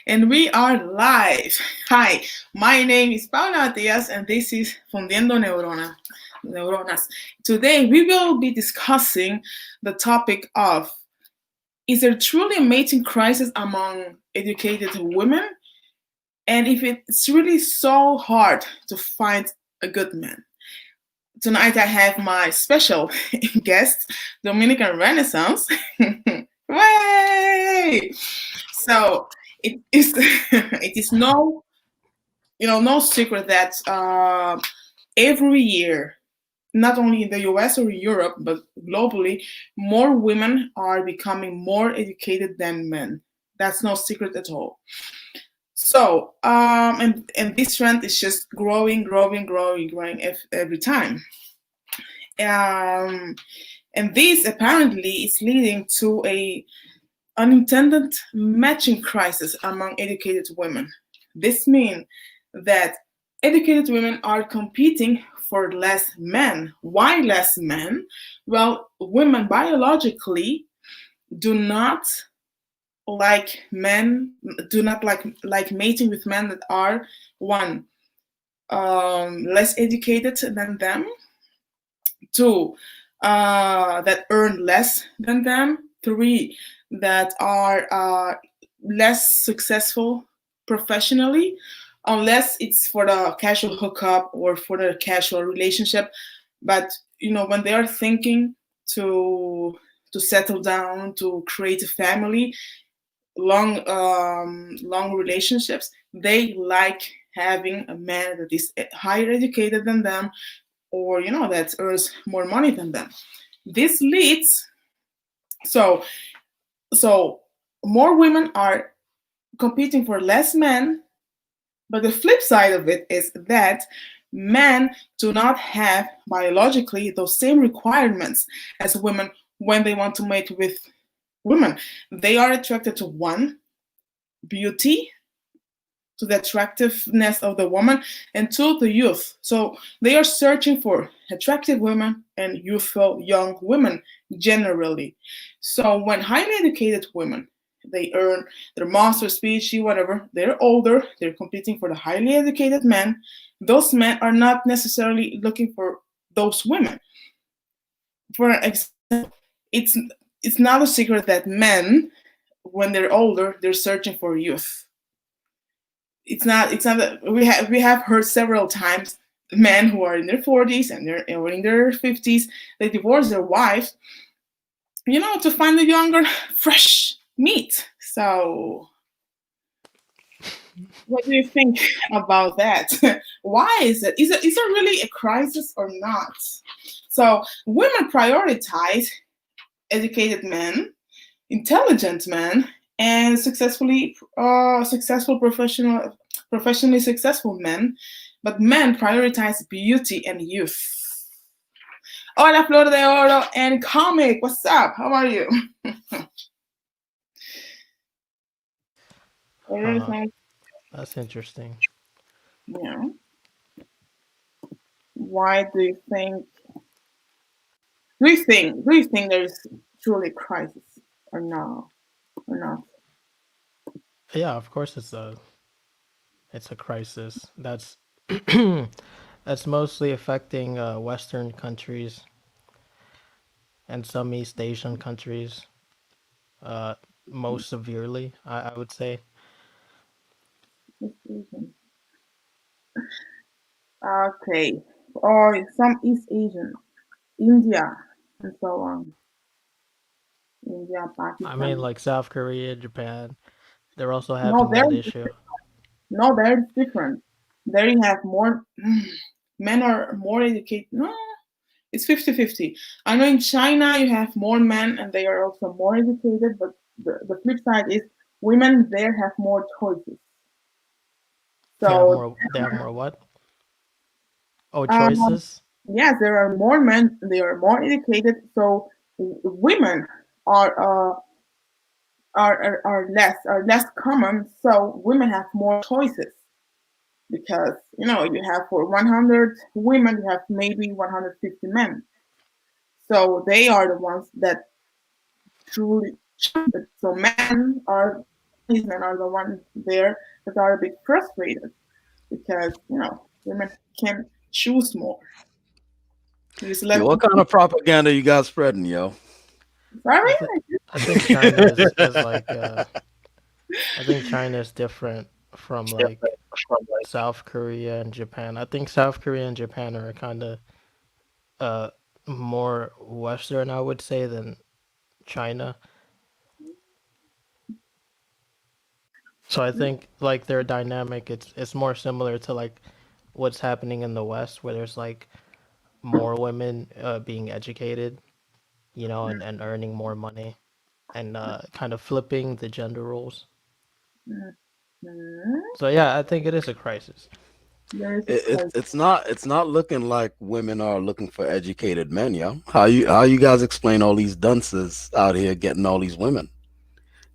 And we are live. Hi, my name is Paula Diaz, and this is Fundiendo Neuronas. Today, we will be discussing the topic of: is there truly a mating crisis among educated women? And if it's really so hard to find a good man? Tonight, I have my special guest, Dominican Renaissance. Way! So it is it is no secret that every year, not only in the US or Europe, but globally, more women are becoming more educated than men. That's no secret at all. So and this trend is just growing every time. Um, and this apparently is leading to a unintended matching crisis among educated women. This means that educated women are competing for less men. Why less men? Well, women biologically do not like mating with men that are one, less educated than them, two, that earn less than them, three, that are less successful professionally, unless it's for the casual hookup or for the casual relationship. But when they are thinking to settle down, to create a family, long relationships, they like having a man that is higher educated than them, or that earns more money than them. This leads so so more women are competing for less men, but the flip side of it is that men do not have biologically those same requirements as women when they want to mate with women. They are attracted to one, beauty, to the attractiveness of the woman, and to the youth. So they are searching for attractive women and youthful young women generally. So when highly educated women, they earn their master's, PhD, whatever, they're older, they're competing for the highly educated men. Those men are not necessarily looking for those women. For example, it's not a secret that men, when they're older, they're searching for youth. It's not that we have heard several times men who are in their 40s and they're or in their 50s, they divorce their wives, to find a younger, fresh meat. So what do you think about that? Why is it? Is it really a crisis or not? So women prioritize educated men, intelligent men, and successful professionally successful men, but men prioritize beauty and youth. Hola, Flor de Oro and Comic. What's up? How are you? Huh. Everything, That's interesting. yeah. Why do you think? Do you think there's truly a crisis or no? Or not? Yeah, of course it's a crisis. That's mostly affecting Western countries and some East Asian countries uh, most severely. I would say. East Asian. Okay. Or some East Asian, India, and so on. India, I mean, Pakistan. like South Korea, Japan, they're also No, having there that issue. no, they're different. There you have more men are more educated. No, it's 50-50. I know in China you have more men and they are also more educated, but the flip side is women there have more choices. They have So more. They have more what? Oh, um, choices. yes, there are more men. They are more educated. So women are are less common. So women have more choices because you have for 100 women you have maybe 150 men. So they are the ones that truly choose it. So men are These men are the ones there that are a bit frustrated because, women can choose more. You just let Yo, what them kind of propaganda you guys spreading, yo? I sorry. think I think China is like I think China is different from like South Korea and Japan. I think South Korea and Japan are kind of uh more Western, I would say, than China. So I think like their dynamic, it's more similar to like what's happening in the West, where there's like more women being educated, and earning more money, and kind of flipping the gender roles. Mhm. So yeah, I think it is a crisis. There is a It, crisis. it's not looking like women are looking for educated men, yo. How you guys explain all these dunces out here getting all these women?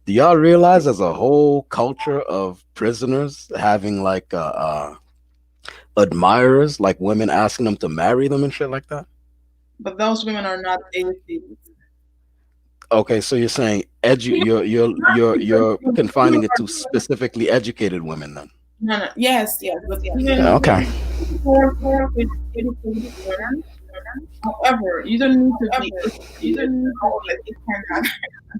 Do y'all realize there's a whole culture of prisoners having like admirers, like women asking them to marry them and shit like that? But those women are not educated. Okay, so you're saying Not because you're you confining it are to specifically educated women then? no, no, yes, yes, but even Yeah, okay. for educated women, however, you don't need to be educated. Like you cannot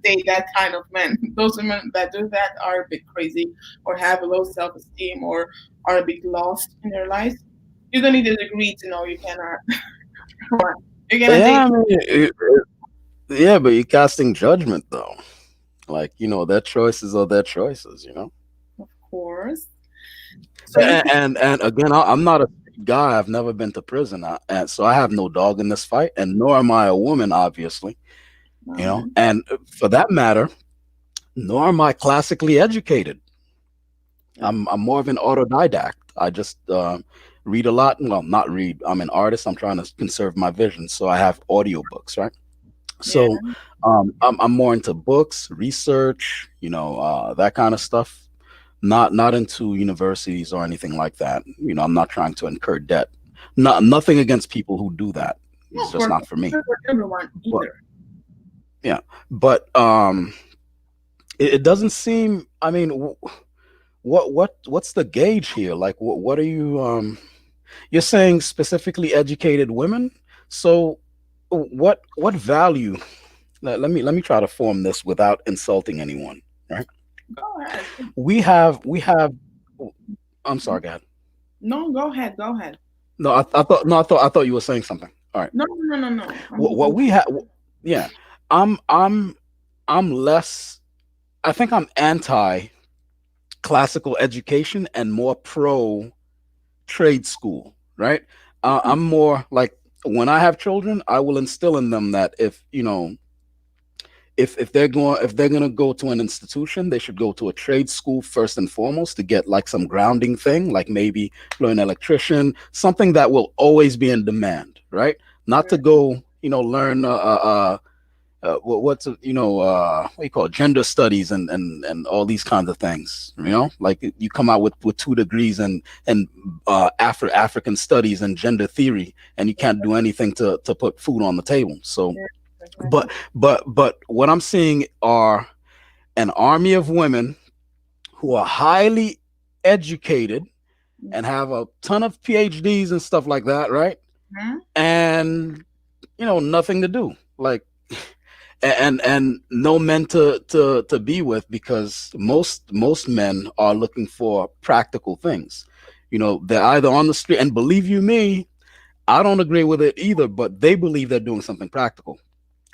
date that kind of men. Those women that do that are a bit crazy or have a low self esteem or are a bit lost in their lives. You don't need a degree to know you cannot. Come on. You're gonna date, Yeah, I mean, yeah, but you're casting judgment though. Like, their choices are their choices. of course. So you And again, I'm not a street guy. I've never been to prison, and so I have no dog in this fight, and nor am I a woman, obviously. can. And for that matter, nor am I classically educated. I'm more of an autodidact. I just read a lot. Well, not read. I'm an artist. I'm trying to conserve my vision, so I have audiobooks, right? Yeah. So I'm more into books, research, that kind of stuff. Not into universities or anything like that. I'm not trying to incur debt. Nothing against people who do that. No, It's of just course, not for me. not for everyone But either. yeah, but it doesn't seem. I mean, what's the gauge here? Like, what are you? You're saying specifically educated women. So, what value? Let me try to form this without insulting anyone. Right? Go ahead. We have. I'm sorry, God. No, go ahead. Go ahead. No, I thought you were saying something. All right. No, no, no, no, no. I'm What just we have, yeah. I'm I'm I'm less. I think I'm anti classical education and more pro trade school. Right. I'm more like when I have children, I will instill in them that if they're gonna go to an institution, they should go to a trade school first and foremost to get like some grounding thing, like maybe learn electrician, something that will always be in demand, right? Not to go, learn what's what you call it, gender studies and all these kinds of things. Like you come out with 2 degrees and African studies and gender theory, and you can't do anything to put food on the table. So exactly. but what I'm seeing are an army of women who are highly educated and have a ton of PhDs and stuff like that, right? Mhm. And nothing to do, like, and no men to be with, because most men are looking for practical things. They're either on the street, and believe you me, I don't agree with it either, but they believe they're doing something practical.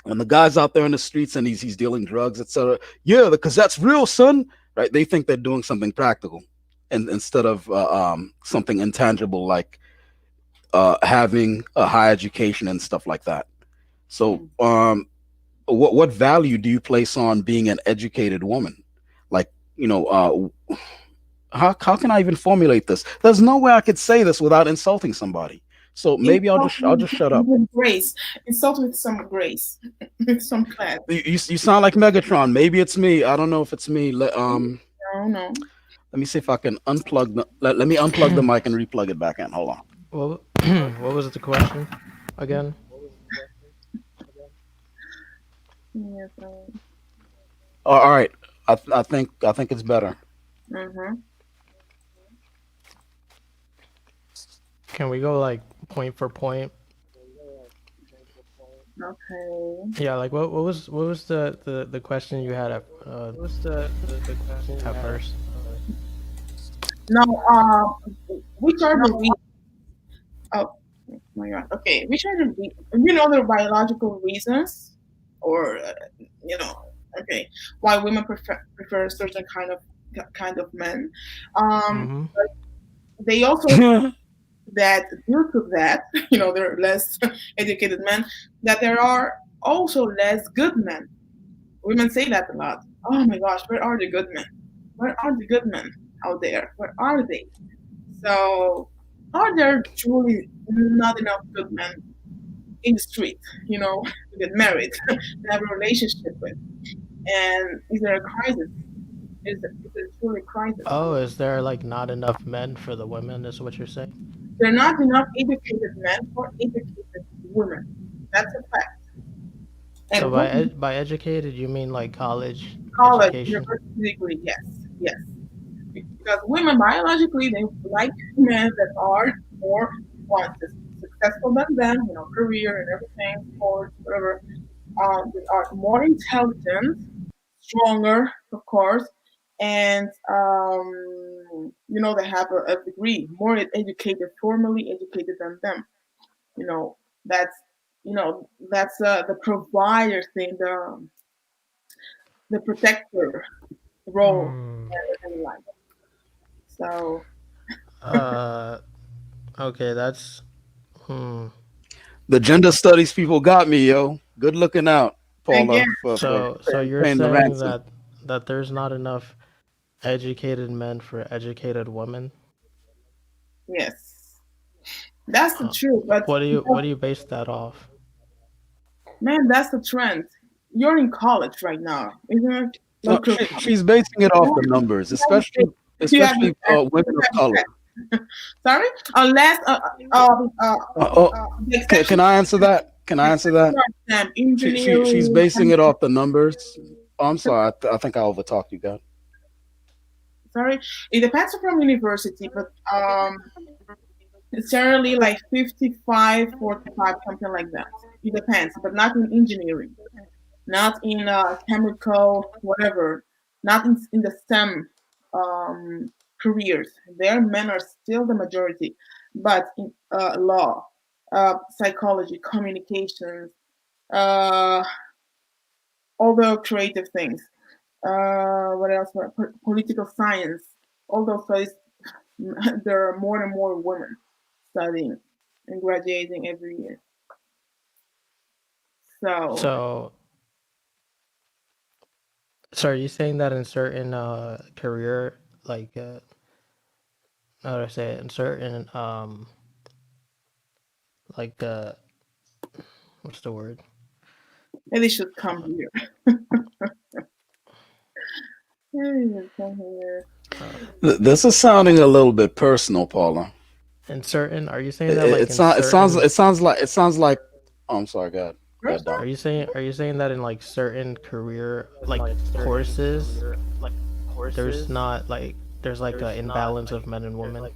And the guy's out there in the streets and he's dealing drugs, etc. Yeah, because that's real, son. Right? They think they're doing something practical, and instead of something intangible like having a high education and stuff like that. So, what value do you place on being an educated woman? Like, how can I even formulate this? There's no way I could say this without insulting somebody. So maybe I'll Insult just I'll just shut up. with grace. Insult with some grace, with some class. You sound like Megatron. Maybe it's me. I don't know if it's me. No, no. Let me see if I can let me unplug the mic and replug it back in. Hold on. Well, what was the question again? Yes, All right. I think it's better. Mm-hmm. Can we go like point for point? Okay. Yeah, like what was the question you had at first? Now, which are the oh my god. Okay, which are the biological reasons, or okay, why women prefer a certain kind of men. Um, Mm-hmm. they also that due to that, there are less educated men. That there are also less good men. Women say that a lot. Oh my gosh, where are the good men? Where are the good men out there? Where are they? So, are there truly not enough good men in the street, to get married, to have a relationship with? And is there a crisis? Is there truly a crisis? Oh, is there like not enough men for the women? Is what you're saying? There are not enough educated men for educated women. That's a fact. So And women, by educated, you mean like college college, education? university degree, yes, yes. Because women biologically they like men that are more one successful than them, career and everything, sports, whatever. They are more intelligent, stronger, of course, and they have a degree, more educated, formally educated than them. You know, that's that's the provider thing, the protector role Hmm. in life. So Uh. Okay, that's. Hmm. The gender studies people got me, yo. Good looking out, again, Paula, for So you're paying the saying ransom. that there's not enough educated men for educated women? yes, that's the Uh, truth. But what do you base that off? man, that's the trend. You're in college right now, isn't it? No, Local she's basing it off college. the numbers, You have the especially test. women You of have the color. test. Sorry, unless Oh, the can exception I answer that? Can I answer that? are STEM, She's engineering. basing it off the numbers. Oh, I'm sorry. I think I overtalked you, guys. Sorry, it depends from university, but it's generally like 55, 45, something like that. It depends, but not in engineering, not in chemical, whatever, not in the STEM careers. There, men are still the majority, but in law, psychology, communications, uh, all the creative things. What else? Political science. All those studies, there are more and more women studying and graduating every year. So So so are you saying that in certain career like how do I say it? In certain like what's the word? they should come here. They should come here. Uh, This is sounding a little bit personal, Paula. in certain, are you saying It, that it, like it in sounds. It sounds. certain, It sounds like. Oh, I'm sorry. God. God, First Dom. are you saying that in like certain career like courses there's not like there's like an imbalance of men and women?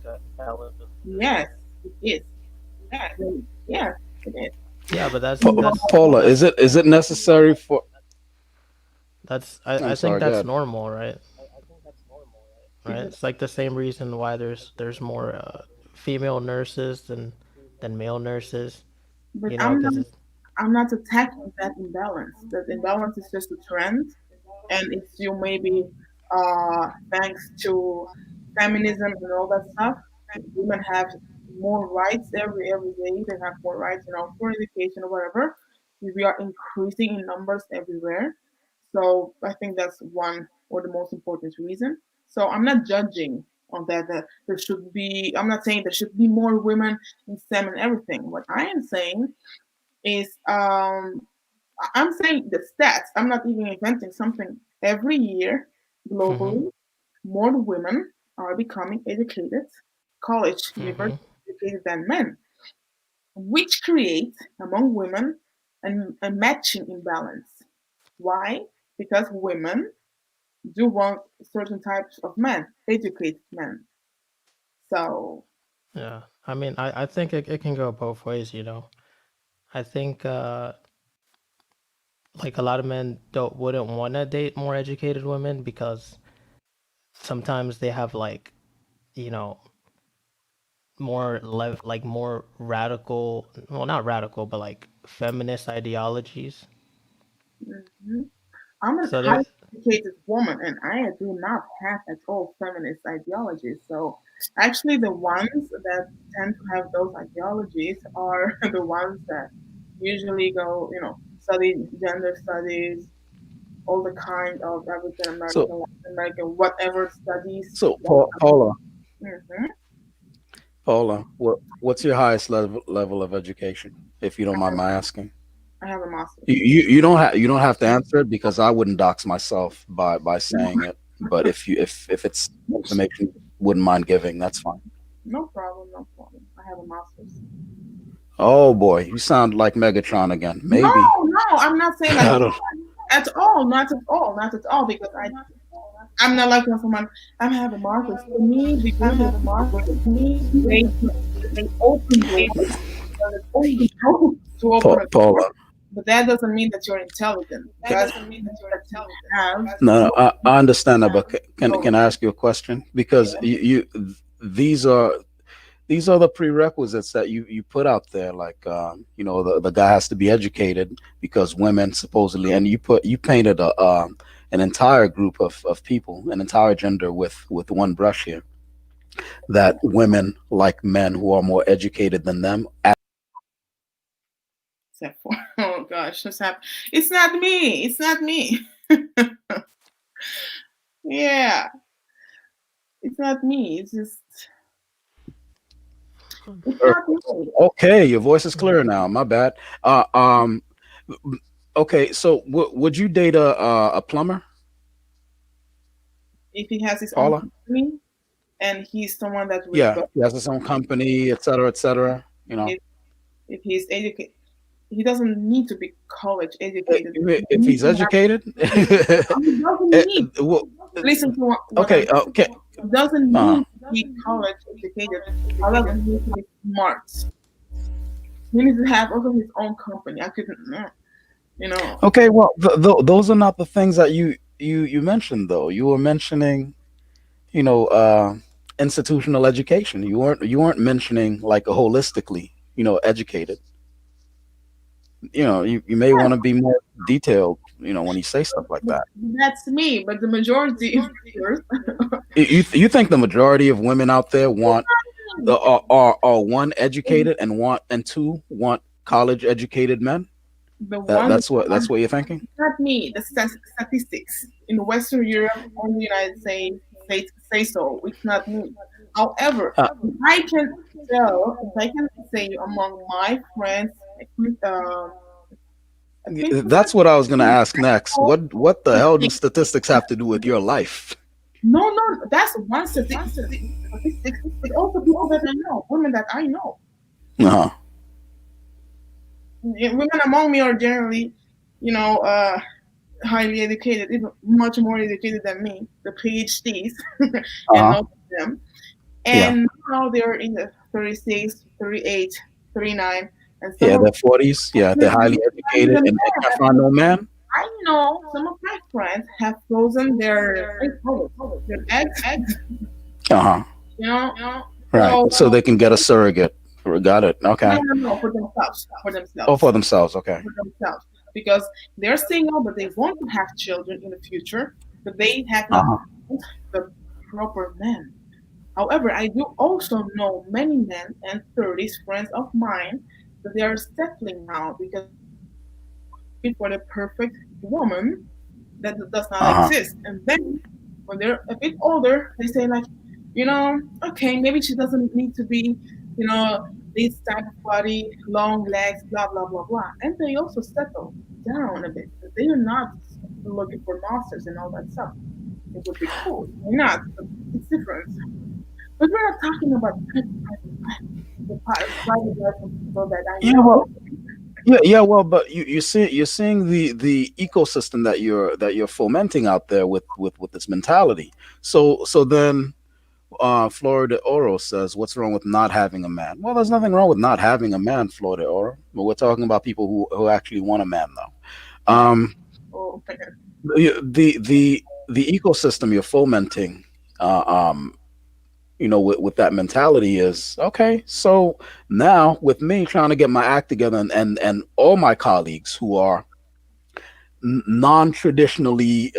yes, it is. Yes, it is. Yeah, but that's Pa- that's Paula, is that's it necessary for? that's I I'm think sorry. that's God. normal, right? Right? Because, It's like the same reason why there's more female nurses than male nurses, but because it's I'm not attacking that imbalance. That imbalance is just a trend, and it's you maybe thanks to feminism and all that stuff. Women have more rights every day. They have more rights, for education or whatever. We are increasing in numbers everywhere. So I think that's one or the most important reason. So I'm not judging on that. That there should be. I'm not saying there should be more women in STEM and everything. What I am saying is, I'm saying the stats. I'm not even inventing something. Every year, mm-hmm, globally, more women are becoming educated, college, mm-hmm, university educated than men, which creates among women a matching imbalance. Why? Because women do want certain types of men, educated men. So Yeah. I mean, I think it can go both ways, you know. I think like a lot of men don't wouldn't want to date more educated women because sometimes they have like, you know, like more radical, well, not radical, but like feminist ideologies. mhm. I'm a So highly there, educated woman, and I do not have at all feminist ideologies. So actually, the ones that tend to have those ideologies are the ones that usually go, study gender studies, all the kind of African So American, Latin American, whatever studies. Paula, Hmm. what's your highest level of education, if you don't mind my asking? I have a master's. You don't have to answer it because I wouldn't dox myself by saying it. But if it's information you wouldn't mind giving, that's fine. No problem, no problem. I have a master's. Oh boy, you sound like Megatron again. No, Maybe. no, I'm not saying like I don't. at all, not at all, not at all, because I'm not like that someone. I'm having master's. For me, degree is great. They open doors, but it's only doors to open a door. Paula. But that doesn't mean that you're intelligent. That means that you have No, no, I understand that, but knowledge. can I ask you a question? Because these are these are the prerequisites that you put out there. Like, the guy has to be educated because women supposedly, and you painted an entire group of people, an entire gender with one brush here. That women like men who are more educated than them. Except for, oh gosh, what's happening? It's not me. It's not me. Yeah, it's not me. It's not me. Okay, your voice is clear now. My bad. Uh, um, okay, so would you date a plumber, If he has his own Paula? company and he's someone that Yeah, respects, he has his own company, et cetera, et cetera. You know, if, if he's educated, he doesn't need to be college educated. He if needs he's to have. educated. He doesn't Eh, need. well, Listen to what okay, I'm. okay. He doesn't Uh, need to be college educated. However, he needs to be smart. He needs to have also his own company. I couldn't, you know. okay, well, those are not the things that you mentioned though. You were mentioning, you know, institutional education. You weren't mentioning like a holistically, educated. You may want to be more detailed, when you say stuff like that. That's me, but the majority, You think the majority of women out there want are one educated and two want college educated men? the That one, that's what you're thinking? not me, the statistics in Western Europe and the United States say so. It's not me. However, Uh, if I can if I can say among my friends, um, I think that's what I was gonna ask next. no, What the hell do statistics have to do with your life? no, that's one statistics, but also people that I know, women that I know. Uh-huh. Yeah, women among me are generally, you know, highly educated, even much more educated than me, the PhDs, and Uh-huh. most of them. Yeah. And now they're in the 36, 38, 39, and some Yeah, of they're 40s. Yeah, they're them highly not educated even and they can't there. find no man. I know some of my friends have frozen their eggs, Uh-huh. you know. Right. So So they can get a surrogate. Got it. Okay. no, for themselves, Oh, for themselves. Okay. because they're single, but they want to have children in the future, but they have not Uh-huh. found the proper man. However, I do also know many men and 30s friends of mine that they are settling now because looking for the perfect woman that does not Uh-huh. exist. And then when they're a bit older, they say like, okay, maybe she doesn't need to be, you know, this type of body, long legs, blah blah blah blah. And they also settle down a bit. They are not looking for masters and all that stuff. It would be cool. Why not? But it's different. But we're not talking about private life. The private life of people that I Yeah, know. well, Yeah. Well, but you're seeing the ecosystem that you're fomenting out there with this mentality. So then Florida Oro says, "What's wrong with not having a man?" Well, there's nothing wrong with not having a man, Florida Oro. But we're talking about people who actually want a man, though. Yeah. Oh, The ecosystem you're fomenting, uh, um, with that mentality is okay. So now, with me trying to get my act together, and all my colleagues who are non-traditionally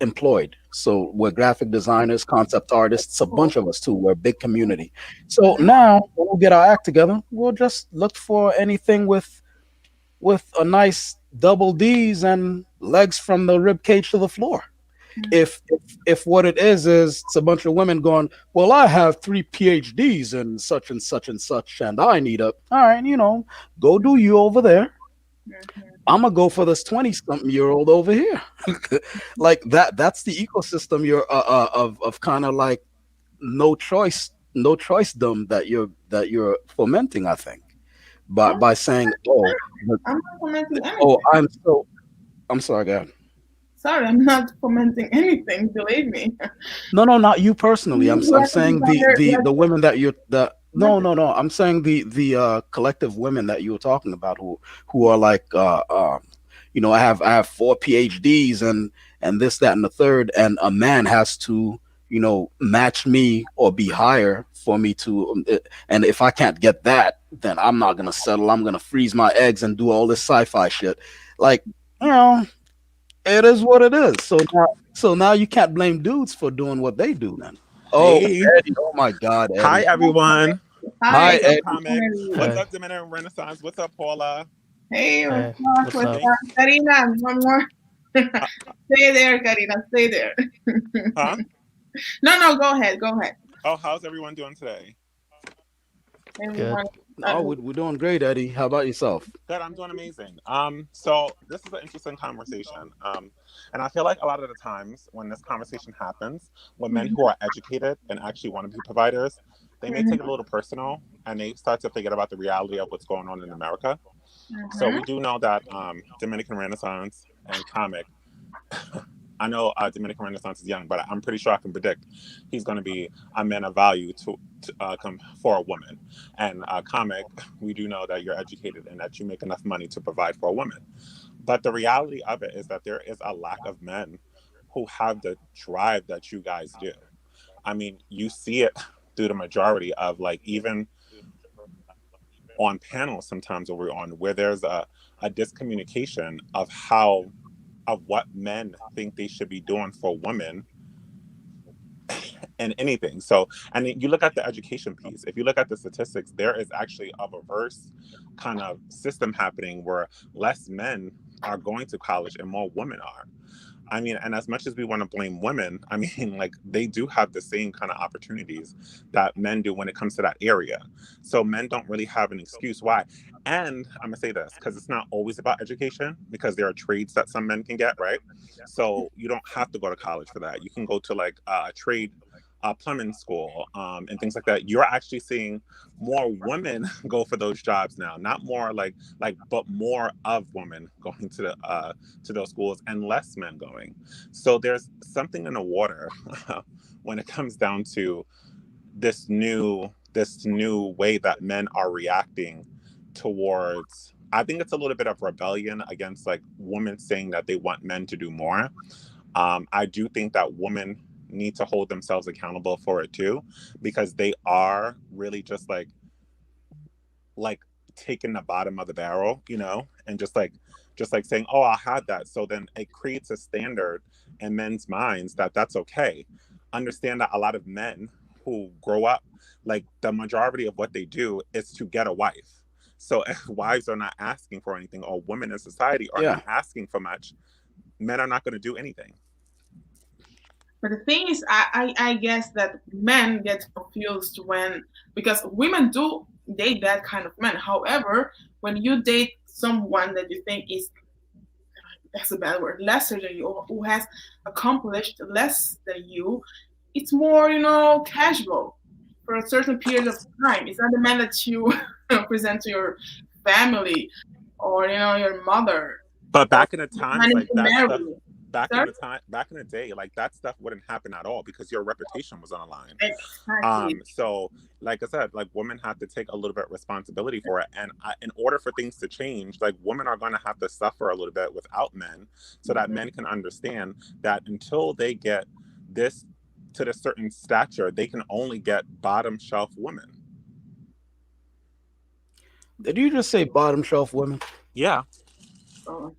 employed. So we're graphic designers, concept artists, a oh. bunch of us too. We're a big community. So Mhm. now when we get our act together, we'll just look for anything with a nice double D's and legs from the rib cage to the floor. If what it is it's a bunch of women going, well, I have 3 PhDs in such and such and such, and I need a all right, go do you over there. Mhm. I'm gonna go for this 20-something-year-old over here. Like that's the ecosystem you're of kind of like no choice dumb that you're fomenting, I think, by I'm, by saying, oh, I'm not commenting oh, anything. I'm sorry, God. Sorry, I'm not commenting anything. Believe me. No, not you personally. You I'm are the saying the designer. You the are the women that you're the the no. I'm saying the collective women that you were talking about who are like I have 4 PhDs and this, that, and the third, and a man has to match me or be higher for me to and if I can't get that, then I'm not gonna settle. I'm gonna freeze my eggs and do all this sci-fi shit. Like, you know, it is what it is. So now you can't blame dudes for doing what they do then. Oh, Hey, Eddie. Oh my God, hi Eddie. everyone. Hi, Hi, What's up, Eddie. comic? Kennedy. What's Hey, up, Dominican Renaissance? What's up, Paula? Hey, what's hey, up? what's What's up? Hey, up? Karina, one more. uh, Stay there, Karina. Stay there. huh? No, go ahead. Go ahead. Oh, how's everyone doing today? Good. Everyone. Oh, we're doing great, Eddie. How about yourself? Good, I'm doing amazing. So this is an interesting conversation. And I feel like a lot of the times when this conversation happens, when men who Mhm, are educated and actually want to be providers, they may mhm, take it a little personal and they start to forget about the reality of what's going on in America. So mhm, we do know that Dominican Renaissance and comic. I know Dominican Renaissance is young, but I'm pretty sure I can predict he's going to be a man of value to come for a woman. And comic, we do know that you're educated and that you make enough money to provide for a woman. But the reality of it is that there is a lack of men who have the drive that you guys do. I mean, you see it through the majority of like even on panels sometimes where we're on where there's a discommunication of how of what men think they should be doing for women and anything. So, and then you look at the education piece. If you look at the statistics, there is actually a reverse kind of system happening where less men are going to college and more women are. I mean, and as much as we want to blame women, I mean, like they do have the same kind of opportunities that men do when it comes to that area. So men don't really have an excuse why. And I'm gonna say this because it's not always about education because there are trades that some men can get, right? So you don't have to go to college for that. You can go to like a trade. Plumbing school and things like that. You're actually seeing more women go for those jobs now, not more but more of women going to those schools and less men going. So there's something in the water when it comes down to this new way that men are reacting towards. I think it's a little bit of rebellion against like women saying that they want men to do more. I do think that women need to hold themselves accountable for it too, because they are really just like taking the bottom of the barrel, and just like saying, "Oh, I'll have that." So then it creates a standard in men's minds that that's okay. Understand that a lot of men who grow up, like the majority of what they do is to get a wife. So if wives are not asking for anything, or women in society are Yeah, not asking for much, men are not going to do anything. But the thing is, I guess that men get confused when, because women do date that kind of men. However, when you date someone that you think is, that's a bad word, lesser than you, or who has accomplished less than you, it's more, casual for a certain period of time. It's not the man that you present to your family. or your mother, But or back in the times, planning like to that marry. stuff, Sorry? back in the day, like that stuff wouldn't happen at all because your reputation was on the line. Exactly. So like I said, like women have to take a little bit of responsibility for it, and in order for things to change, like women are going to have to suffer a little bit without men, so that men can understand that until they get this to the certain stature, they can only get bottom shelf women. Did you just say bottom shelf women? Yeah, Oh,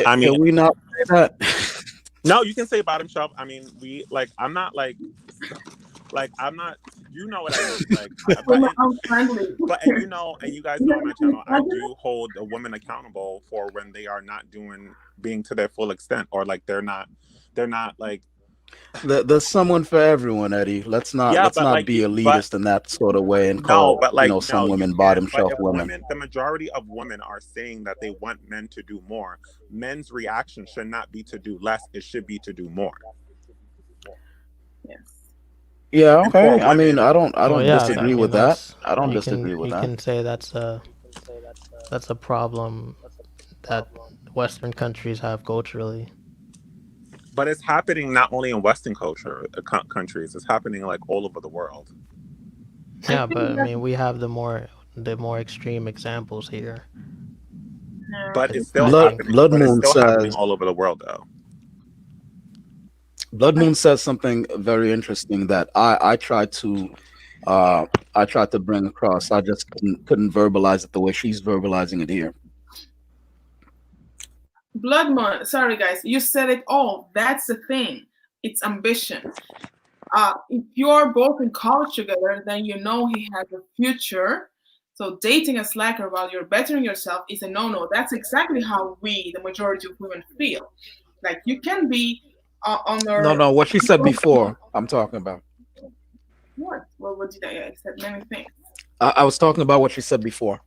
I mean, Can we not say that? no, you can say bottom shelf. I mean, we like. I'm not like, like I'm not. You know what I mean? Like, women are friendly. but and and you guys know on my channel, I do hold a woman accountable for when they are not doing being to their full extent, or like they're not like There's someone for everyone, Eddie. yeah, Let's but not like be but elitist in that sort of way and no, call but like some no, you women can't. bottom But shelf if women. women, the majority of women are saying that they want men to do more, men's reaction should not be to do less; it should be to do more. Yes. Yeah, And for okay. I mean, women, I Well, don't yeah, and I disagree mean with that. that's I don't disagree with you that. can say that's a problem that Western countries have culturally. but it's happening not only in Western culture countries; it's happening like all over the world. I Yeah, think but I that mean we have the more extreme examples here. But It, it's still I Blood think happening. Blood But it's Moon still happening says all over the world, though. Blood Moon says something very interesting that uh I tried to bring across. I just couldn't verbalize it the way she's verbalizing it here. blood moon. Sorry, guys, you said it all. That's the thing. It's ambition. If you're both in college together, then you know he has a future. So dating a slacker while you're bettering yourself is a no-no. That's exactly how we, the majority of women, feel. Like you can be No, under no, what she said before, I'm talking about. what? Well, what did I said many things. I was talking about what she said before.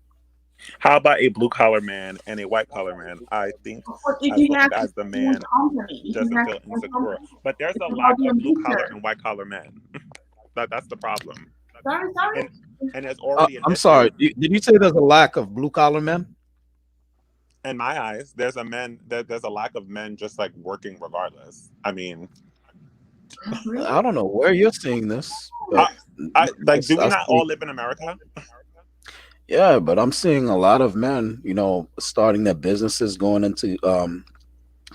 How about a blue collar man and a white collar man? I think Of course, if as he long has a as the own man company, if he doesn't has feel his own insecure, company, but there's it's a about lack the of blue collar ambition. and white collar men. That's the problem, Sorry, and sorry. and there's already an I'm issue. sorry. Did you say there's a lack of blue collar men? In my eyes, there's a lack of men just like working regardless. I mean, Really? I don't know where you're seeing this, but how, like, do we I not see. all live in America? Yeah, but I'm seeing a lot of men, starting their businesses, going into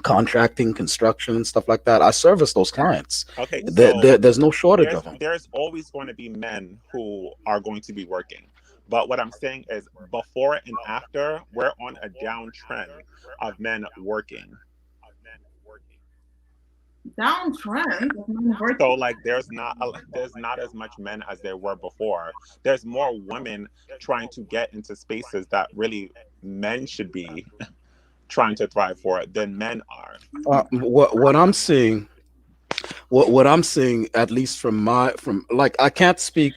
contracting, construction, and stuff like that. I service those clients. Okay, so There's no shortage of them. there's always going to be men who are going to be working. But what I'm saying is before and after, we're on a downtrend of men working. Downtrend of men So working. like there's not as much men as there were before. There's more women trying to get into spaces that really men should be trying to thrive for than men are. What I'm seeing, what I'm seeing, at least from like, I can't speak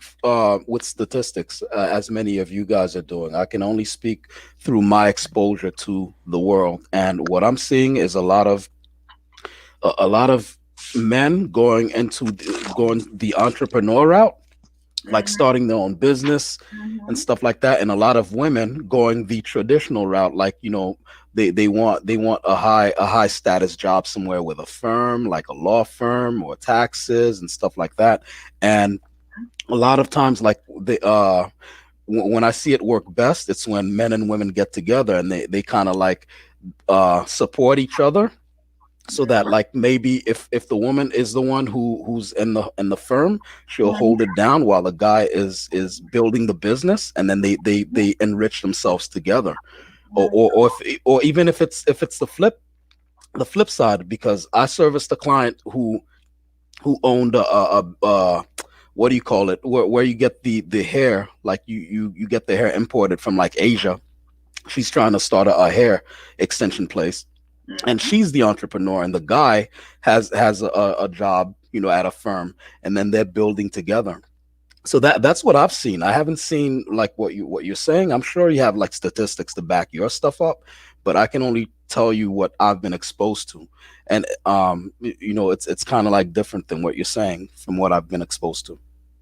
with statistics as many of you guys are doing. I can only speak through my exposure to the world, and what I'm seeing is a lot of men going the entrepreneur route, like Mhm, starting their own business and mhm, stuff like that, and a lot of women going the traditional route, like they want a high status job somewhere with a firm, like a law firm or taxes and stuff like that. And a lot of times, like, when I see it work best, it's when men and women get together and they kind of like support each other, so that, like, maybe if the woman is the one who's in the firm, she'll mhm, hold it down while the guy is building the business, and then they enrich themselves together. Or even if it's the flip side, because I serviced a client who owned a what do you call it, where you get the hair, like you get the hair imported from like Asia. She's trying to start a hair extension place, and mhm. she's the entrepreneur, and the guy has a job, at a firm, and then they're building together. So that's what I've seen. I haven't seen like what you're saying. I'm sure you have like statistics to back your stuff up, but I can only tell you what I've been exposed to. And it's kind of like different than what you're saying from what I've been exposed to.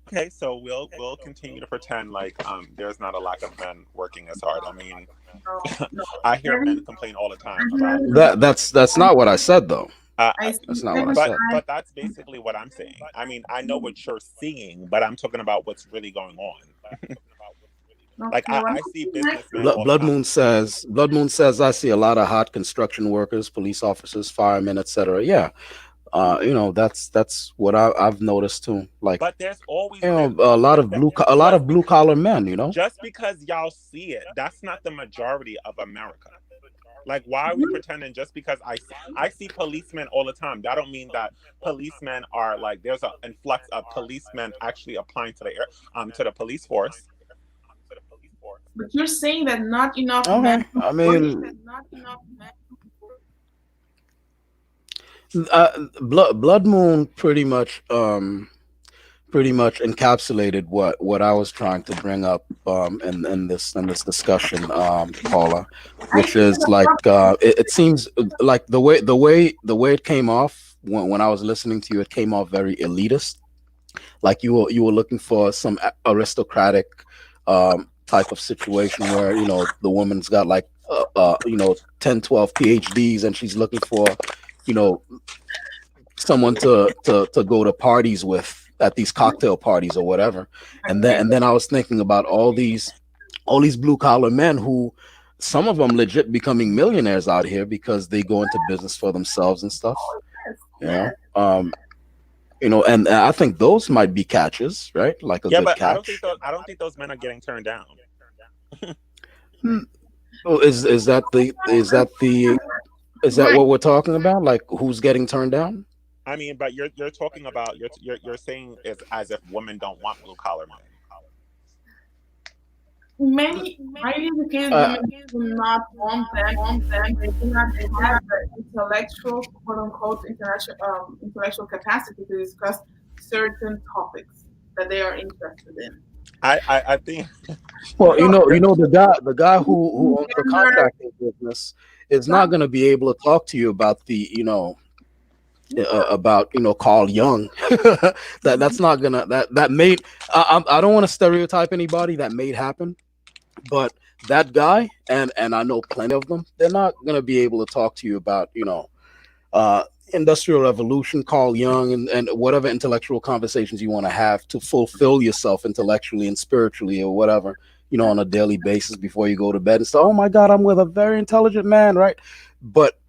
Okay, so we'll continue to pretend like there's not a lack of men working as hard. I mean, No, no. I hear men Every, complain all the time about definitely, That's not what I said though. I I see That's not what I every said. time. but that's basically what I'm saying. I mean, I know what you're seeing, but I'm talking about what's really going on. Like Okay, what I see happened next? businessmen all the Blood time. Moon says. Blood Moon says I see a lot of hot construction workers, police officers, firemen, etc. Yeah, that's what I've noticed too. Like, But there's always you there know, a lot that, of that a lot just of blue collar men. You know. just because y'all see it, that's not the majority of America. Like, why are we Mhm. pretending just because I see policemen all the time? That don't mean that policemen are like there's an influx of policemen actually applying to the air to the police force. But you're saying that not enough men Okay, I work. mean, Blood Moon pretty much encapsulated what I was trying to bring up in this discussion, Paula, I which think is that like it seems like the way it came off when I was listening to you, it came off very elitist. Like you were looking for some aristocratic type of situation where the woman's got like 10, 12 PhDs and she's looking for you know someone to go to parties with at these cocktail parties or whatever. I And then I was thinking about all these blue collar men who some of them legit becoming millionaires out here because they go into business for themselves and stuff. yes, You know, yes. and I think those might be catches, right? Like a Yeah, good but catch. I don't think those men are getting turned down. Hmm. Oh, is that Right. what we're talking about? Like who's getting turned down? I mean, but you're talking about you're saying it's as if women don't want blue collar men. Many highly educated Uh, women do not want them because they do not have the intellectual, quote unquote, intellectual capacity to discuss certain topics that they are interested in. I think Well, So, the guy who owns the gender, contracting business is not that, going to be able to talk to you about yeah, about Carl Jung. That's not gonna that made I don't want to stereotype anybody. That may happen, but that guy and I know plenty of them. They're not gonna be able to talk to you about uh, industrial revolution, Carl Jung, and whatever intellectual conversations you want to have to fulfill yourself intellectually and spiritually or whatever, on a daily basis before you go to bed and say, oh my God, I'm with a very intelligent man, right? But,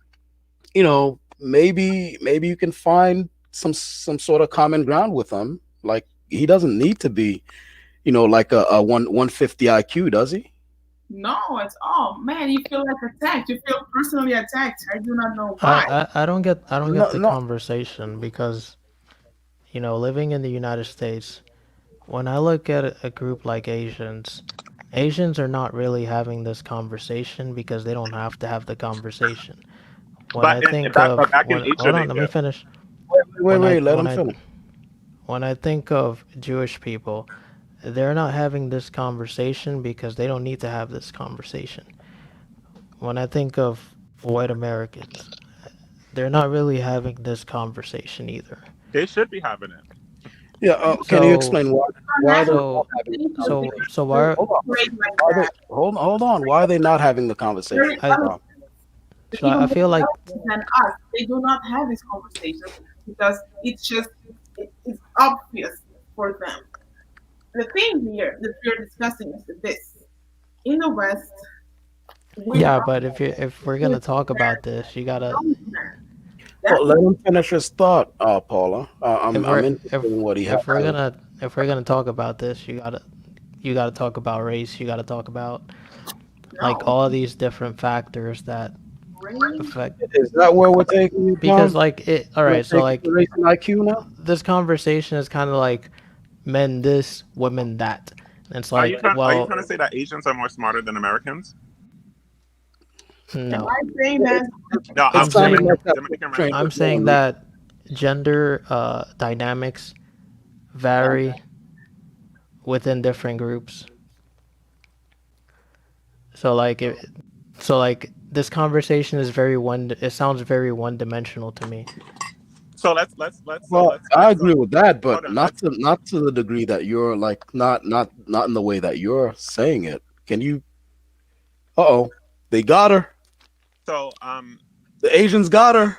maybe you can find some sort of common ground with him. Like he doesn't need to be, like a 150 IQ, does he? no, it's all man. You feel like attacked. You feel personally attacked. I do not know why. I don't get No, the no. conversation because living in the United States, when I look at a group like Asians are not really having this conversation because they don't have to have the conversation. When I think of back in when Asia hold they on, let me did. finish. Wait, When I wait, let when him I finish. when I think of Jewish people, they're not having this conversation because they don't need to have this conversation. When I think of white Americans, they're not really having this conversation either. They should be having it. Yeah, can you So explain why they're not so having the so conversation? why Hold on. Great like Why they that. hold on? Why are they not having the conversation? I I Even more feel like intelligent than us, they do not have these conversations because it's obvious for them. The thing here that we're discussing is this: in the West, women yeah, but if we're gonna talk about this, you gotta men. Well, That's let him finish his thought, Paula. if I'm we're interested in what he has if we're to. gonna if we're gonna talk about this, you gotta talk about race. You gotta talk about like no all these different factors that race. affect Is that where we're taking you because from? like it. All We're right, so taking like the race and IQ now. this conversation is kind of like men this, women that. And it's like, Are you well, trying to say that Asians are more smarter than Americans? Am no. I saying that? No, It I'm sounded saying like that's what Dominican you're trying to I'm Americans. say. saying that gender dynamics vary within different groups. So like this conversation is very one. It sounds very one dimensional to me. So let's so Well, let's I let's so agree with that, hold but on. Let's not to the degree that you're like not in the way that you're saying it. Can you? Uh-oh, they got her. so The Asians got her.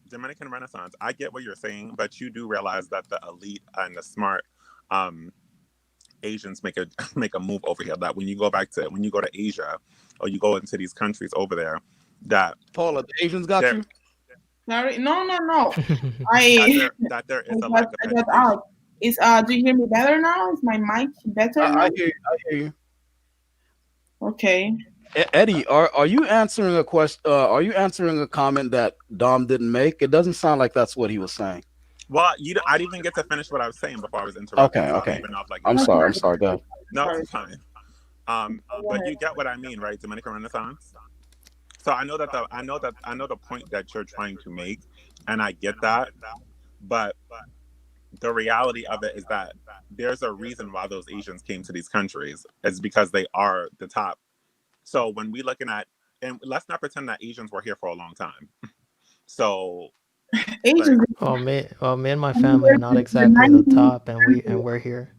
Dominican Renaissance. I get what you're saying, but you do realize that the elite and the smart um Asians make a make a move over here. That when you go to Asia or you go into these countries over there, that Paula, the Asians got there you. Sorry, no. that I there is a lack of I got education. out. Is do you hear me better now? Is my mic better I now? hear you. I hear you. Okay. Eddie, are you answering a question? Are you answering a comment that Dom didn't make? It doesn't sound like that's what he was saying. Well, I didn't even get to finish what I was saying before I was interrupted, Okay, so I don't okay. even know if like you I'm got sorry. to. I'm sorry. Go ahead. No, Sorry. it's fine. Go But ahead. you get what I mean, right? Dominican Renaissance. So I know the point that you're trying to make, and I get that. But the reality of it is that there's a reason why those Asians came to these countries. It's because they are the top. So when we looking at, and let's not pretend that Asians were here for a long time. So like, Asians, me and my I mean, family are not the exactly the 19th top, and century we're here.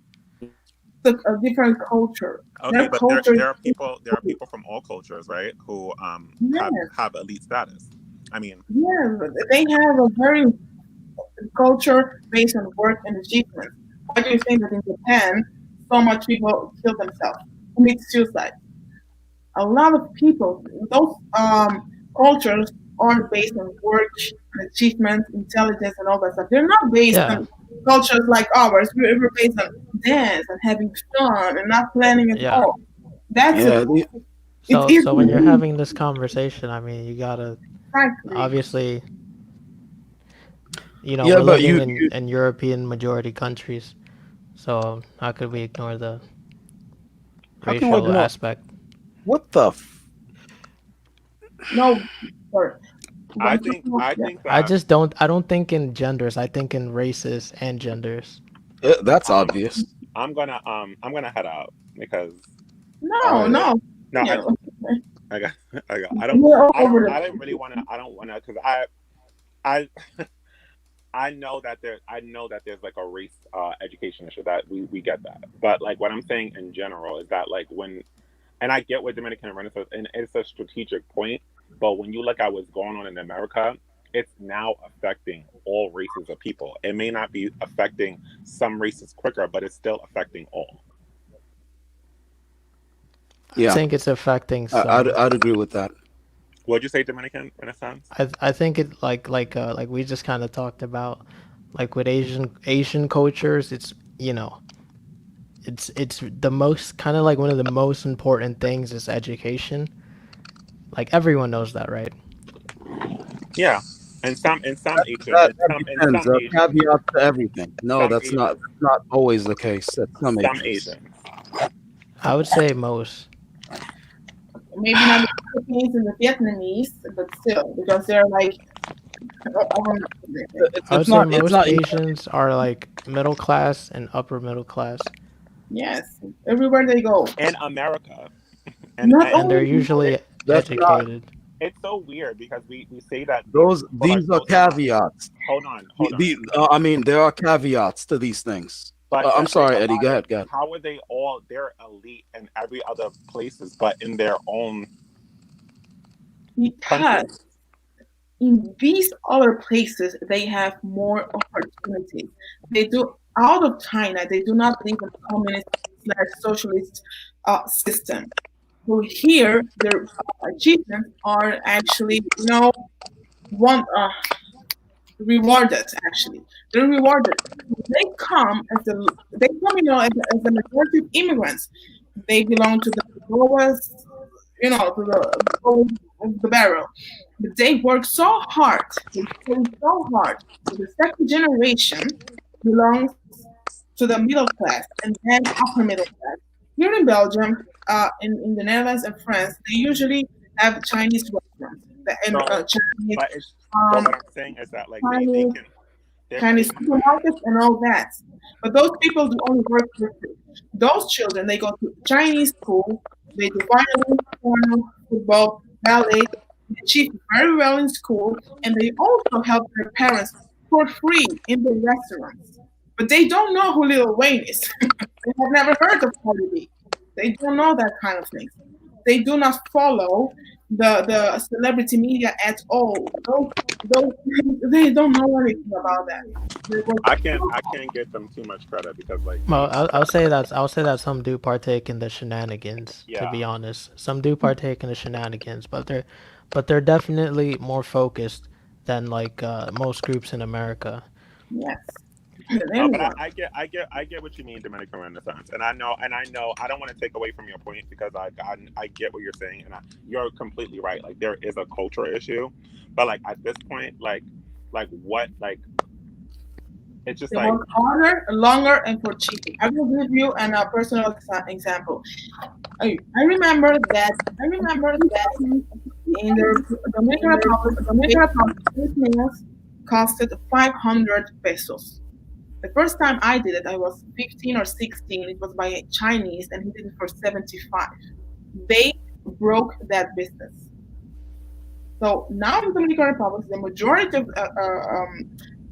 took a different culture. okay, Their but culture is there are people from all cultures, right, who yes, have elite status. I mean, yes. They have a very culture based on work and achievement. Why do you think that in Japan so much people kill themselves, commit suicide? A lot of people, those cultures are based on work, achievement, intelligence, and all that stuff. They're not based Yeah, on cultures like ours. We're based on dance and having fun and not planning at yeah. all. That's it. Yeah. It's So when you're easy. having this conversation, I mean, you gotta Exactly. obviously, Yeah, we're but living you, in European majority countries, so how could we ignore the how can we racial ignore aspect? what the? No, sorry. I When think people, I yeah, think that I don't think in genders. I think in races and genders. That's um obvious. I'm gonna head out because All no, right. the no. no Yeah, I got I got we're all over I the don't really want to I don't want to because I I know that there's like a race education issue that we get that, but like what I'm saying in general is that like when and I get what Dominican Renaissance and it's a strategic point, but when you look at what's going on in America, it's now affecting all races of people. It may not be affecting some races quicker, but it's still affecting all. I Yeah, think it's affecting some. I'd agree with that. Would you say Dominican Renaissance? I think it like we just kind of talked about, like with Asian cultures. It's it's the most kind of like one of the most important things is education. Like everyone knows that, right? Yeah, and some Asian That depends. Caveat to everything. No, some that's Asians, not always the case. That's some some Asians. Asians. I would say most. maybe not the Philippines and the Vietnamese, but still because they're like I don't know. I would It's say not. It's most not. Asians are like middle class and upper middle class, Yes, everywhere they go. In America, Not and and they're only usually That's not. educated. it's so weird because we say that these Those. people are These are so smart. caveats. Hold on. I mean, there are caveats to these things. But I'm there's sorry, a Eddie. lot Go of ahead. Go ahead. how are they all they're elite in every other places, but in their own because countries. in these other places they have more opportunities. They do out of China. They do not believe in communist slash socialist system. So here, their achievements are actually, one rewarded. Actually, they're rewarded. They come they come, as a majority of immigrants. They belong to the lowest, to the bottom of the barrel. But they work so hard. They study so hard. So the second generation belongs to the middle class and then upper middle class. Here in Belgium, in the Netherlands and France, they usually have Chinese restaurants and So Chinese but it's but um, what I'm saying is that like they Chinese can they Chinese supermarkets and all that. But those people do only work for free. Those children, they go to Chinese school, they do violin, piano, football, ballet, they achieve very well in school, and they also help their parents for free in the restaurants. But they don't know who Lil Wayne is. They have never heard of Cardi B. They don't know that kind of things. They do not follow the celebrity media at all. Those they don't know anything about that. They will- I can't give them too much credit because like Well, I'll say that some do partake in the shenanigans. To yeah. be honest, some do partake in the shenanigans, but they're definitely more focused than like most groups in America. yes, than No, but anyone. I get what you mean, Dominican Renaissance, and I know I don't want to take away from your point because I get what you're saying, and you're completely right. Like there is a cultural issue, but like at this point, like what, like it's just They like work harder, longer, and for cheaper. I will give you a personal example. I remember that in the Dominican Republic, eight meals costed 500 pesos. The first time I did it, I was 15 or 16. It was by a Chinese, and he did it for 75. They broke that business. So now in the Dominican Republic, the majority of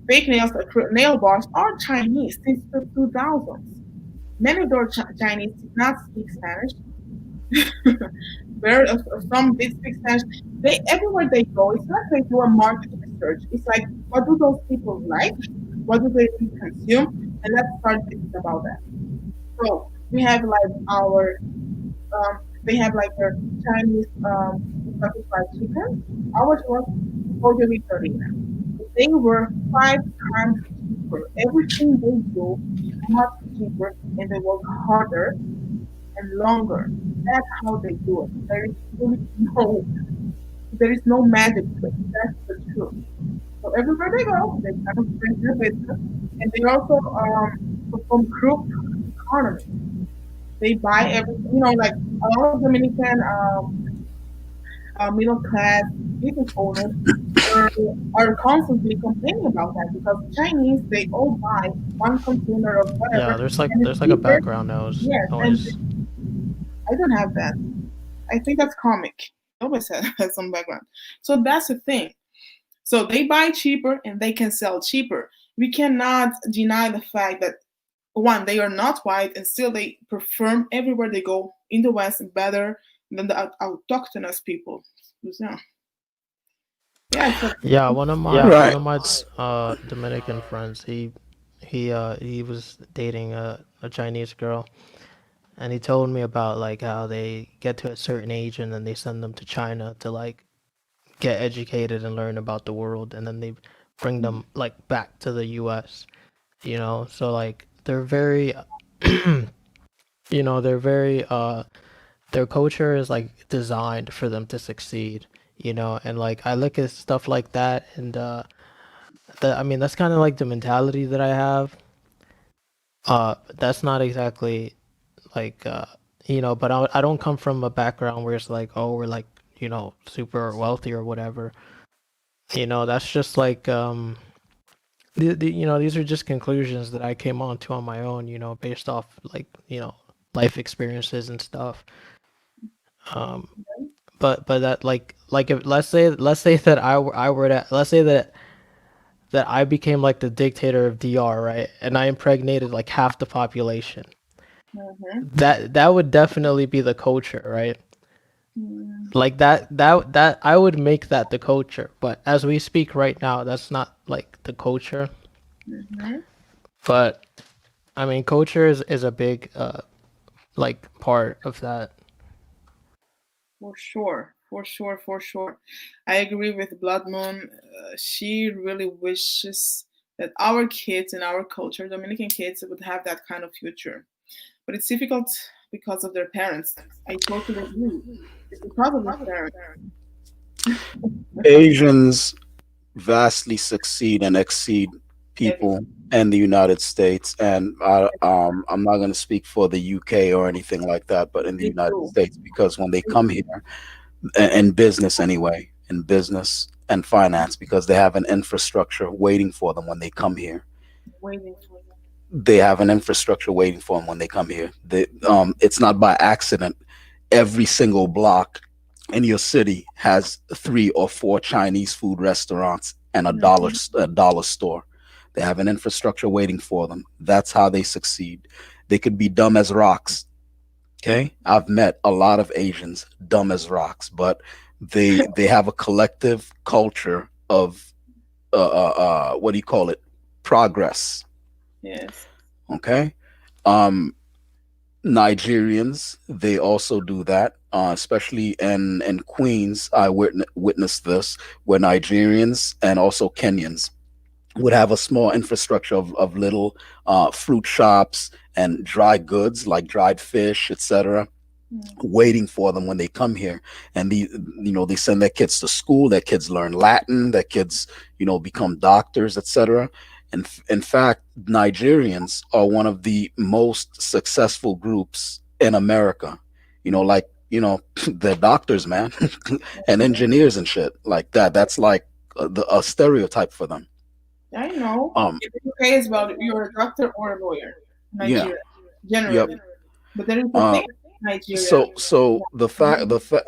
fake nails, nail bars are Chinese since the 2000s. Many of those Chinese did not speak Spanish. Very some did speak Spanish. They everywhere they go, it's not they do a market research. It's like what do those people like? What do they really consume? And let's start thinking about that. So we have like our they have like their Chinese Kentucky Fried Chicken. Ours was pollo Victorina. They were 5 times cheaper. Everything they do is much cheaper, and they work harder and longer. That's how they do it. Really there is no magic to it. That's the truth. So everywhere they go, they kind of bring their business, and they also perform group economy. They buy everything. Like a lot of Dominican middle class business owners are, are constantly complaining about that because Chinese they all buy one container of whatever Yeah, there's like and it's there's like a cheaper. background noise Yes, and noise. I don't have that. I think that's comic. Always has some background. So that's the thing. So they buy cheaper and they can sell cheaper. We cannot deny the fact that one, they are not white and still they perform everywhere they go in the West better than the autochthonous people. So, yeah, so Yeah, one of my Right. one of my Dominican friends, he was dating a Chinese girl, and he told me about like how they get to a certain age and then they send them to China to like get educated and learn about the world, and then they bring them like back to the US, so like they're very they're very their culture is like designed for them to succeed, and like I look at stuff like that, and I mean that's kind of like the mentality that I have. That's not exactly like but I don't come from a background where it's like, oh, we're like, super wealthy or whatever. That's just like these are just conclusions that I came on to on my own, based off like, life experiences and stuff. Um, but that like if let's say that I were to let's say that I became like the dictator of DR, right? And I impregnated like half the population. mhm. That would definitely be the culture, right? Mm, Like that I would make that the culture. But as we speak right now, that's not like the culture. mhm. But I mean, culture is a big like part of that. For sure, for sure, for sure. I agree with Blood Moon. She really wishes that our kids in our culture, Dominican kids, would have that kind of future. But it's difficult because of their parents. I totally agree. It's because of their parents. Asians vastly succeed and exceed Heavy. people in the United States, and I'm not going to speak for the UK or anything like that, but in the They United do. States, because when they They come here, in business anyway, in business and finance, because they have an infrastructure waiting for them when they come here. waiting for They have an infrastructure waiting for them when they come here. It's not by accident. Every single block in your city has 3 or 4 Chinese food restaurants and them. a dollar store. They have an infrastructure waiting for them. That's how they succeed. They could be dumb as rocks. Okay, I've met a lot of Asians dumb as rocks, but they have a collective culture of what do you call it? Progress. Yes. Okay. Um, Nigerians, they also do that, especially in Queens. I witnessed this where Nigerians and also Kenyans would have a small infrastructure of little fruit shops and dry goods like dried fish, etc., Mm. waiting for them when they come here. And they send their kids to school. Their kids learn Latin. Their kids become doctors, etc. And in fact, Nigerians are one of the most successful groups in America. Like they're doctors, man, and engineers and shit like that. That's like a stereotype for them. I know. um In the UK as well, you're a doctor or a lawyer. yeah. Nigeria, Yep. generally. But there is a uh thing in Nigeria. so the fact Yeah. the fa-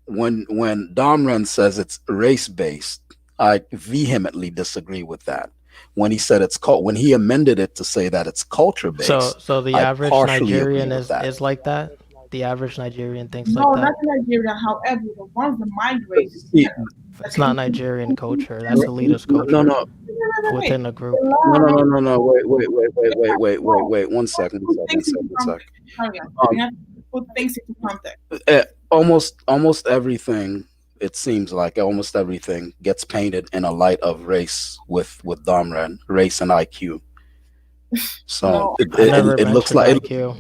when Domran says it's race based, I vehemently disagree with that. When he said when he amended it to say that it's culture So based, so the I average partially agree Nigerian with that. is like that. The average Nigerian thinks like No, not that. in Nigeria. However, the ones that migrate to See, Canada, that It's came not to Nigerian culture. That's no, elitist no, culture no, wait, within a the group. law no, no, makes no, no, no. no. Wait. One We have second, to one put second, one things into second, one second. context. Hurry up. We Um, have to put things into context. almost everything, it seems like almost everything gets painted in a light of race with Domran, race and IQ. So No, I never it looks mentioned like IQ.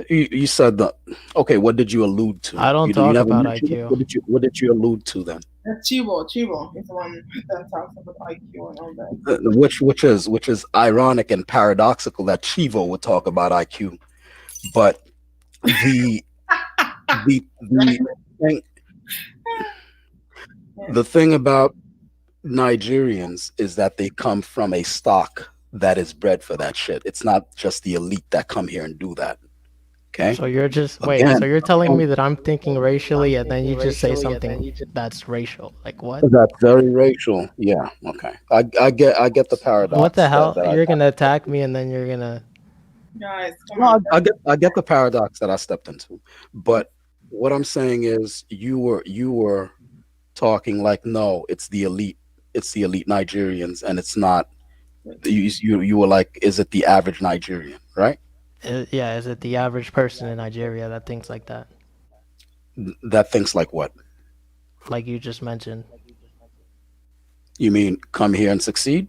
you said that. Okay, what did you allude to? I don't You talk never about mentioned it. IQ. What did you allude to then? Chivo. Chivo is the one that talks about IQ and all that. Which is ironic and paradoxical that Chivo would talk about IQ, but the the thing Yes. the thing about Nigerians is that they come from a stock that is bred for that shit. It's not just the elite that come here and do that. Okay. So you're just wait. So Again, you're telling me that I'm thinking racially, and then you just say something that's racial. Like what? that's very racial. Yeah. Okay. I get the What the paradox that hell? that I. You're gonna attack me, and then you're gonna. Guys, come No, on. I get the paradox that I stepped into, but what I'm saying is you were talking like no, it's the elite Nigerians, and it's not. You were like, is it the average Nigerian, right? Yeah, is it the average person in Nigeria that thinks like that? That thinks like what? Like you just mentioned. You mean come here and succeed?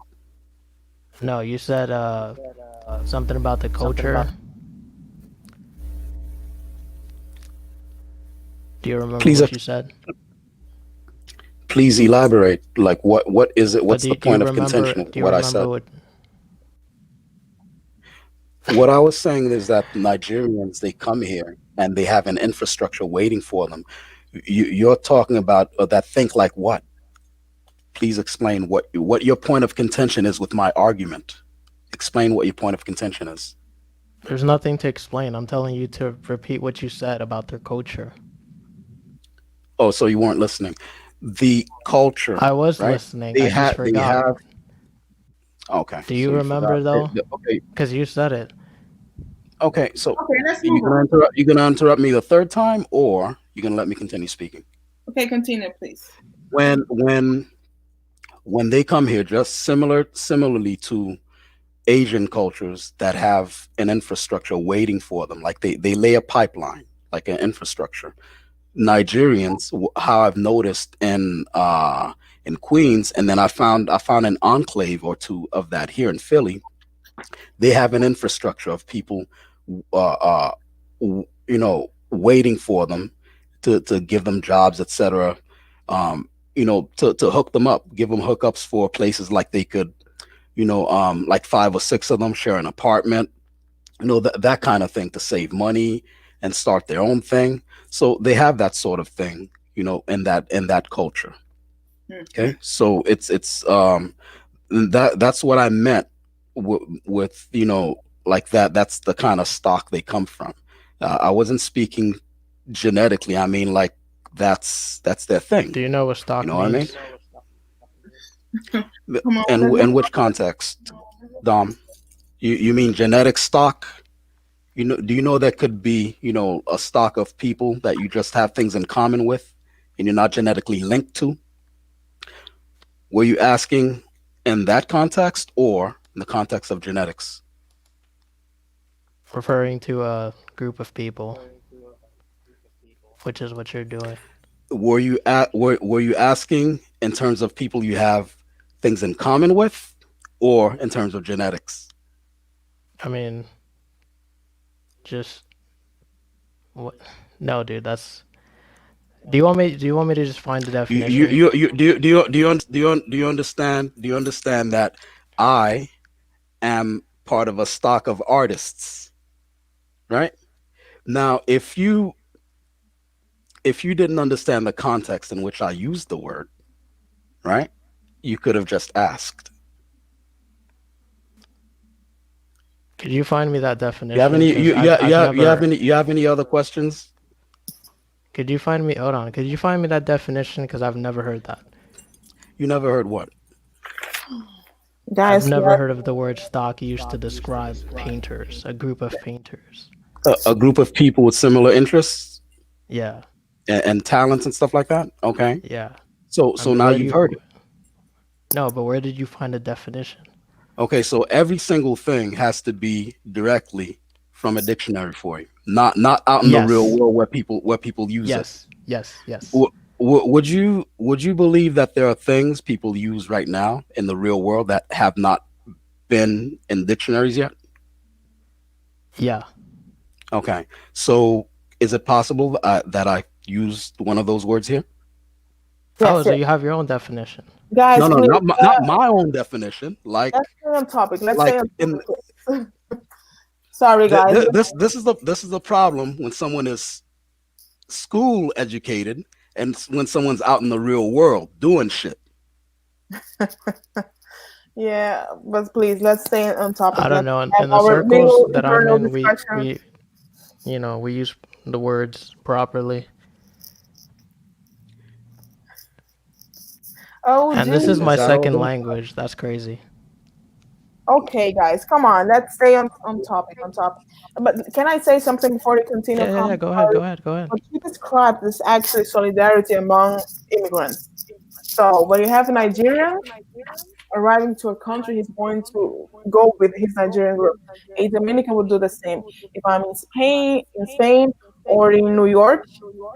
No, you said something about the culture. Do you remember Please, what you said? please elaborate. Like what is it? But What's the do you point of remember? contention with Do you what I remember said? what? What I was saying is that Nigerians, they come here and they have an infrastructure waiting for them. You're talking about that think like what? Please explain what your point of contention is with my argument. Explain what your point of contention is. There's nothing to explain. I'm telling you to repeat what you said about their culture. Oh, so you weren't listening. The culture, I was right? listening. They I just have they forgot. have Okay, Do you so you forgot. remember though? Okay, Because you said it. okay. So Okay, let's you move gonna on. interrupt? You gonna interrupt me the third time, or you gonna let me continue speaking? Okay, continue, please. When when when they come here, just similarly to Asian cultures that have an infrastructure waiting for them, like they lay a pipeline, like an infrastructure. Nigerians, how I've noticed in Queens, and then I found an enclave or two of that here in Philly. They have an infrastructure of people, waiting for them to give them jobs, etc. To hook them up, give them hookups for places like they could, like five or six of them share an apartment, that kind of thing to save money and start their own thing. So they have that sort of thing, in that culture. Hmm. Okay, so that's what I meant with like that. That's the kind of stock they come from. I wasn't speaking genetically. I mean, like that's their thing. Do you know what You stock know what I mean? means? Come on, And let's in which context, Dom? You mean genetic stock? Do you know that could be, a stock of people that you just have things in common with and you're not genetically linked to? Were you asking in that context or in the context of genetics? Referring to a group of people, which is what you're doing. Were you asking in terms of people you have things in common with or in terms of genetics? I mean, just what? No, dude. That's. Do you want me? Do you want me to just find the definition? Do you understand? Do you understand that I am part of a stock of artists, right? Now, if you didn't understand the context in which I used the word, right, you could have just asked. Could you find me that You have definition? any Because I've never. you have any other questions? Could you find me? Hold on. Could you find me that definition? Because I've never heard that. You never heard what? I've guys. never heard of the word stock used to describe painters, a group of painters. A group of people with similar interests Yeah, and talents and stuff like that. Okay, yeah. I so mean, now where do you've heard you? it. No, but where did you find a definition? Okay, so every single thing has to be directly from a dictionary for you, not out in the real Yes, world where people use it. yes, yes, yes. W- would you believe that there are things people use right now in the real world that have not been in dictionaries yet? Yeah. Okay, so is it possible that I used one of those words here? Oh, Yes, so yes. you have your own definition. No, Guys, no, please, not my own definition. let's stay on topic. Let's stay Like on in topic. Please. Sorry, guys. this is the problem when someone is school educated and when someone's out in the real world doing shit. Yeah, but please, let's stay on topic. I don't Let's know. have In the our circles little that I'm internal in, discussion. we use the words properly. Oh, And this is geez. my Is that all second done? language. That's crazy. Okay, guys, come on. Let's stay on topic. On topic. But can I say something before we continue? Yeah, yeah, yeah. Go ahead. Go ahead. Go ahead. What you described is actually solidarity among immigrants. So when you have a Nigerian arriving to a country, he's going to go with his Nigerian group. A Dominican would do the same. If I'm in Spain or in New York,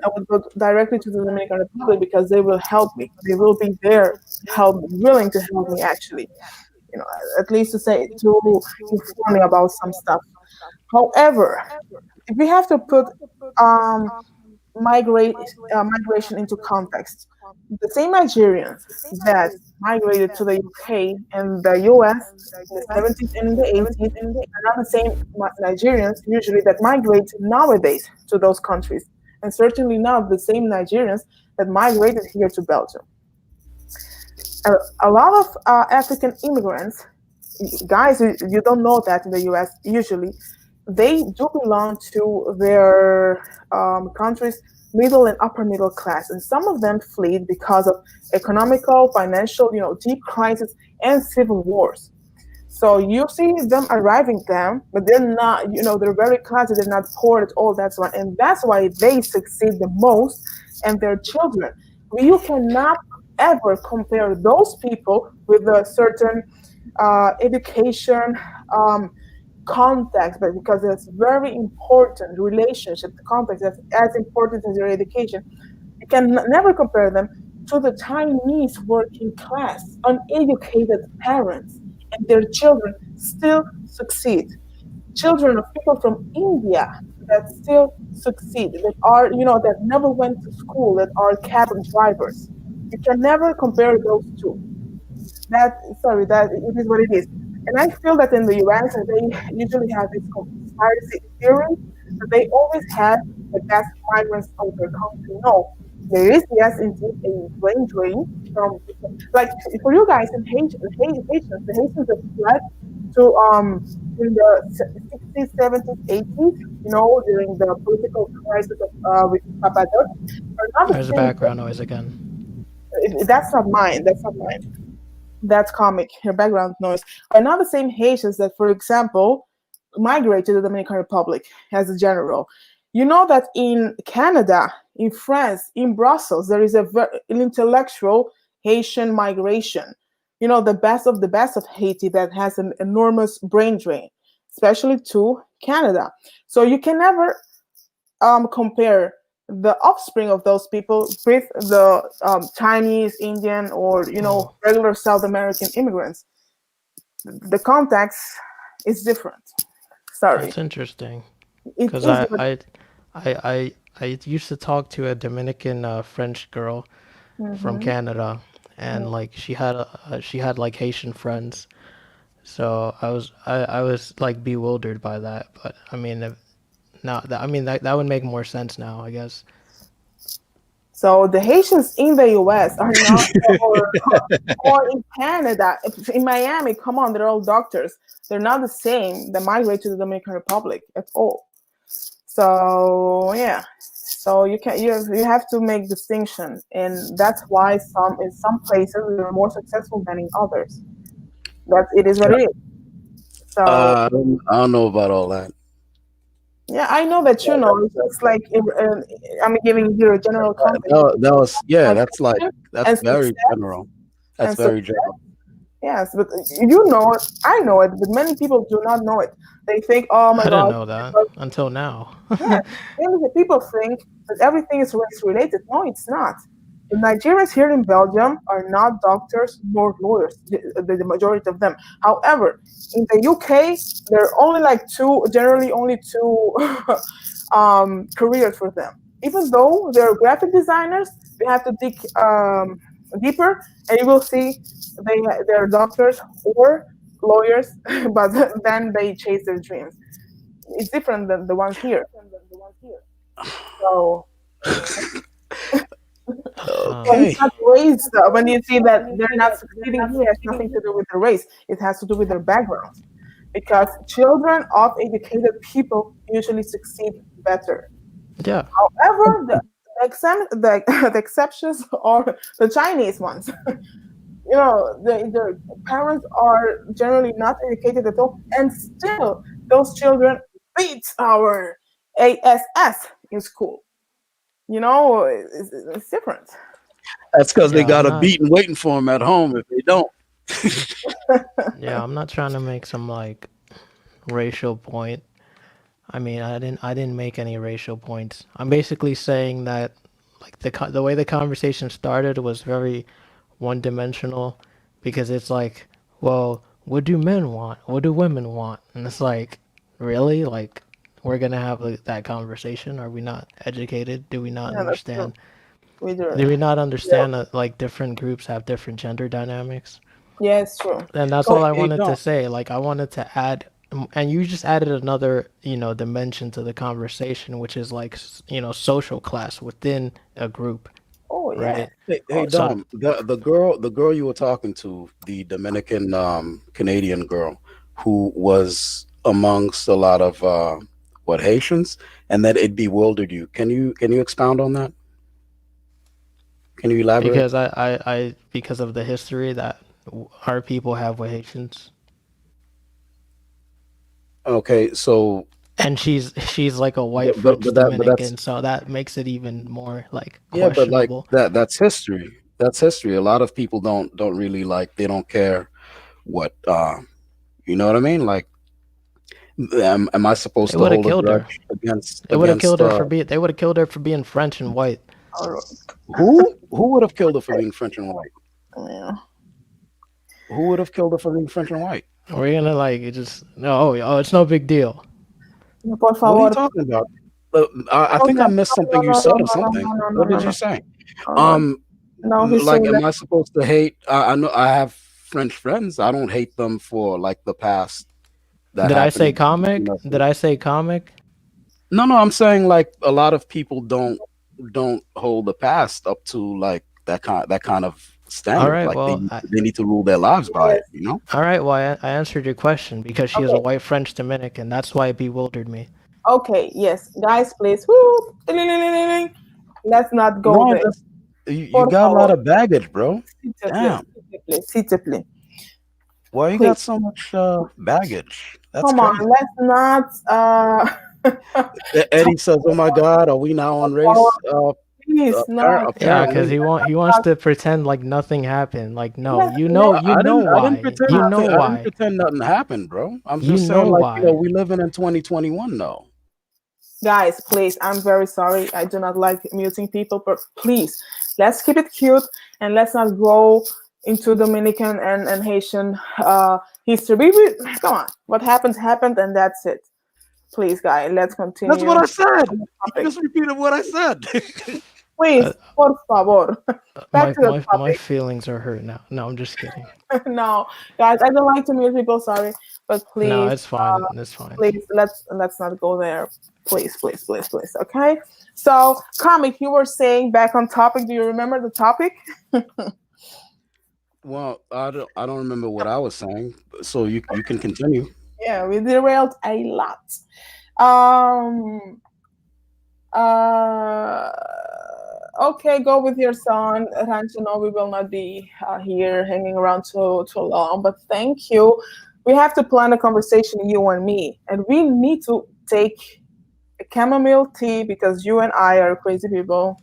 I would go directly to the Dominican Republic because they will help me. They will be there, help, willing to help me actually. You know, at least to say to inform me about some stuff. However, if we have to put um, migration into context. The same Nigerians that migrated to the UK and the US in the 70s and in the 80s are not the same Nigerians usually that migrate nowadays to those countries, and certainly not the same Nigerians that migrated here to Belgium. A, a lot of African immigrants, guys, you don't know that in the US usually, they do belong to their countries middle and upper middle class, and some of them fled because of economical, financial, deep crisis and civil wars. So you see them arriving there, but they're not, they're very classy, they're not poor at all. That's why, and that's why they succeed the most, and their children. You cannot ever compare those people with a certain education, um, context, but because it's very important relationship, the context is as important as your education. You can never compare them to the Chinese working class, uneducated parents, and their children still succeed. Children of people from India that still succeed, that are, that never went to school, that are cab drivers. You can never compare those two. That it is what it is. And I feel that in the US, they usually have this conspiracy theory that they always had the best migrants of their country. No, there is, yes, indeed, a brain drain from, like, for you guys in Haitians, the Haitians that fled to in the 60s, 70s, 80s, during the political crisis of with Papa Doc, are not the There's a same. background noise again. That's not mine. That's not mine. That's comic, her background noise. Are not the same Haitians that, for example, migrate to the Dominican Republic as a general. You know that in Canada, in France, in Brussels, there is an intellectual Haitian migration. You know, the best of Haiti that has an enormous brain drain, especially to Canada. So you can never compare the offspring of those people with the Chinese, Indian, or Oh, regular South American immigrants. The context is different. Sorry, that's interesting. it Cause is what. I used to talk to a Dominican French girl from Mhm. Canada, and like she had like Haitian friends. So I was like bewildered by that. But I mean, now that I mean that would make more sense now, I guess. So the Haitians in the U.S. are not, or in Canada, in Miami. Come on, they're all doctors. They're not the same that migrate to the Dominican Republic at all. So yeah, so you have to make distinction, and that's why in some places they're more successful than in others. That it is what it is. So I don't know about all that. yeah, I know that you know. It's just like I'm giving you a general context. That was yeah. That's like Migration that's and very success general. That's and very success. general. Yes, but you know it. I know it, but many people do not know it. They think, oh my I didn't God, know that until now. yeah, many people think that everything is race related. No, it's not. The Nigerians here in Belgium are not doctors nor lawyers, the majority of them. However, in the UK, there are only like two, generally only two careers for them. Even though they're graphic designers, they have to dig deeper, and you will see they're doctors or lawyers, but then they chase their dreams. It's different than the ones here. So so Um, it's Okay. not race. When you see that they're not succeeding here, it has nothing to do with the race. It has to do with their background. Because children of educated people usually succeed better. yeah, However, the exceptions are the Chinese ones. The parents are generally not educated at all, and still those children beat our ASS in school. It's different. That's because they yeah. got a beating waiting for them at home if they don't. I'm not trying to make some like racial point. I mean, I didn't make any racial points. I'm basically saying that like the way the conversation started was very one dimensional because it's like, well, what do men want? What do women want? And it's like, really? Like we're going to have like, that conversation? Are we not educated? Do we not Yeah, that's true. understand? We do. Do we not understand that like different groups have different gender dynamics? Yeah, it's true. And that's So all I They wanted to don't. say. Like I wanted to add, and you just added another, dimension to the conversation, which is like, social class within a group, oh yeah. right? Hey, Oh, So Dom, the girl you were talking to, the Dominican Canadian girl, who was amongst a lot of what Haitians, and that it bewildered you. Can you expound on that? Can you elaborate? because because of the history that our people have with Haitians, Okay, so and she's like a white French but that's Dominican, so that makes it even more like yeah, but like questionable. that's history. That's history. A lot of people don't really like they don't care what you know what I mean? Like am I supposed They to would have hold a killed her. grudge against They would have killed her for uh being. They would have killed her for being French and white. all who would have killed her for being French and white? right. Yeah. Who would have killed her for being French and white? We're gonna like it just no. Oh, it's no big deal. No, por What are you favor. talking about? I think Okay. I missed No, something you no, said no, or no, no, something. no, no, no, What no, did no. you say? Oh God. Um, No, he's like, saying am that. I supposed to hate? I know I have French friends. I don't hate them for like the past that Did I say happened. comic? Did I say comic? No, no, I'm saying like a lot of people don't hold the past up to like that kind of All standard. right. Like they Well, need they need to rule their lives by it. Yes. You know. all right. Well, I answered your question because she is a Okay. white French Dominican. That's why it bewildered me. Okay. Yes, guys, please. Woo. Let's not go No, there. that's you Por got a lot favor. of baggage, bro. Sit your place. Damn. S'il te plaît. Why you got Please. so much baggage? That's Come on, crazy. let's not talk Eddie says, "Oh my God, are we now on about, race?" please, no. Yeah, because Apparently, he wants to pretend like nothing happened. Like, no, Yes, you know I didn't why. pretend You know nothing. I didn't why. pretend nothing happened, bro. I'm You just saying, know like, why. we living in 2021 now. guys, please, I'm very sorry. I do not like muting people, but please, let's keep it cute and let's not go into Dominican and Haitian history. Come on, what happened happened, and that's it. Please, guys, let's That's continue what on I said. the You topic. just repeated what I said. Uh, Please, por favor, back to the my topic. feelings are hurt now. No, I'm just kidding. No, guys, I don't like to mute people. Sorry, but No, please, it's fine. It's fine. please, let's not go there. Please, please, please, please. Okay. So, comic, you were saying back on topic. Do you remember the topic? Well, I don't remember what I was saying, so you can continue. Yeah, we derailed a lot. Um. Uh. Okay, go with your song, Rancho. No, we will not be here hanging around too long. But thank you. We have to plan a conversation, you and me, and we need to take a chamomile tea because you and I are crazy people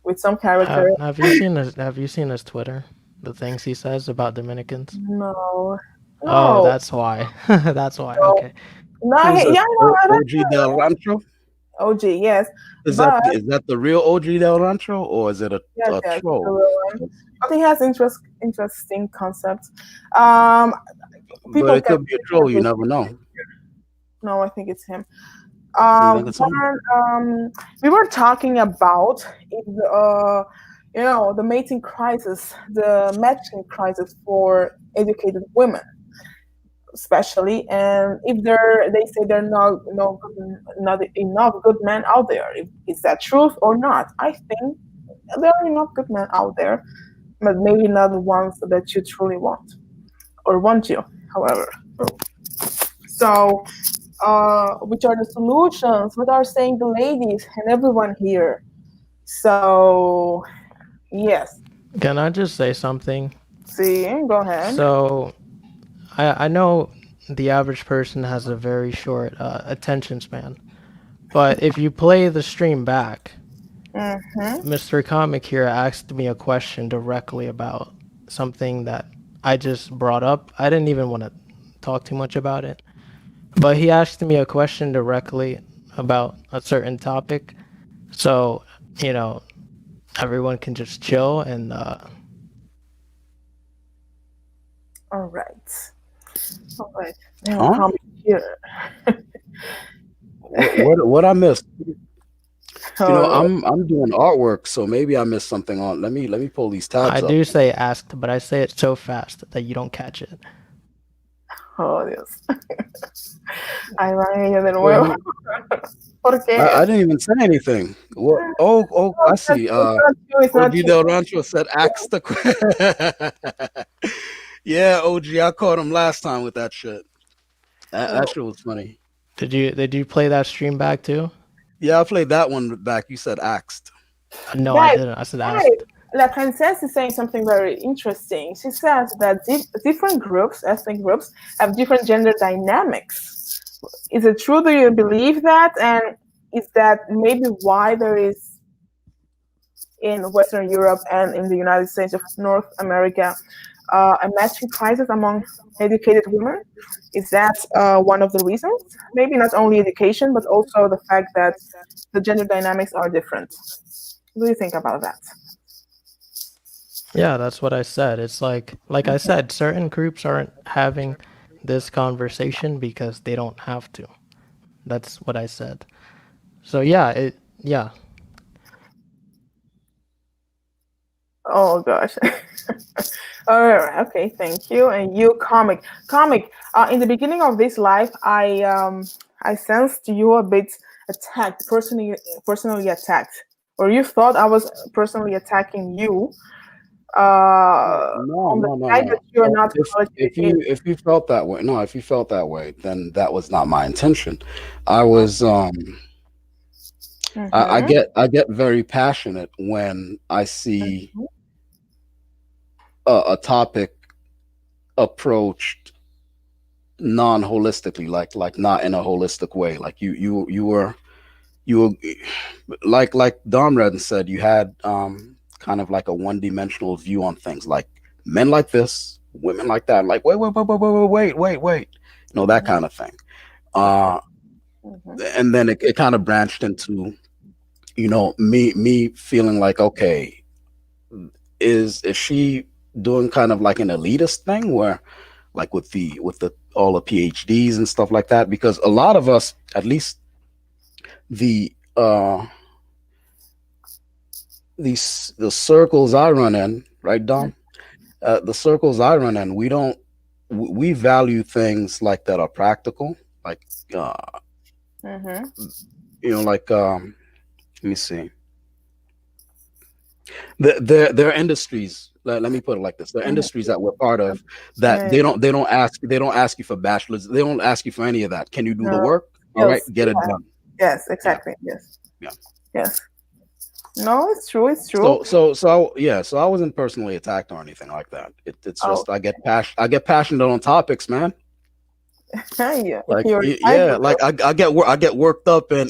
with some character. Have you seen his Twitter? The things he says about Dominicans? No, Oh, no, that's why. That's why. no, Okay. no. Who's this? Yeah, no, OG Del Rancho? OG, yes, but Is that the real OG Del Rancho, or is it yes, a yes, it's a troll? real one. But he has interesting concepts. Um, But people it can could be a troll. You never know. no, I think it's him. Nigga, some But we were talking about if the mating crisis, the matching crisis for educated women, especially, and if they say there are not enough good men out there. Is that truth or not? I think there are enough good men out there, but maybe not the ones that you truly want or want you. However, so which are the solutions? What are saying the ladies and everyone here? So, yes, Can I just say something? see, go ahead. So, I know the average person has a very short attention span, but if you play the stream back, Mm-hmm. Mr. Comic here asked me a question directly about something that I just brought up. I didn't even want to talk too much about it, but he asked me a question directly about a certain topic. So, you know, everyone can just chill and All right. All right. Now, huh? comment here. What I missed? Oh, I'm doing artwork, so maybe I missed something on. Let me pull these I tabs up. do say asked, but I say it so fast that you don't catch it. oh, Dios. Ay, vaya de Wait, nuevo. ¿Por qué? I didn't even say anything. What? Oh, No, I it's not, see. it's not you. It's not OG you. Del Rancho said, "Axe the." Yeah, OG, I caught him last time with that shit. That Oh, shit was funny. Did you play that stream back too? Yeah, I played that one back. You said axed. No, I guys, didn't. I said guys, asked. La Princess is saying something very interesting. She says that different groups, ethnic groups, have different gender dynamics. Is it true? Do you believe that? And is that maybe why there is in Western Europe and in the United States of North America a matching crisis among educated women? Is that one of the reasons? Maybe not only education, but also the fact that the gender dynamics are different. What do you think about that? Yeah, that's what I said. It's like I said, certain groups aren't having this conversation because they don't have to. That's what I said. So yeah. Oh gosh. All right. Okay. Thank you. And you, comic. In the beginning of this live, I sensed you a bit attacked, personally attacked, or you thought I was personally attacking you. No, On the no, no, fact no. that you're not If college if educated. you if you felt that way, no, if you felt that way, then that was not my intention. I was Mm-hmm. I get very passionate when I see a topic approached non-holistically, like not in a holistic way. Like you were like Dom Redden said, you had kind of like a one-dimensional view on things, like men like this, women like that, like wait, that Mhm. kind of thing. Uh, Mhm. and then it kind of branched into me feeling like, okay, is she doing kind of like an elitist thing where like with the all the PhDs and stuff like that? Because a lot of us, at least the the circles I run in, right, Dom? The circles I run in, we value things like that are practical, like uh, Mhm. like let me see, there are industries. Let me put it like this: there are Mhm. industries that we're part of that Yeah. they don't ask you for bachelors, they don't ask you for any of that. Can you do the No. work? All right, Yes. get it done. Yes. Yeah, Exactly. Yes. yeah. Yes. No, it's true. It's true. So I wasn't personally attacked or anything like that. It's Oh, just I get passionate on topics, man. yeah. Like You're yeah, entitled to. like I get worked up in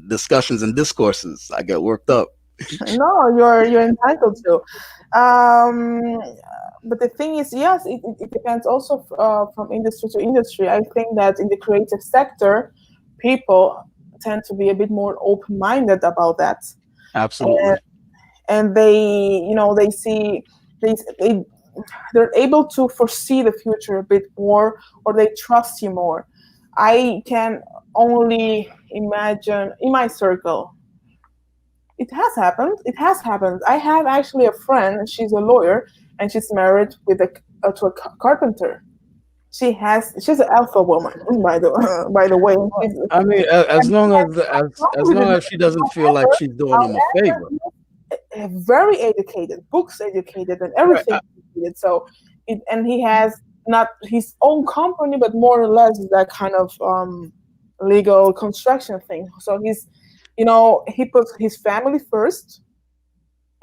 discussions and discourses. I get worked up. No, you're entitled to. Um, but the thing is, yes, it depends also from industry to industry. I think that in the creative sector, people tend to be a bit more open-minded about that, and, Absolutely. and they see they they're able to foresee the future a bit more, or they trust you more. I can only imagine in my circle it has happened. It has happened. I have actually a friend. She's a lawyer, and she's married with a to a carpenter. She's an alpha woman, by the way. She's I mean, and as long as she doesn't feel like she's doing them a favor. very educated, books educated, and Right. everything educated. So, and he has not his own company, but more or less that kind of legal construction thing. So he puts his family first,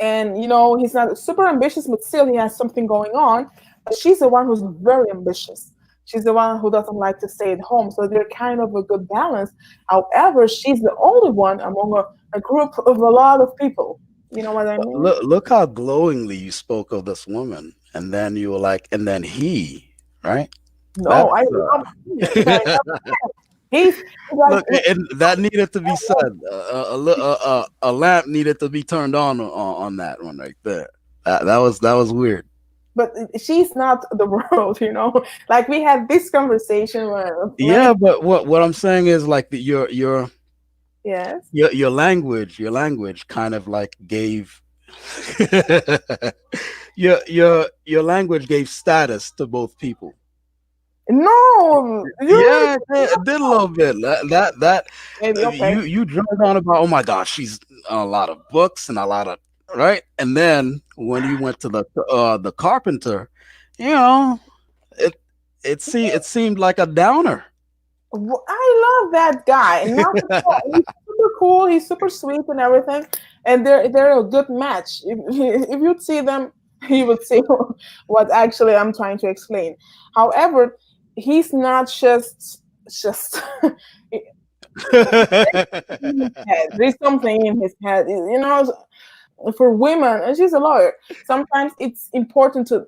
and he's not super ambitious, but still he has something going on. But she's the one who's very ambitious. She's the one who doesn't like to stay at home, so they're kind of a good balance. However, she's the only one among a group of a lot of people. You know what I But mean? look how glowingly you spoke of this woman, and then you were like, and then he, right? No, That's I love him. He's like, look, and that needed to be said. A lamp needed to be turned on that one right there. That was weird. but she's not the world, Like we had this conversation where many, Yeah, but what I'm saying is like your yes. your language kind of like gave your language gave status to both people. No, you're Yeah, it did a little bit. That maybe okay. you drilled on about. Oh my gosh, she's a lot of books and a lot of right. And then when you went to the carpenter, you know, it it seemed like a downer. I love that guy. Not at all. He's super cool. He's super sweet and everything, and they're a good match. If you'd see them, you would see what actually I'm trying to explain. However, he's not just in his head. There's something in his head. For women, and she's a lawyer. Sometimes it's important to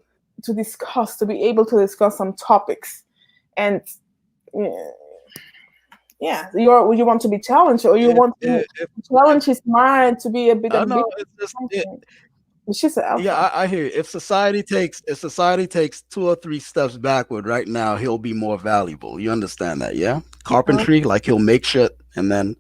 be able to discuss some topics, and uh, yeah, you want to be challenged, or you want to if challenge his mind to be a bit I know ambitious it's just or something. But she's an yeah, alpha. I hear you. If society takes 2 or 3 steps backward right now, he'll be more valuable. You understand that, yeah? Uh, Carpentry, like he'll make shit, and then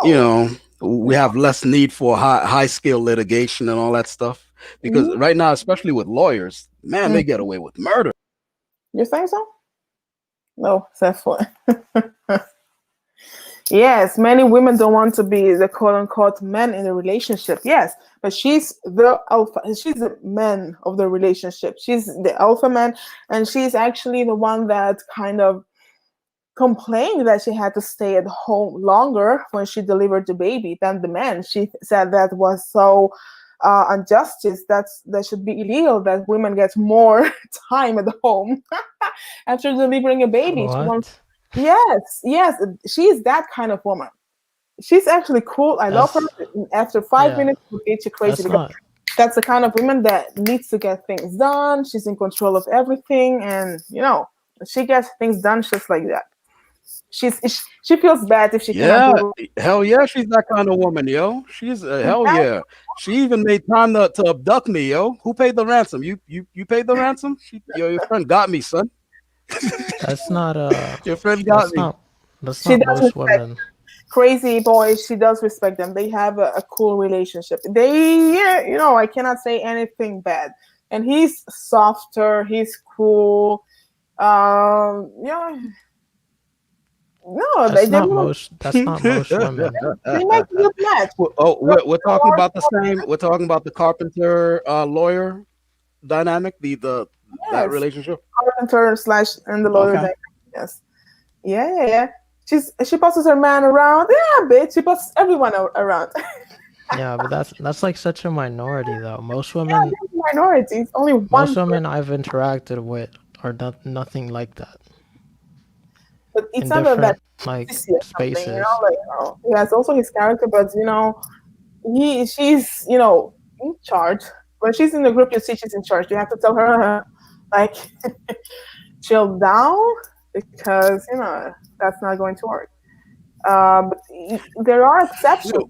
you no. know we have less need for high scale litigation and all that stuff because Mhm. right now, especially with lawyers, man, they get away with murder. You think so? No, definitely. Yes, many women don't want to be the quote unquote man in the relationship. Yes, but she's the alpha. She's the man of the relationship. She's the alpha man, and she's actually the one that kind of complained that she had to stay at home longer when she delivered the baby than the man. She said that was so. injustice. That should be illegal. That women get more time at home after delivering a baby. She wants. What? Yes, yes, she's that kind of woman. She's actually cool. I love her. That's After 5 minutes, yeah. she'll get you crazy That's because not. that's the kind of woman that needs to get things done. She's in control of everything, and she gets things done just like that. She feels bad if she cannot Yeah, do. hell yeah, she's that kind of woman, yo. She's hell Exactly. yeah. She even made time to abduct me, yo. Who paid the ransom? You paid the ransom? Your friend got me, son. That's not. Your friend got That's me. not. That's She not does most respect women. crazy boys. She does respect them. They have a cool relationship. They, yeah, I cannot say anything bad. And he's softer. He's cool. Yeah, no, That's they not will. most. That's not most women. They make a good match. Oh, Girl, we're talking about the same. We're talking about the carpenter lawyer dynamic. The that yes, relationship. carpenter slash and the lawyer. Okay. Dynamic. Yes, yeah, yeah, yeah. She passes her man around. Yeah, bitch. She passes everyone around. Yeah, but that's like such a minority though. Yeah, there's minorities. Only one Most person, women I've interacted with are nothing like that but it's in not that different like sissy or something. spaces. Like he has also his character, but she's in charge. When she's in the group, you see she's in charge. You have to tell her like chill down because that's not going to work. But there are exceptions.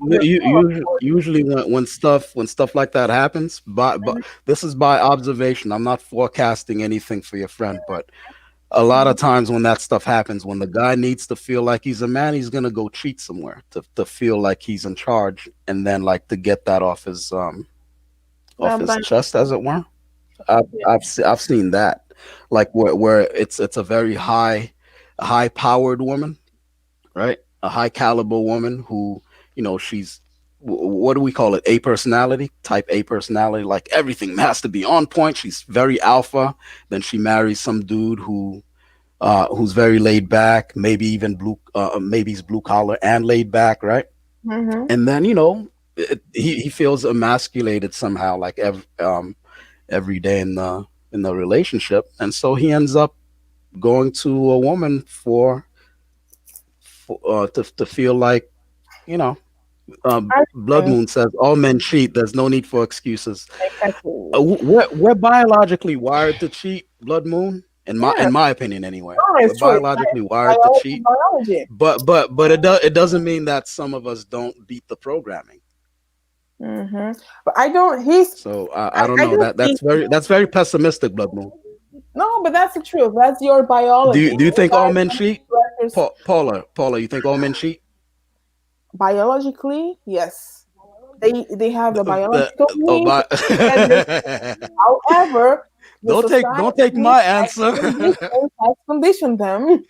Usually when stuff like that happens, but this is by observation. I'm not forecasting anything for your friend, but a lot of times when that stuff happens, when the guy needs to feel like he's a man, he's gonna go cheat somewhere to feel like he's in charge, and then like to get that off his But chest, as it were. I've seen that, like where it's a very high powered woman, right? A high caliber woman who, she's what do we call it? A personality, type A personality. Like everything has to be on point. She's very alpha. Then she marries some dude who's very laid back, maybe even maybe he's blue collar and laid back, right? mm-hmm. And then he feels emasculated somehow, like every day in the relationship, and so he ends up going to a woman to feel like you know I Blood think Moon says all men cheat. There's no need for excuses. exactly. We're biologically wired to cheat, Blood Moon. In my Yeah, in my opinion, anyway, no, we're it's true. It's biologically wired to biology, cheat. biology. But it doesn't mean that some of us don't beat the programming. But I don't. He's. So I don't I know, don't think. that's very pessimistic, Blood Moon. No, but that's the truth. That's your Do biology. you, do you You think all guys men are cheat? directors. Paula, you think all men cheat? Biologically, yes. They have the The, biological oh need my! that they. However, the don't take society my answer. has conditioned them,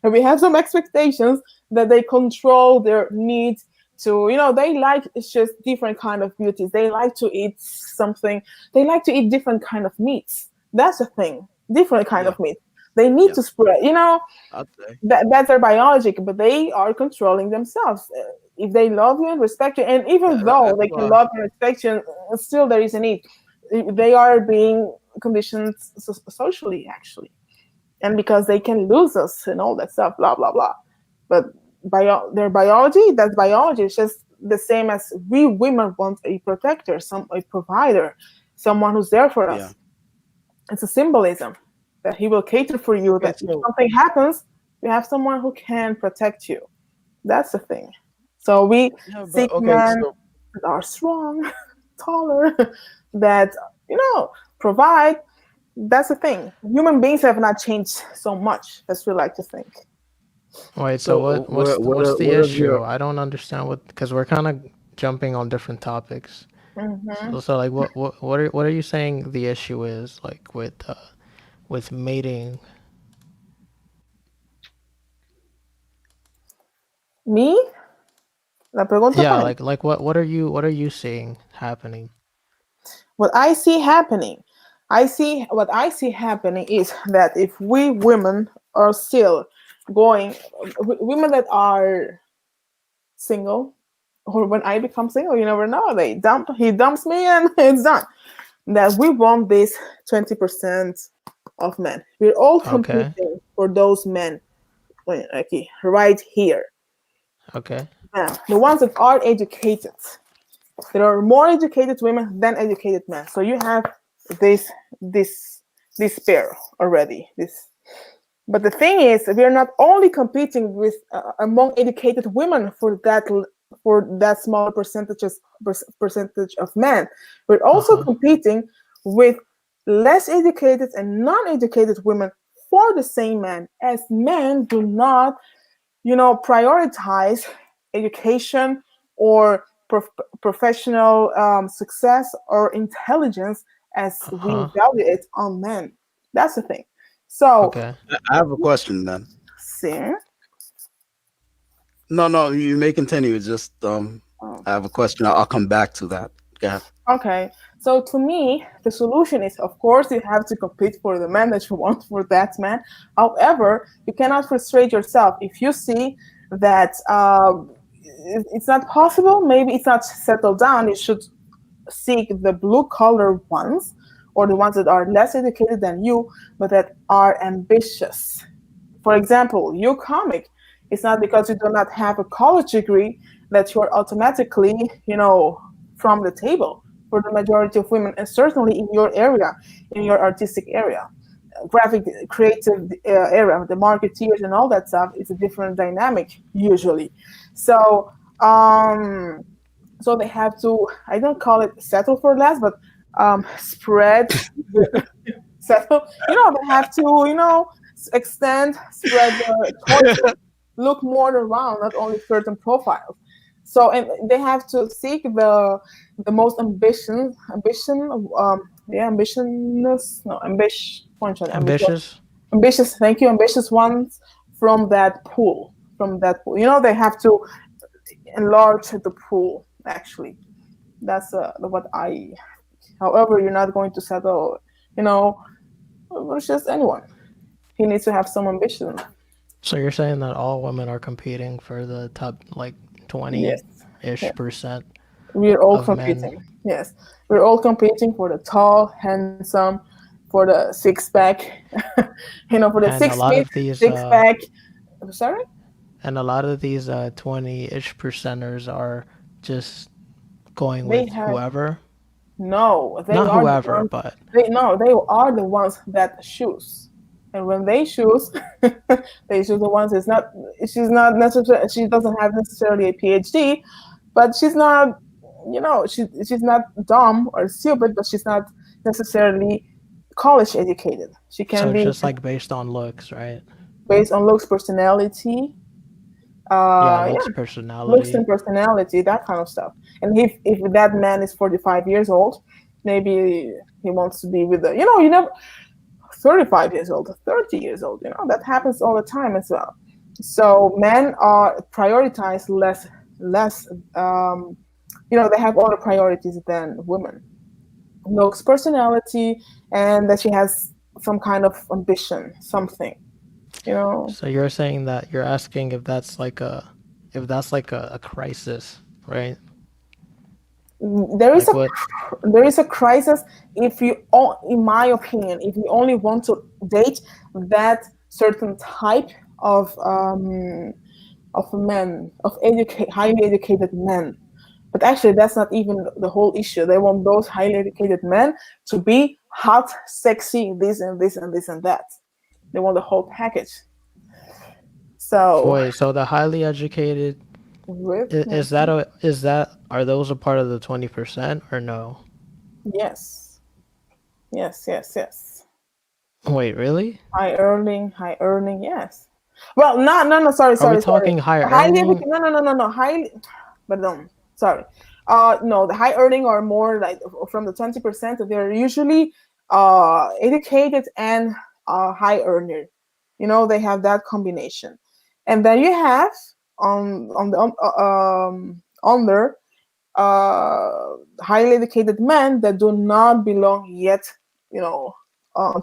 and we have some expectations that they control their needs to. They like it's just different kind of beauties. They like to eat something. They like to eat different kind of meats. That's the thing. Different kind Yeah, of meat. They need yeah, to spread. I'd say. That's their biologic, but they are controlling themselves. If they love you and respect you, and even though That's they can why. love and respect you, still there is a need. They are being conditioned socially, actually, and because they can lose us and all that stuff, blah blah blah. But their biology, that's biology. It's just the same as we women want a protector, a provider, someone who's there for Yeah. us. It's a symbolism that he will cater for you. Okay. That if something happens, you have someone who can protect you. That's the thing. So we Yeah, but seek okay. men So that are strong, taller, that provide. That's the thing. Human beings have not changed so much as we like to think. Wait, so so what's the what is issue? your I don't understand because we're kind of jumping on different topics. Hmm. So like what are you saying the issue is like with mating? Me? La pregunta Yeah, cuál es? like what are you seeing happening? What I see happening, what I see happening is that if we women are still going, women that are single, or when I become single, you never know. He dumps me, and it's done. That we want this 20% of men. We're all Okay. competing for those men, okay, right here. Okay. Now, the ones that are educated. There are more educated women than educated men. So you have this this this pair already. This, but the thing is, we are not only competing with among educated women for that smaller percentage of men. We're Uh also huh. competing with less educated and non-educated women for the same man, as men do not, prioritize education or professional success or intelligence as Uh we huh. value it on men. That's the thing. So, Okay. I have a question then. see, No, no, you may continue. Just oh, I have a question. I'll come back to that. Yeah. okay. So to me, the solution is, of course, you have to compete for the man that you want for that man. However, you cannot frustrate yourself if you see that it's not possible. Maybe it's not settled down. You should seek the blue collar ones, or the ones that are less educated than you but that are ambitious. For example, you comic, it's not because you do not have a college degree that you're automatically, from the table for the majority of women, and certainly in your area, in your artistic area, graphic creative area, the marketeers and all that stuff. It's a different dynamic usually. So um so they have to, I don't call it settle for less, but spread the settle, they have to, extend, spread the choices, look more around, not only certain profiles. So, and they have to seek the most ambition, yeah, ambitionless, no, Ambitious. ambitious, thank you, ambitious ones from that pool, they have to enlarge the pool, actually. That's what I. However, you're not going to settle, you know, with just anyone. He needs to have some ambition. So you're saying that all women are competing for the top like Yes. 20-ish Yeah. percent We're all of men, competing. Yes. We're all competing for the tall, handsome, for the six pack, for the and a six lot feet, of these six pack. Sorry? 20-ish percenters are just going They with have whoever. No, they Not are the whoever, ones. but They are the ones that choose, and when they choose, they choose the ones. It's not. She's not necessarily. She doesn't have necessarily a PhD, but she's not. She's not dumb or stupid, but she's not necessarily college educated. She so can it's be just like based on looks, right? based on looks, personality. Yeah, looks, Yeah, looks personality. and personality, that kind of stuff. And if that man is 45 years old, maybe he wants to be with the, you never 35 years old, 30 years old, that happens all the time as well. So men are prioritized less. They have other priorities than women. Looks, personality, and that she has some kind of ambition, something. You know, So you're saying that you're asking if that's like a crisis, right? there is Like a what? there is a crisis if in my opinion, if you only want to date that certain type of men, highly educated men. But actually, that's not even the whole issue. They want those highly educated men to be hot, sexy, this and this and this and that. They want the whole package. So, Wait, so the highly educated with is that are those a part of the 20% or no? yes, yes, yes, yes. Wait, really? High earning, yes. Well, no, sorry, Are we sorry, sorry. talking high Highly earning? educated, no, highly, pardon, sorry. No, the high earning are more like from the 20%. They're usually educated and high earner. They have that combination, and then you have on the under highly educated men that do not belong yet, in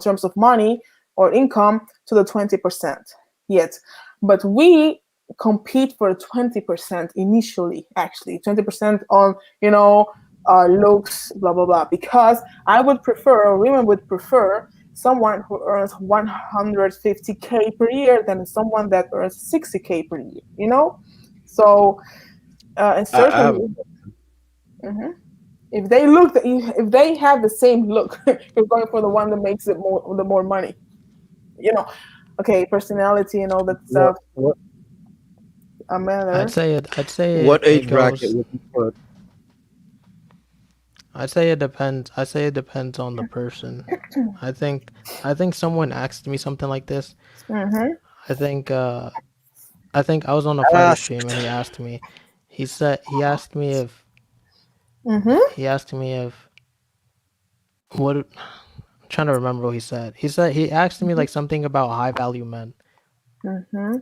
terms of money or income to the 20% yet. But we compete for 20% initially, actually 20% on, looks, blah blah blah, because I would prefer, or women would prefer, someone who earns 150K per year than someone that earns 60K per year. So and I have. certainly, mhm, if they look, if they have the same look, you're going for the one that makes it more money, you know okay, personality and all that What stuff what matters. I'd say what it age bracket goes. would you put? I'd say it depends. I say it depends on the person. I think I think someone asked me something like this. Mm-hmm. I think I think I was on a fighter stream and Asked. he asked me. He asked me if Mm-hmm. he asked me if what I'm trying to remember what he said. He asked me like something about high value men. Mm-hmm.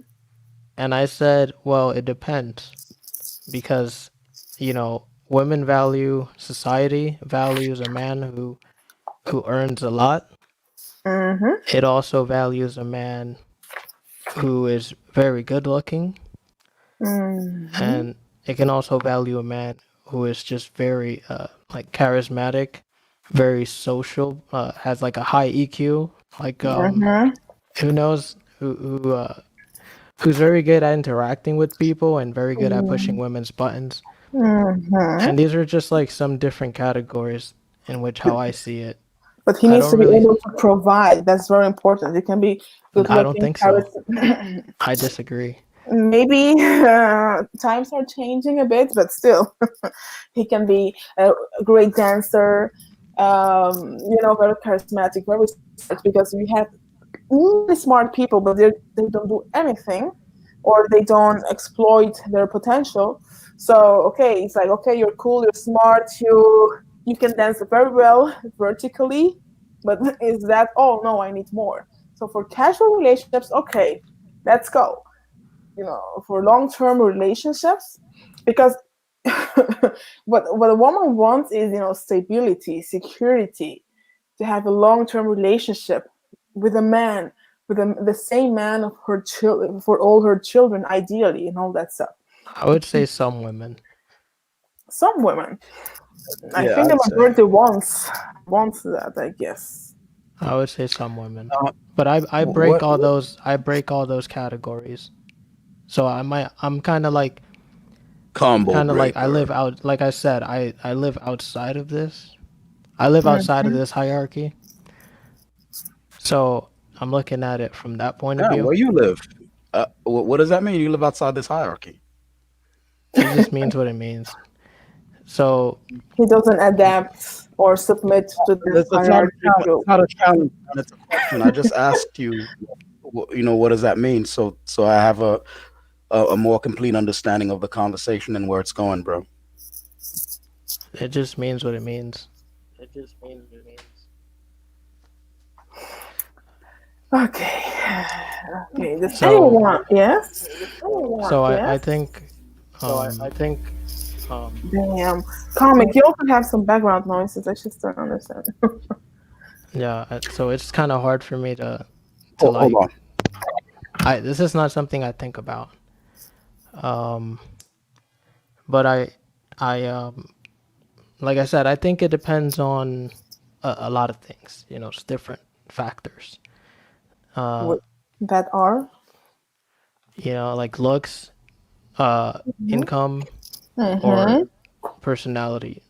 And I said, well, it depends because women value society values a man who earns a lot. Mm-hmm. It also values a man who is very good looking, Mm-hmm. and it can also value a man who is just very like charismatic, very social, has like a high EQ, like Mm-hmm. who knows who's very good at interacting with people and very good at pushing women's buttons. Mm-hmm. And these are just like some different categories in which how I see it. But he I needs don't to be really able to provide. That's very important. You can be good I don't looking, think so. charismatic. I disagree. Maybe times are changing a bit, but still, he can be a great dancer. Very charismatic, very smart. Because we have really smart people, but they don't do anything, or they don't exploit their potential. So okay, it's like, okay, you're cool, you're smart, you can dance very well vertically, but is that all? No, I need more. So for casual relationships, okay, let's go. For long-term relationships, because what a woman wants is, stability, security, to have a long-term relationship with a man, with the same man of her children, for all her children, ideally, and all that stuff. I would say some women. Some women, I Yeah, think the I'd say. majority wants that, I guess. I would say some women. Uh, But what? I break all those categories. So I'm Combo kind of like I breaker. live out, like I said, I live outside of this. I live outside of Mhm. this hierarchy. So I'm looking at it from that point of Yeah, view. where you live? What does that mean? You live outside this hierarchy? It just means what it means. So He doesn't adapt or submit to the It's not a hierarchy challenge. too. It's not a challenge, man. It's a question. I just asked you. What does that mean? So I have a more complete understanding of the conversation and where it's going, bro. it just means what it means. Okay. Okay. Does So anyone? Yes. I Yes. think Damn. Comic, you also have some background noises. I just don't understand. yeah, so it's kind of hard for me to Hold like on. I this is not something I think about. Um but I like I said, I think it depends on a lot of things, it's different factors. Uh What that are? like looks, income, or Mm-hmm. personality.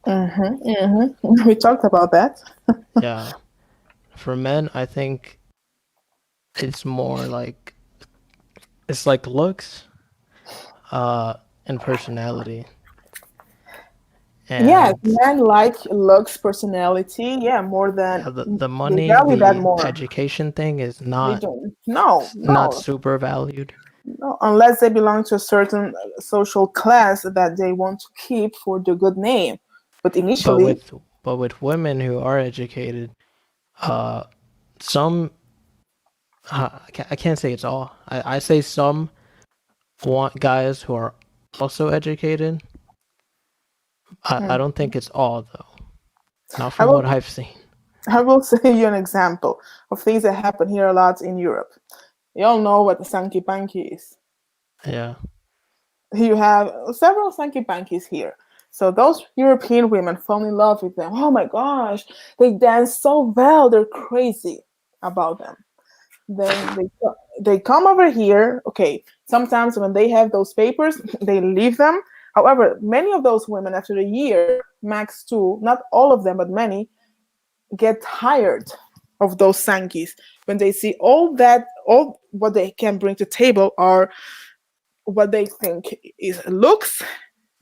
Mm-hmm. Mm-hmm. We talked about that. Yeah. For men, I think it's more like it's like looks, uh, and personality. Yes, And men like looks, personality. Yeah, more than yeah, the they money, value that the more. education thing is They not don't. No, not no, super valued. no. Unless they belong to a certain social class that they want to keep for the good name. But But initially, with women who are educated, uh, some I can't say it's all. I say some want guys who are also educated. I hmm, don't think it's all though. Not I from what will. I've seen. I will say you an example of things that happen here a lot in Europe. You all know what the Sanky Panky is. Yeah. You have several Sankey Pankies here. So those European women fall in love with them. Oh my gosh, they dance so well. They're crazy about them. Then they come over here. Okay, sometimes when they have those papers, they leave them. However, many of those women after a year, max two, not all of them, but many, get tired of those Sankeys when they see all what they can bring to table are what they think is looks,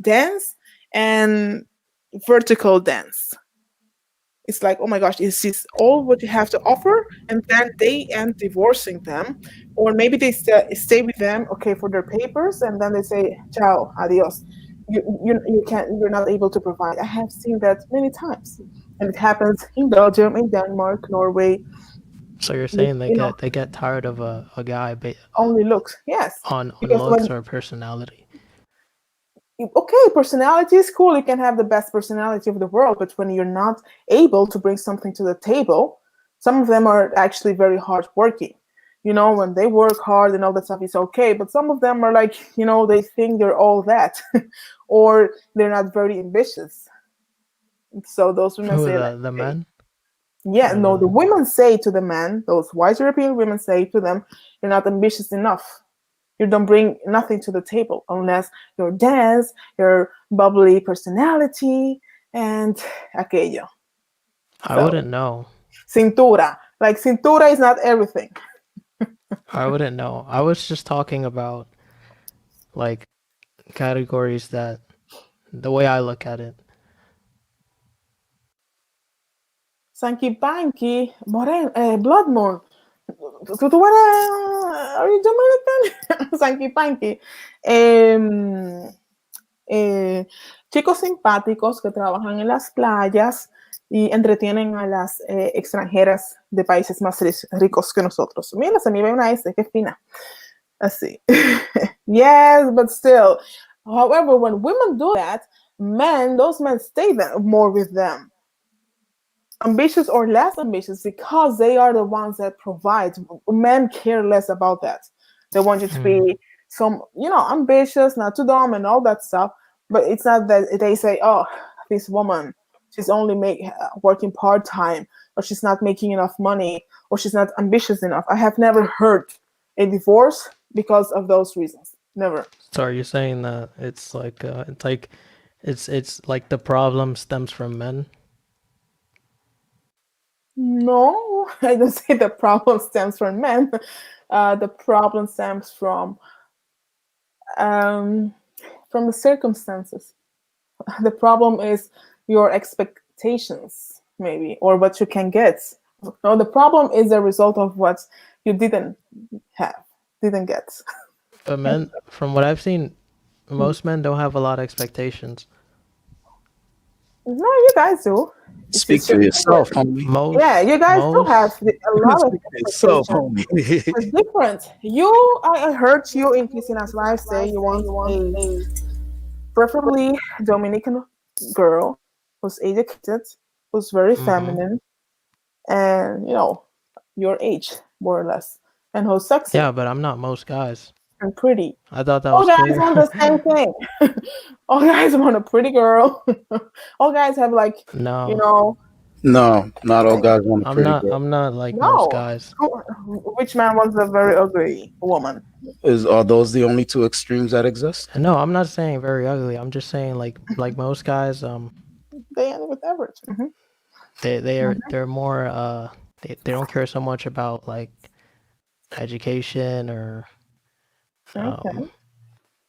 dance, and vertical dance. It's like, oh my gosh, is this all what you have to offer? And then they end divorcing them, or maybe they stay with them, okay, for their papers, and then they say, "Ciao, adios." You can't. You're not able to provide. I have seen that many times, and it happens in Belgium, in Denmark, Norway. So you're With, saying they get tired of a guy only looks, yes, on because when looks or personality. okay, personality is cool. You can have the best personality of the world, but when you're not able to bring something to the table, some of them are actually very hard working. You know, when they work hard and all that stuff is okay, but some of them are like, they think they're all that, or they're not very ambitious. So those women Who say like, the hey, men yeah, or no, the the women say to the men, those white European women say to them, you're not ambitious enough. You don't bring nothing to the table unless your dance, your bubbly personality, and aquello. I So, wouldn't know. cintura. Like, cintura is not everything. I wouldn't know. I was just talking about like categories that the way I look at it. Sankey Panky, Blood Moon. ¿Tú are you Dominican? Sankey Panky. Chicos simpáticos que trabajan en las playas y entretienen a las extranjeras de países más ricos que nosotros. Mira, se me ve una S, qué fina. Así. Yes, but still. However, when women do that, those men stay more with them, ambitious or less ambitious, because they are the ones that provide. Men care less about that. They want you to Hmm. be ambitious, not too dumb, and all that stuff. But it's not that they say, "Oh, this woman, she's only working part time, or she's not making enough money, or she's not ambitious enough." I have never heard a divorce because of those reasons. Never. So are you saying that it's like the problem stems from men? No, I don't say the problem stems from men. The problem stems um, from the circumstances. The problem is your expectations, maybe, or what you can get. No, the problem is a result of what you have, didn't get. But men, from what I've seen, most men don't have a lot of expectations. No, you guys do. Speak It's for just yourself, different. homie. Yeah, you guys do have Most. a lot of Speak for yourself, expectations. homie. It's different. I heard you in Christina's life say you want a preferably Dominican girl who's educated, who's very Hmm. feminine, and your age more or less, and who's sexy Yeah, but I'm not most guys. and pretty. I thought that All was guys clear. want the same thing. All guys want a pretty girl. All guys have like you No, know No, not all guys want a I'm pretty not. girl. I'm not like most no. guys. Which man wants a very ugly woman? Are those the only two extremes that exist? No, I'm not saying very ugly. I'm just saying like most guys. They end with average. They're more. They don't care so much about like education or Okay. um.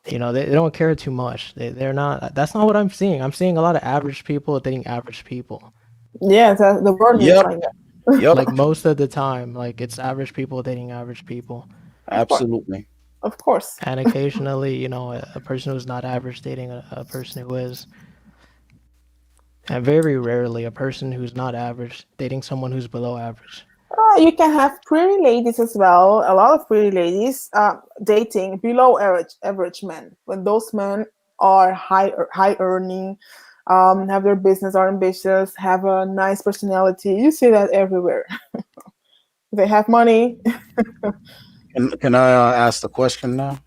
They don't care too much. They're not. That's not what I'm seeing. I'm seeing a lot of average people dating average people. Yeah, the word is Yep, like that. yep, Like most of the time, like it's average people dating average people. Of course, absolutely. of course. And occasionally, a person who's not average dating a person who is. And very rarely, a person who's not average dating someone who's below average. You can have pretty ladies as well. A lot of pretty ladies dating below average men. When those men are high earning, have their business, are ambitious, have a nice personality. You see that everywhere. They have money. Can I ask the question now?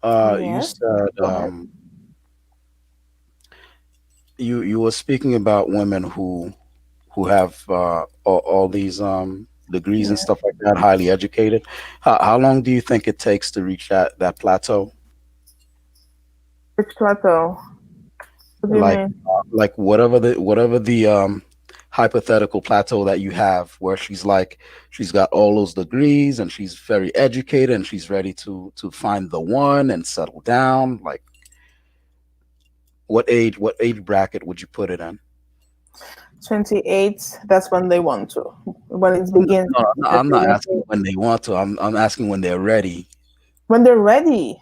You Yes. said Go ahead. you were speaking about women who have all these degrees and Yeah. stuff like that, highly educated. How long do you think it takes to reach that plateau? Which plateau? What do you Like mean? like whatever the hypothetical plateau that you have, where she's got all those degrees and she's very educated and she's ready to find the one and settle down. Like what age bracket would you put it in? 28. That's when they want to. When it No, begins. no, That I'm they not want asking to. when they want to. I'm asking when they're ready. When they're ready.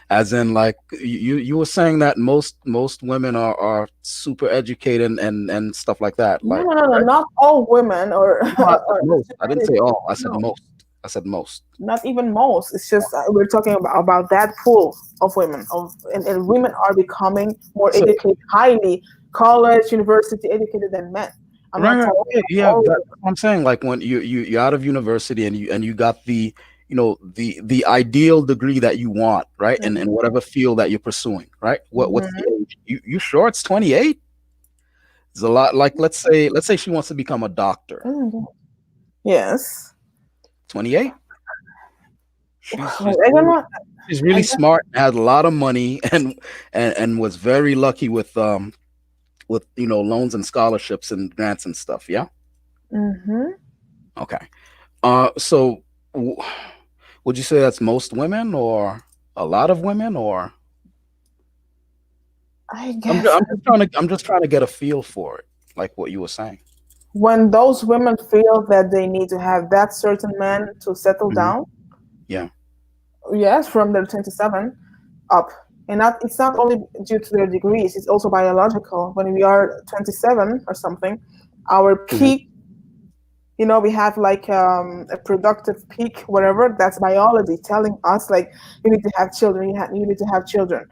As in, like you were saying that most women are super educated and stuff like that. No, Like, no, no, no. right? Not all women or, No, I said or most. I super didn't say educated. all. I said No, most. I said most. not even most. It's just we're talking about that pool of women. And women are becoming more So educated, highly college, university educated than men. I'm right, not right, talking okay, about yeah, all that's what I'm saying. Like when you're out of university and you got the the ideal degree that you want, right? In women. whatever field that you're pursuing, right? What's the Hmm. age? You sure it's 28? It's a lot. Like let's say she wants to become a doctor. Hmm. Yes. 28. She's she's I don't really, know. she's I really guess. smart, has a lot of money, and was very lucky with loans and scholarships and grants and stuff. Yeah. Hmm. Okay. So w- would you say that's most women or a lot of women or I I'm guess just, I'm just trying to get a feel for it, like what you were saying. when those women feel that they need to have that certain man to settle Hmm. down, Yeah. yes, from their 27 up. And not, it's not only due to their degrees, it's also biological. When we are 27 or something, our Hmm. peak, we have like a productive peak, whatever, that's biology telling us like you need to have children, you need to have children.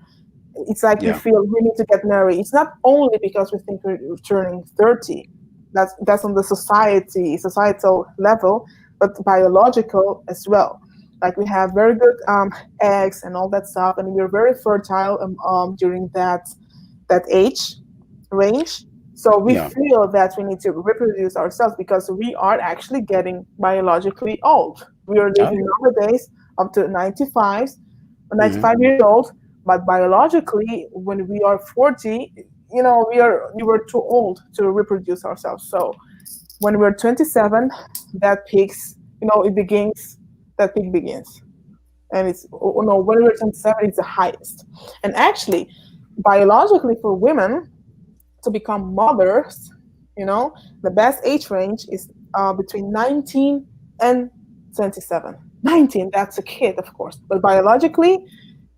It's like we Yeah. feel we need to get married. It's not only because we think we're turning 30. That's on the societal level, but biological as well. Like we have very good eggs and all that stuff, and we're very fertile during that age range. So we Yeah. feel that we need to reproduce ourselves because we are actually getting biologically old. We are Oh, living nowadays up to 95, yeah. 95 years old, but biologically, when we are 40, we were too old to reproduce ourselves. So when we're 27, that peaks, it begins, that peak begins. And it's, oh, no, when we're 27, it's the highest. And actually, biologically for women, to become mothers, the best age range is between 19 and 27. 19, that's a kid, of course. But biologically,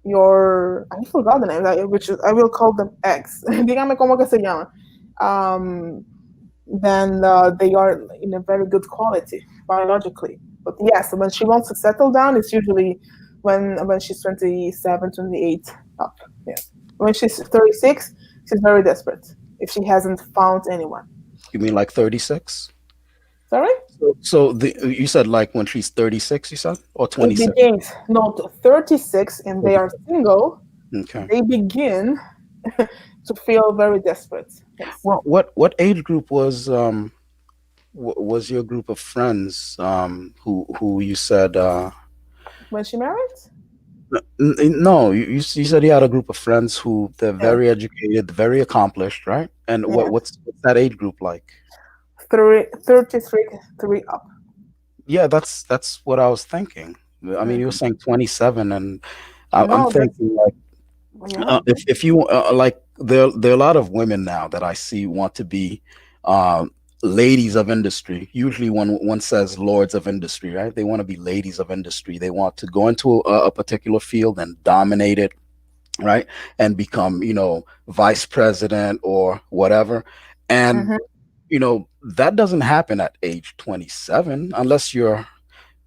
I forgot the name, which I will call them eggs. Dígame cómo que se llama. Um, then they are in a very good quality biologically. But yes, when she wants to settle down, it's usually when she's 27, 28 up. Yes. When she's 36, she's very desperate if she hasn't found anyone. You mean like 36? Sorry? So you said like when she's 36, you said, or It 26? begins not 36 and they are single, Okay. they begin to feel very desperate. Yes. Well, what age group was your group of friends who you said When she married? no, you said you had a group of friends who they're Yes. very educated, very accomplished, right? And Yes. what's that age group like? 33, 3 up. Yeah, that's what I was thinking. I mean, you were Mhm. saying 27, and I'm No, that's, thinking like yeah. if you like there are a lot of women now that I see want to be um, ladies of industry. Usually, when one says lords of industry, right? They want to be ladies of industry. They want to go into a particular field and dominate it, right? And become vice president or whatever. And Hmm. that doesn't happen at age 27 unless you're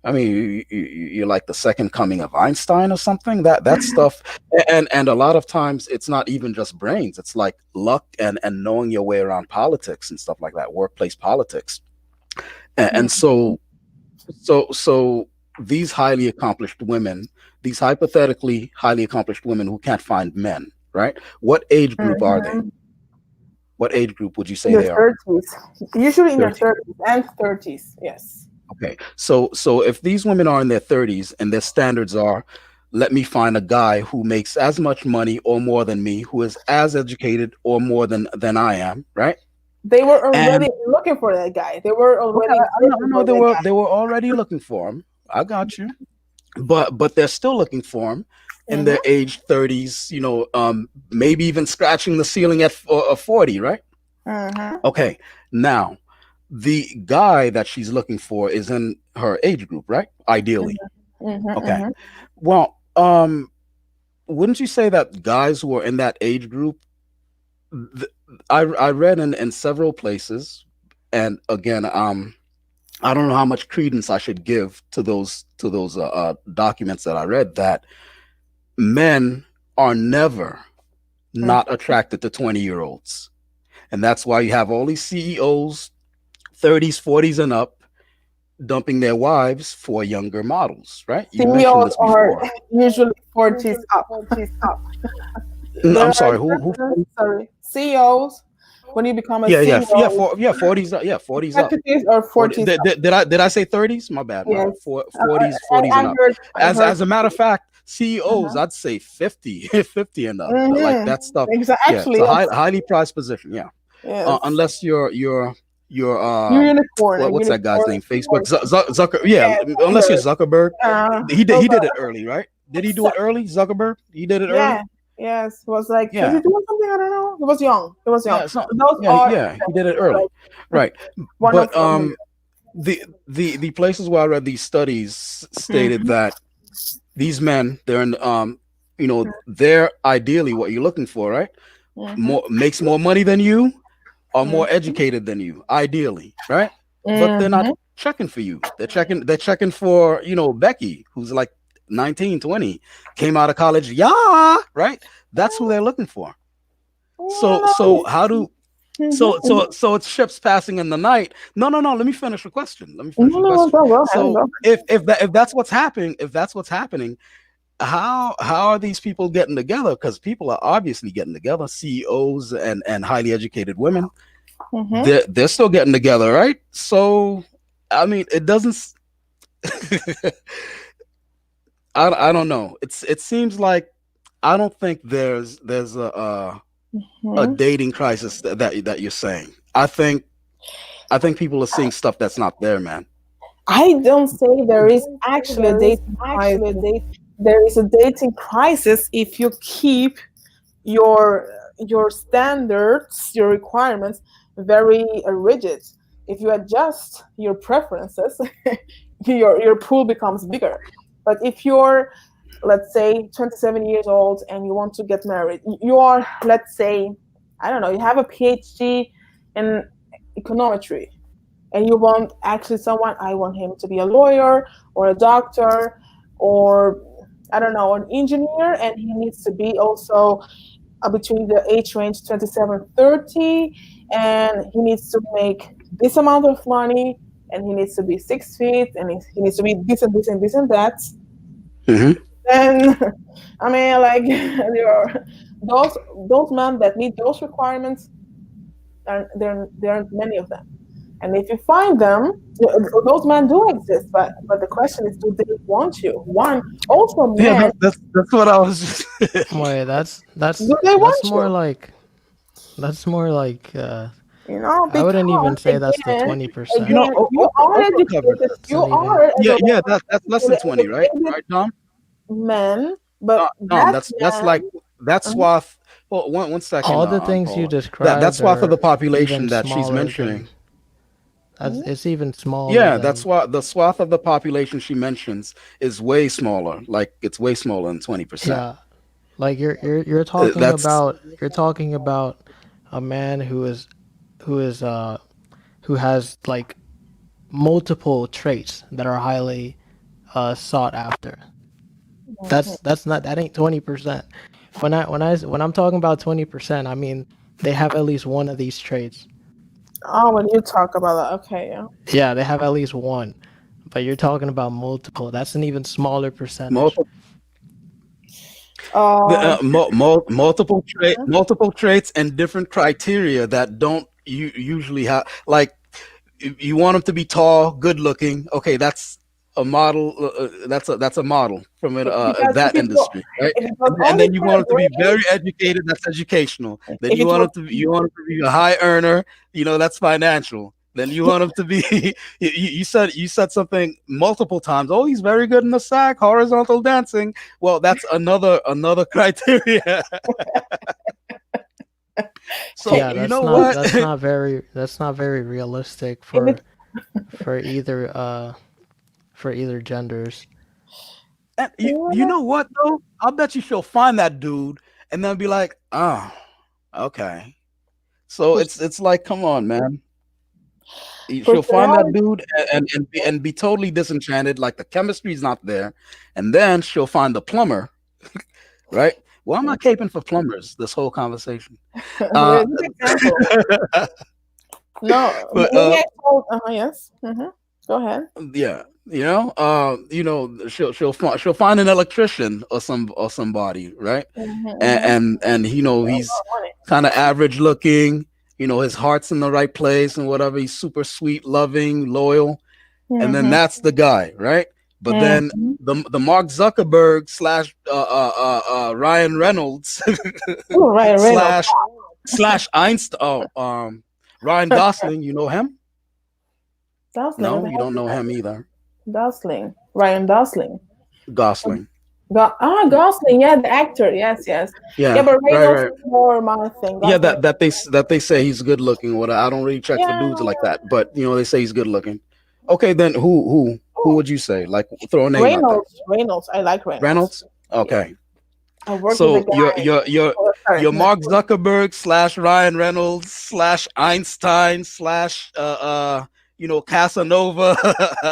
I mean, you're like the second coming of Einstein or something. That stuff, and a lot of times it's not even just brains. It's like luck and knowing your way around politics and stuff like that, workplace politics. And so these highly accomplished women, these hypothetically highly accomplished women who can't find men, right? What age group are they? Mhm. What age group would you In say your they are? 30s. Usually in your 30. 30s and 30s. Yes. Okay. So if these women are in their 30s and their standards are, let me find a guy who makes as much money or more than me, who is as educated or more than I am, right? They were already And looking for that guy. They were okay, already I searching know for that guy. they were already looking for him. I got you. But they're still looking for him in Mm-hmm. their age 30s, maybe even scratching the ceiling at 40, right? Mm-hmm. Okay. Now, the guy that she's looking for is in her age group, right? Ideally. Mm-hmm. Okay. Mm-hmm. Well, wouldn't you say that guys who are in that age group, th- I read in several places, and again, I don't know how much credence I should give to those documents that I read, that men are never not attracted to 20-year-olds. And that's why you have all these CEOs, 30s, 40s, and up, dumping their wives for younger models, right? You mentioned CEOs this are before. usually 40s up. There I'm are sorry, who sorry, CEOs. When you become a yeah, CEO, 40s up, yeah, 40s up. executives are 40, 40s up. did I say 30s? My bad, my bad. Yes. 40s, I, 40s and I up. heard. I heard. As a matter of fact, CEOs, Uh-huh. I'd say 50, 50 and up. Like Mm-hmm. that stuff. Exactly. Yeah, it's Actually, a yes. highly prized position. Yeah. Yes. Unless you're Unicorn. A what's that guy's unicorn. name? Facebook. Or Zucker. Yeah, yes, unless you're Zucker. Zuckerberg. Those He did are it early, right? Did he do it exact. early? Zuckerberg. He did it early. Yeah. Yes. It was like, was he Yeah. doing something? I don't know. He was young. He was young. Yeah. So Those are yeah. He did it early. like Right. one of But them. the places where I read these studies stated Mm-hmm. that these men, they're in they're ideally what you're looking for, right? Mm-hmm. Makes more money than you, are more Mm-hmm. educated than you, ideally, right? But they're not Mm-hmm. checking for you. They're checking for, Becky, who's like 19, 20, came out of college, yeah, right? That's who they're looking for. So how do Mm-hmm. so it's ships passing in the night. No, let me finish the question. Let me finish No, the no, question. go ahead, So go. if that's what's happening, how are these people getting together? Because people are obviously getting together, CEOs and highly educated women. Mm-hmm. They're still getting together, right? So I mean, it doesn't. I don't know. It seems like I don't think there's a Mm-hmm. dating crisis that you're saying. I think people are seeing stuff that's not there, man. I don't say there is actually a dating crisis. There is a dating crisis if you keep your your standards, your requirements very rigid. If you adjust your preferences, your pool becomes bigger. But if you're, let's say, 27 years old and you want to get married, you are, let's say, I don't know, you have a PhD in econometry, and you want actually someone, I want him to be a lawyer or a doctor or I don't know, an engineer, and he needs to be also between the age range 27-30, and he needs to make this amount of money, and he needs to be 6 feet, and he needs to be this and this and this and that. Hmm. And I mean, like there are those men that meet those requirements, and there aren't many of them. And if you find them, those men do exist. But the question is, do they want you? One, also Yeah, men, that's what I was just. Wait, do they that's want more you? like that's more like I wouldn't even Because say that's the 20%. you are Oprah covered educated. this. It's You not even. are Yeah, that's less than 20, right? educated Right, Dom? men, but Dom, that that's like man, that uh, swath. Well, one second, All the things you Paula. That described swath of the are even population that she's smaller than mentioning. that's it's even smaller Yeah, that's than why the swath of the population she mentions is way smaller. Like it's way smaller than 20%. yeah. Like That's you're talking about a man who is who has like multiple traits that are highly sought after. That's not that ain't 20%. When I'm talking about 20%, I mean they have at least one of these traits. oh, when you talk about that, okay, yeah. Yeah, they have at least one. But you're talking about multiple. That's an even smaller percentage. multiple. The, Um, multiple traits and different criteria that don't you usually have. Like you want him to be tall, good looking. Okay, that's a model. That's a model from because that industry, right? if it was And only then you for want the him to be brain, very educated. That's educational. Then if it was you want him to be a high earner. That's financial. Then you want him to be. You said something multiple times. Oh, he's very good in the sack, horizontal dancing. Well, that's another criteria. So okay, Yeah, you know what? that's not very realistic if it for either for either genders. And you know what though? I bet you she'll find that dude and then be like, oh, okay. So it's like, come on, man. She'll find that personality, dude and be totally disenchanted, like the chemistry's not there, and then she'll find the plumber, right? Well, I'm not caping for plumbers this whole conversation. Uh, good example. No, but maybe I told. Yes. Go ahead. yeah, she'll find an electrician or somebody, right? And he's kind of average looking. His heart's in the right place and whatever. He's super sweet, loving, loyal, and then Mm-hmm. that's the guy, right? But then Mm-hmm. the Mark Zuckerberg slash Ryan Reynolds Oh, Ryan Reynolds. slash Einstein. Ryan Gosling. You know him? Gosling. What No, the you hell don't is know him that? either. Gosling. Ryan Gosling. Gosling. Gosling. Yeah, the actor. Yes, yes. Yeah, Yeah, but right, Reynolds right. is more my thing. Yeah, Gosling. that they say he's good looking. What I don't really check for Yeah. dudes like that, but they say he's good looking. Okay, then who Oh, would you say? Like throw a name out there. Reynolds. Reynolds. I like Reynolds. Reynolds. Yeah. Okay, I worked with a so guy. Oh, sorry. your No. Mark Zuckerberg slash Ryan Reynolds slash Einstein slash Casanova,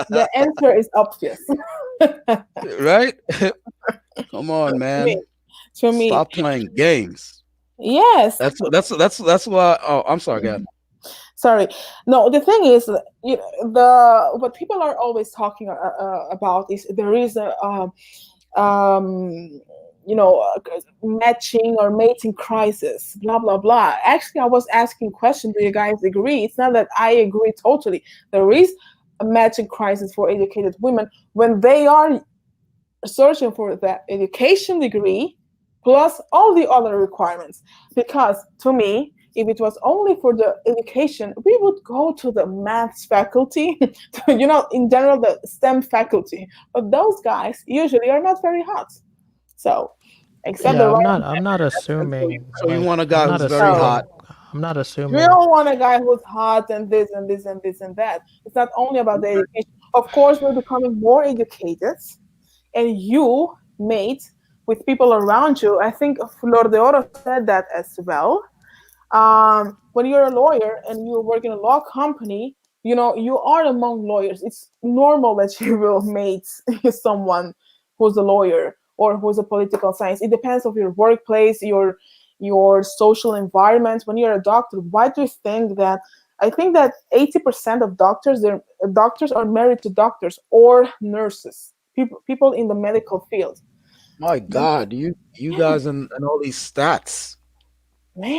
The answer is obvious. right? Come on, To me. man. To me. Stop playing games. Yes. That's why. Oh, I'm sorry, God. Sorry. No, the thing is, the what people are always talking about is there is a um, matching or mating crisis, blah blah blah. Actually, I was asking question. Do you guys agree? It's not that I agree totally. There is a matching crisis for educated women when they are searching for that education degree plus all the other requirements. Because to me, if it was only for the education, we would go to the maths faculty, in general, the STEM faculty. But those guys usually are not very hot. So, except the Yeah, right. I'm not assuming So you want a I'm guy not who's very So, hot. assuming I'm not we assuming. don't want a guy who's hot and this and this and this and that. It's not only about the education. Of course, we're becoming more educated and you mate with people around you. I think Flor de Oro said that as well. When you're a lawyer and you work in a law company, you are among lawyers. It's normal that you will mate someone who's a lawyer or who's a political science. It depends of your workplace, your social environment. When you're a doctor, why do you think that? I think that 80% of doctors are married to doctors or nurses, people in the medical field. My But God, you guys and all these stats.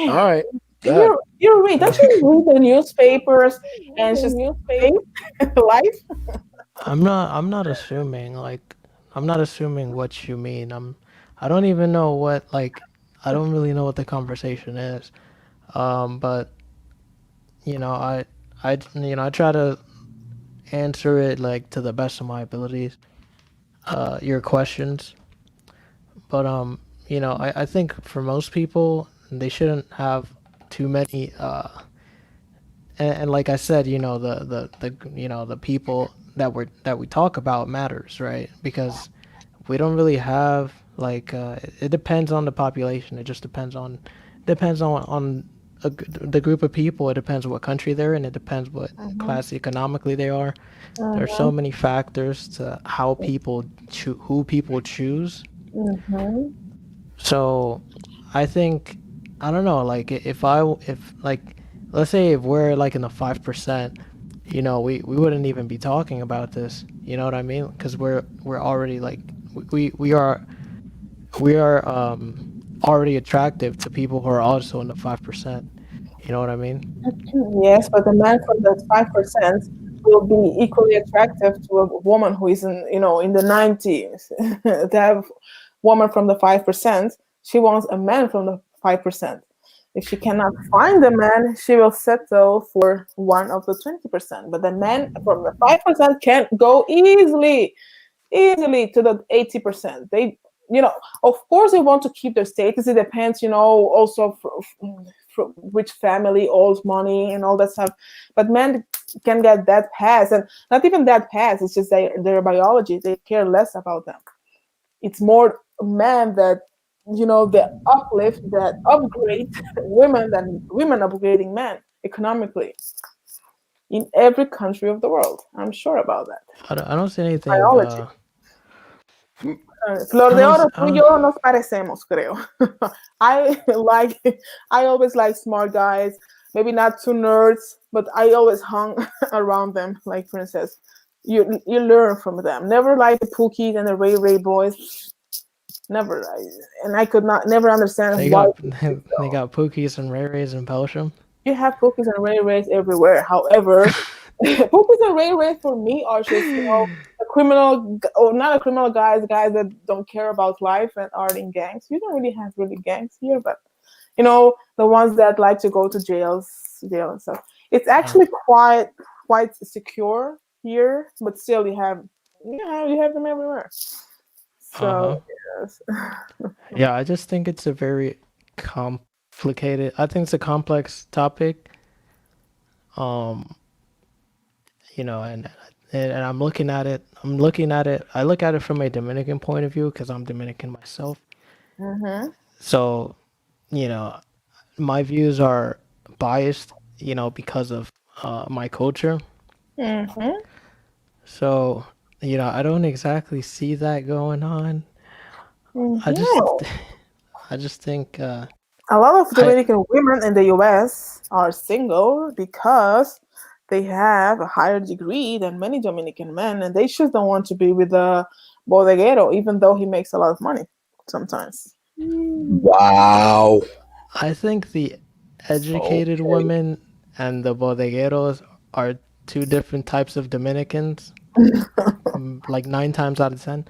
All man, right, go ahead. you read, don't you read the newspapers and just think life? I'm not assuming I'm not assuming what you mean. I don't even know what I don't really know what the conversation is. But I try to answer it like to the best of my abilities. Your questions, but I think for most people they shouldn't have too many and like I said, the people that we talk about matters, right? Because we don't really have it depends on the population. It just depends on the group of people. It depends what country they're in. It depends what Mhm, class economically they are. There are so mhm, many factors to how who people choose. mhm, So I think I don't know. Like if let's say if we're like in the 5%, we wouldn't even be talking about this. You know what I mean? Because we're already like we are we are already attractive to people who are also in the 5%. You know what I mean? Yes, but the man from that 5% will be equally attractive to a woman who is in, in the 90s. That woman from the 5%, she wants a man from the 5%. If she cannot find a man, she will settle for one of the 20%. But the man from the 5% can go easily to the 80%. They, of course, they want to keep their status. It depends, also for which family owes money and all that stuff. But men can get that pass, and not even that pass. It's just their biology. They care less about them. It's more men that, the uplift, that upgrade women than women upgrading men economically in every country of the world. I'm sure about that. I don't see anything. Biology. Flor I de don't. Oro, tú I y don't. yo nos parecemos, creo. I like, I always like smart guys, maybe not too nerds, but I always hung around them like princess. You learn from them. Never like the Pookies and the Ray boys. Never. And I could not never understand They why got they got Pookies and Ray Rays in Belgium. you have Pookies and Ray everywhere. However, Pookies and Ray for me are just, a criminal, or not a criminal guys that don't care about life and are in gangs. You don't really have really gangs here, but the ones that like to go to jail and stuff. It's Uh actually quite secure here, but still you have them everywhere. huh. So yes. Yeah, I just think it's a very complicated. I think it's a complex topic. Um, and I'm looking at it. I'm looking at it. I look at it from a Dominican point of view because I'm Dominican myself. Mm-hmm. So, you know, my views are biased, because of my culture. Mm-hmm. So, I don't exactly see that going on. I Mm-hmm. just, I just think, A lot of I, Dominican women in the US are single because they have a higher degree than many Dominican men, and they just don't want to be with a bodeguero, even though he makes a lot of money sometimes. Wow. I think the educated Okay. women and the bodegueros are two different types of Dominicans. Like 9 times out of 10,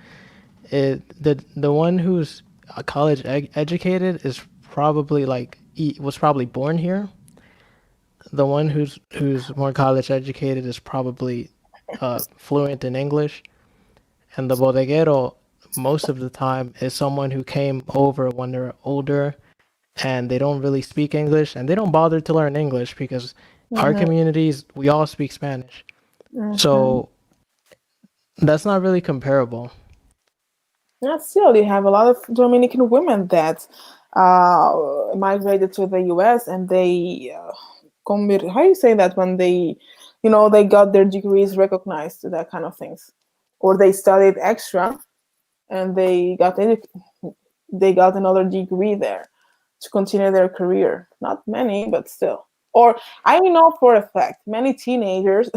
the one who's college educated is probably like was probably born here. The one who's more college educated is probably fluent in English, and the bodeguero most of the time is someone who came over when they're older and they don't really speak English and they don't bother to learn English because our Mm-hmm. communities we all speak Spanish. Mm-hmm. So that's not really comparable. Yeah, still, you have a lot of Dominican women that migrated to the US, and they how you say that when they got their degrees recognized, that kind of things, or they studied extra and they got another degree there to continue their career. Not many, but still. Or I know for a fact many teenagers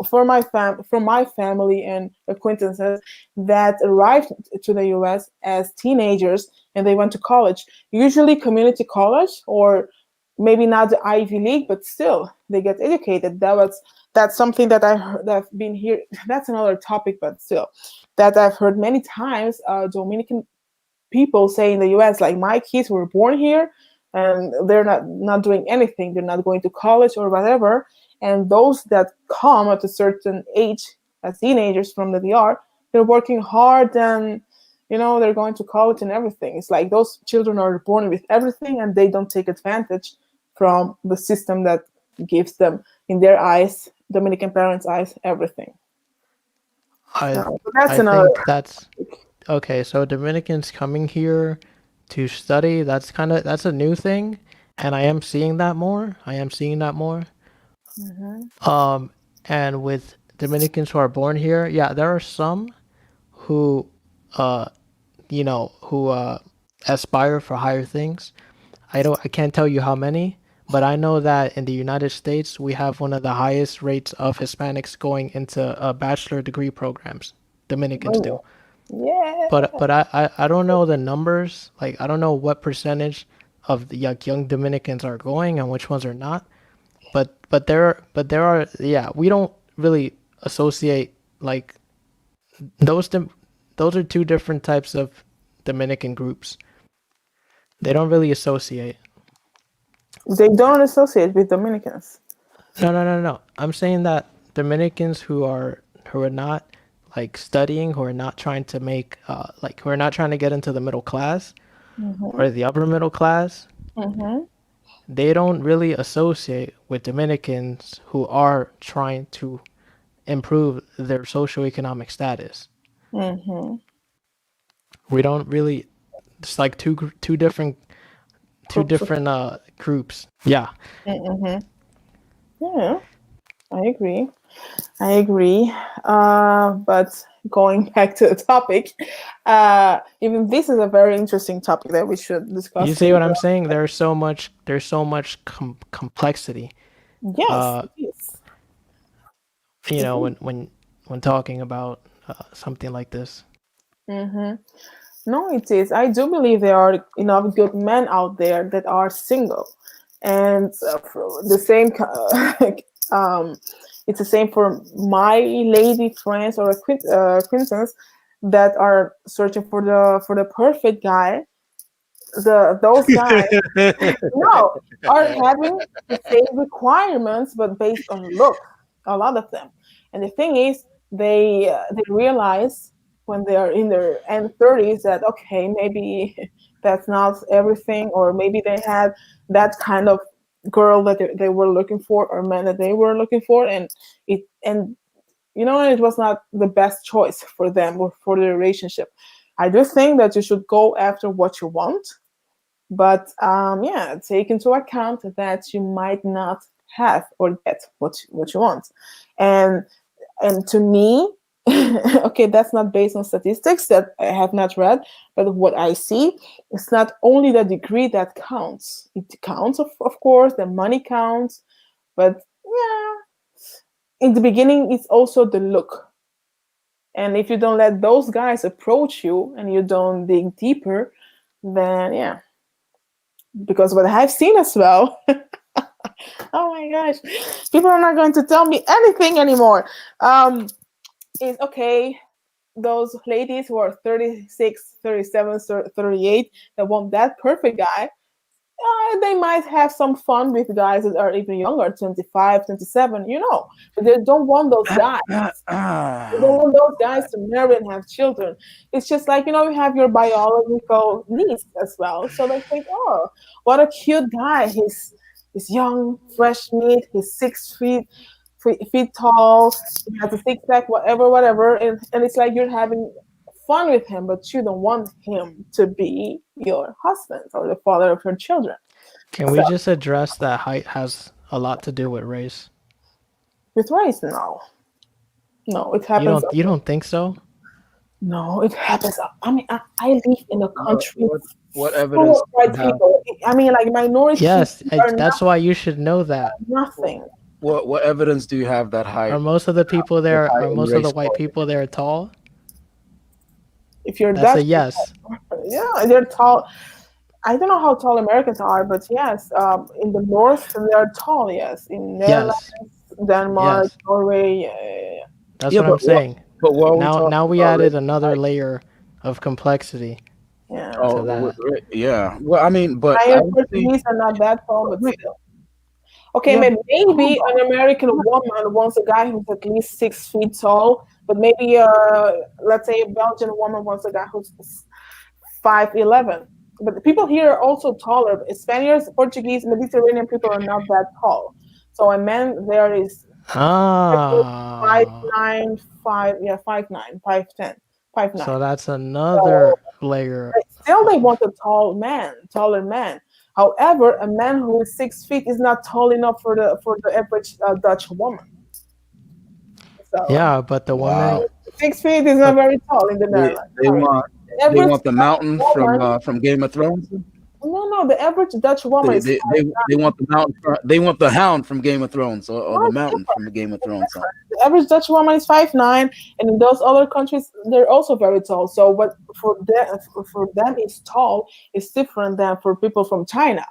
from my family and acquaintances that arrived to the US as teenagers and they went to college, usually community college, or maybe not the Ivy League, but still they get educated. That's something that I heard, that I've been here. That's another topic, but still, that I've heard many times. Dominican people say in the US, like, my kids were born here and they're not doing anything. They're not going to college or whatever. And those that come at a certain age as teenagers from the DR, they're working hard, and they're going to college and everything. It's like those children are born with everything and they don't take advantage from the system that gives them, in their eyes, Dominican parents' eyes, everything. I So that's I another. think that's okay. So Dominicans coming here to study, that's a new thing, and I am seeing that more. I am seeing that more. Mhm. Um, and with Dominicans who are born here, yeah, there are some who, uh, who aspire for higher things. I can't tell you how many, but I know that in the United States we have one of the highest rates of Hispanics going into bachelor degree programs. Dominicans do. Oh, Yeah. But I don't know the numbers. Like I don't know what percentage of the young Dominicans are going and which ones are not. But there are yeah, we don't really associate like those those are two different types of Dominican groups. They don't really associate. They don't associate with Dominicans. No. I'm saying that Dominicans who are not like studying, who are not trying to make like who are not trying to get into the middle class Mm-hmm. or the upper middle class, Mm-hmm. they don't really associate with Dominicans who are trying to improve their socioeconomic status. Mm-hmm. We don't really. It's like two Groups of. different groups. Yeah. Mm-hmm. Yeah, I agree. I agree. But going back to the topic, even this is a very interesting topic that we should You discuss see what later. I'm saying? There's so much complexity. Yes, Uh, it is. you It know, is. when talking about something like this. Mm-hmm. No, it is. I do believe there are enough good men out there that are single, and for the same. Um, it's the same for my lady friends or acquaintances that are searching for the perfect guy. Those guys no are having the same requirements, but based on look. A lot of them, and the thing is, they realize when they are in their end 30s that okay, maybe that's not everything, or maybe they had that kind of girl that they were looking for, or man that they were looking for, and it was not the best choice for them or for the relationship. I do think that you should go after what you want, but yeah, take into account that you might not have or get what you want, and to me, okay, that's not based on statistics that I have not read, but what I see, it's not only the degree that counts. It counts, of course, the money counts, but yeah, in the beginning, it's also the look. And if you don't let those guys approach you and you don't dig deeper, then yeah, because what I've seen as well. Oh my gosh, people are not going to tell me anything anymore. Is okay, those ladies who are 36, 37, 38 that want that perfect guy, they might have some fun with guys that are even younger, 25, 27, but they don't want those guys. They don't want those guys to marry and have children. It's just like, you have your biological needs as well. So they think, oh, what a cute guy. He's young, fresh meat, he's 6 feet, feet tall, he has a six pack, whatever, whatever. And it's like you're having fun with him, but you don't want him to be your husband or the father of your children. Can So we just address that height has a lot to do with race? with race, no. No, it You happens. don't think so? No, it happens. I mean, I live in a what country what what full evidence of do you white have? people. I mean, like minorities Yes, are that's why you should know that. nothing. What evidence do you have that Are height most of the people that there, height are and most of the race white correlate? people there tall? If you're That's a Dutch, yes. yeah, they're tall. I don't know how tall Americans are, but yes, in the north they are tall. Yes, in Netherlands, Yes. Denmark, Yes. Norway. Yeah, yeah, That's Yeah, what I'm saying. but what are we Now talking we about? added Race and another height. layer of complexity yeah. to Oh, that. yeah. Well, I mean, but Yeah. I Higher don't see. Portuguese are not that tall, but Wait, still. Okay, yeah, but hold maybe on. an American woman wants a guy who's at least 6 feet tall, but maybe let's say a Belgian woman wants a guy who's 5'11". But the people here are also taller. Spaniards, Portuguese, Mediterranean people are not that tall. So a man there is five Ah. nine, 5'9", 5'10", 5'9". So that's So another layer. still they want a taller man. However, a man who is 6 feet is not tall enough for the average Dutch woman. So Yeah, but the woman, Wow. 6 feet is not but very tall in the They Netherlands. they Sorry. want The they average want the Dutch mountain woman, from Game of Thrones. no. The average Dutch woman is They want the mountain. They want the hound from Game of Thrones, or the not mountain different. from the Game of Thrones. Huh? The average Dutch woman is 5'9", and in those other countries, they're also very tall. So what for them is tall is different than for people from China.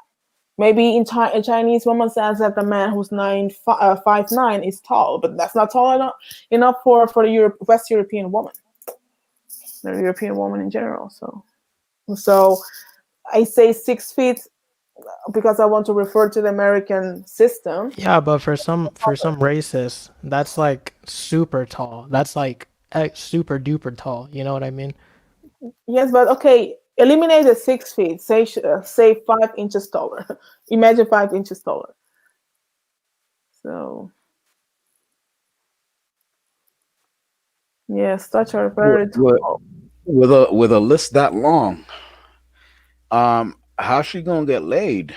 Maybe a Chinese woman says that the man who's 5'9" is tall, but that's not tall enough for the West European woman, the European woman in general. So I say 6 feet because I want to refer to the American system. Yeah, but for some races, that's like super tall. That's like super duper tall. You know what I mean? Yes, but okay, eliminate the 6 feet. Say 5 inches taller. Imagine 5 inches taller. So yes, Dutch are With, very with, tall. with a list that long, how's she gonna get laid,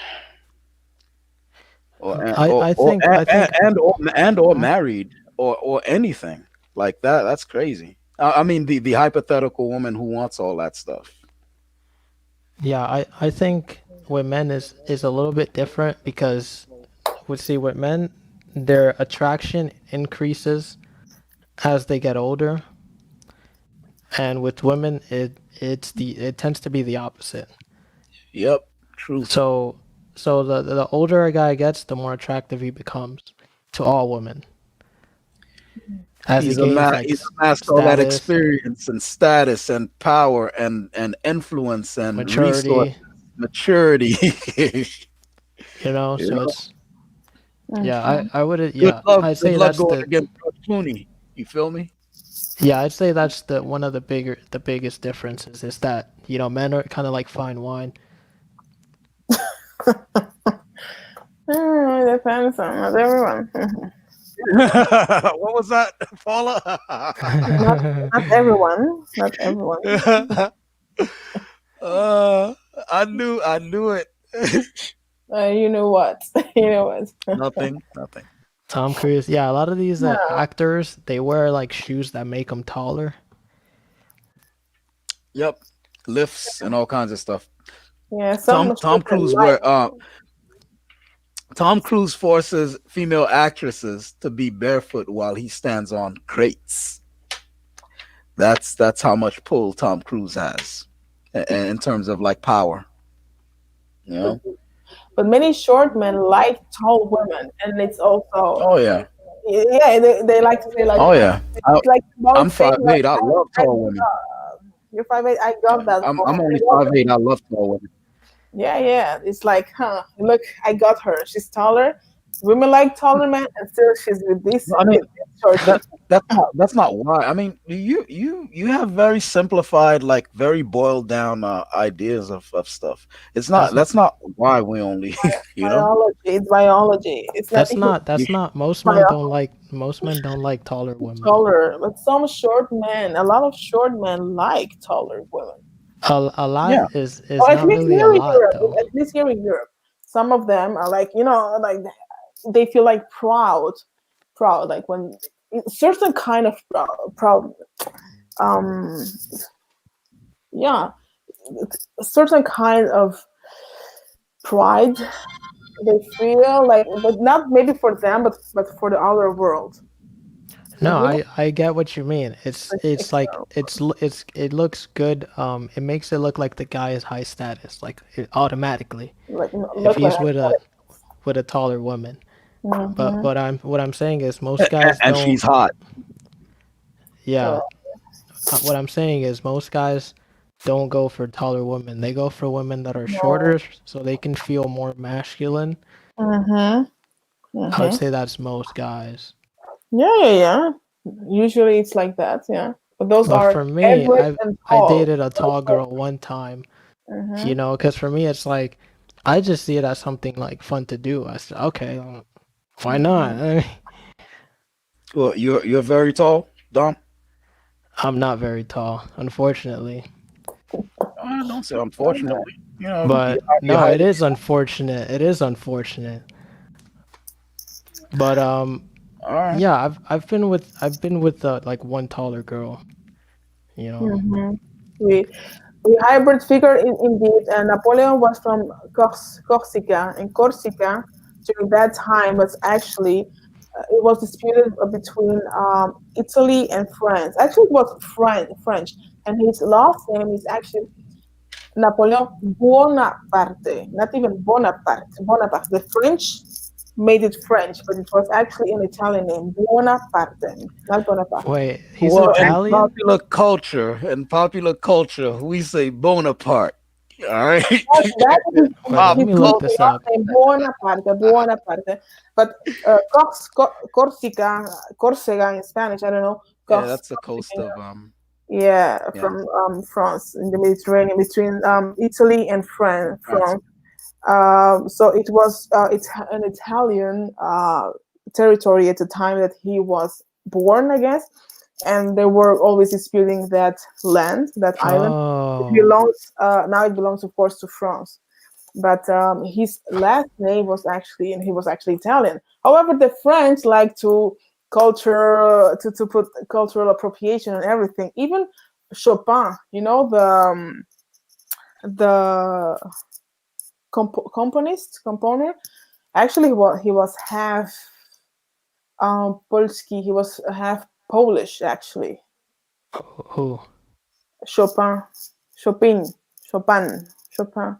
or I I think I think or married, or anything like that? That's crazy. I mean, the hypothetical woman who wants all that stuff. yeah, I think with men is a little bit different because we see with men their attraction increases as they get older, and with women it tends to be the opposite. Yep, truth. So the older a guy gets, the more attractive he becomes to all women as he gains like He's amassed all that status, experience and status and power and influence and resource maturity, maturity. You so know, it's yeah, Mhm. I would yeah, I'd good say luck that's going the against George Clooney. You feel me? yeah, I'd say that's the one of the biggest differences is that, men are kind of like fine wine. It depends on not everyone. What was that, Paula? Not not everyone. Not everyone. uh, I knew it. You know what? You know what? Nothing. Tom Cruise, yeah, a lot of these actors, they wear like shoes that make them taller. Yep, lifts and all kinds of stuff. Yeah, some Tom children Cruise like. where Tom Cruise forces female actresses to be barefoot while he stands on crates. That's how much pull Tom Cruise has in terms of like power. You But, know? but many short men like tall women, and it's also Oh yeah. yeah. They like to say like Oh yeah. I, it's like I'm about saying five like eight. I love I tall women. you're 5'8". I got that boy. I'm I only got 5'8". I love tall women. Yeah, yeah. It's like, look, I got her. She's taller. Women like taller men, and still she's with this I mean, with this shorty. that's not why. I mean, you have very simplified, like very boiled down ideas of stuff. It's not That's not that's not why we only you know. Biology. It's biology. It's not that's even not You, that's not biology. most men don't like taller women. Taller, but some short men, a lot of short men like taller women. A lot yeah, is Or at not least really a here in lot Europe. though. At least here in Europe, some of them are like like they feel like proud. Like when certain kind of proud. Um, yeah, a certain kind of pride they feel like, but not maybe for them, but for the outer world. Because No, women I get what you mean. It's like external, it looks good. It makes it look like the guy is high status, like automatically like if look like he's with a taller woman. But mm-hmm. what I'm saying is most guys and don't. she's hot. Yeah, uh, what I'm saying is most guys don't go for taller women. They go for women that are no. shorter so they can feel more masculine. Mm-hmm. I would Mm-hmm. say that's most guys. Yeah, yeah, yeah. Usually it's like that, yeah. But those But are for me, average and I tall. dated a tall girl one time, Mm-hmm. because for me it's like I just see it as something like fun to do. I said, okay, why not? Mm-hmm. Well, you're very tall, Dom. I'm not very tall, unfortunately. Don't say unfortunately. You know, But your no, height it is is unfortunate. It is unfortunate. But all right. yeah, I've been with like one taller girl, you know. Mm-hmm. We A hybrid figure indeed. And Napoleon was from Corsica, and Corsica during that time was actually it was disputed between Italy and France. Actually, it was French, and his last name is actually Napoleon Bonaparte, not even Bonaparte. Bonaparte. The French made it French, but it was actually an Italian name, Bonaparte, not Bonaparte. Wait, he's Well, So, Italian? in popular culture, we say Bonaparte. All right. that is Wait, let Pop his me look culture. this last up. name, Bonaparte. But Corsica, Corsica in Spanish, I don't know. Yeah, that's the coast Corsica, of yeah, yeah, from France in the Mediterranean between Italy and France. France. So it was it's an Italian territory at the time that he was born, I guess, and they were always disputing that land, that island. It Oh, belongs now. It belongs, of course, to France. But his last name was actually, and he was actually Italian. However, the French like to to put cultural appropriation on everything. Even Chopin, the componer. Actually, he was half Polski. He was half Polish, actually. who? Chopin, Chopin, Chopin, Chopin,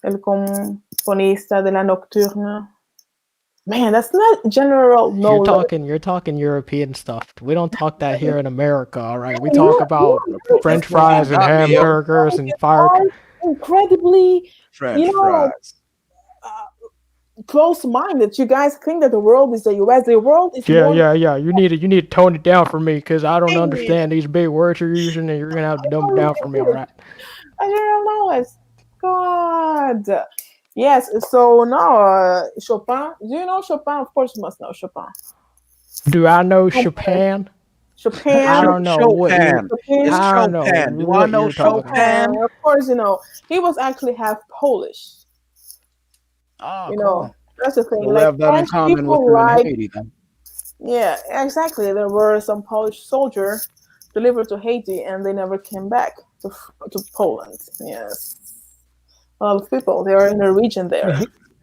el componista de la nocturne. Man, that's not general knowledge. You're talking European stuff. We don't talk that here in America, all right? We talk You about guys, French fries and Not me, yo. hamburgers and fire. are incredibly, French you know, fries. close-minded. You guys think that the world is the U.S. The world is Yeah, more. yeah, yeah. You need to tone it down for me because I don't Hey, understand these big words you're using, and you're gonna have to dumb it down for me, all right? general knowledge. God. Yes. So now, Chopin. Do you know Chopin? Of course, you must know Chopin. Do I know Chopin. Chopin? I Chopin. don't know what you. Chopin. It's Chopin. I don't know Chopin. Do I what know you're talking about. Chopin? Of course, he was actually half Polish. Oh, You know, cool. that's the thing. So we Like have that in French common with people you in like, Haiti, then. yeah, exactly. There were some Polish soldiers delivered to Haiti, and they never came back to Poland. Yes, a lot of people. They are in the region there,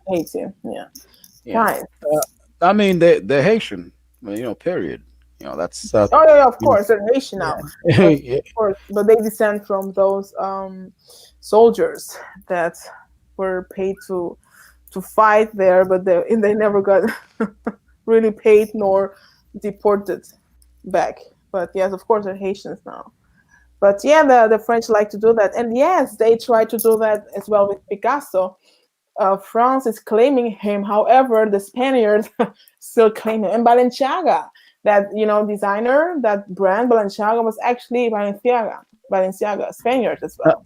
Haiti. Yeah, Yeah. nice. I mean, they're Haitian. Well, period. That's Oh yeah, yeah, of you know, course, they're nation now, yeah. but Yeah. of course, but they descend from those soldiers that were paid to fight there, but they never got really paid nor deported back. But yes, of course, they're Haitians now. But yeah, the French like to do that, and yes, they try to do that as well with Picasso. France is claiming him. However, the Spaniards still claim him. And Balenciaga, that designer, that brand Balenciaga was actually Balenciaga, Spaniard as Uh, well.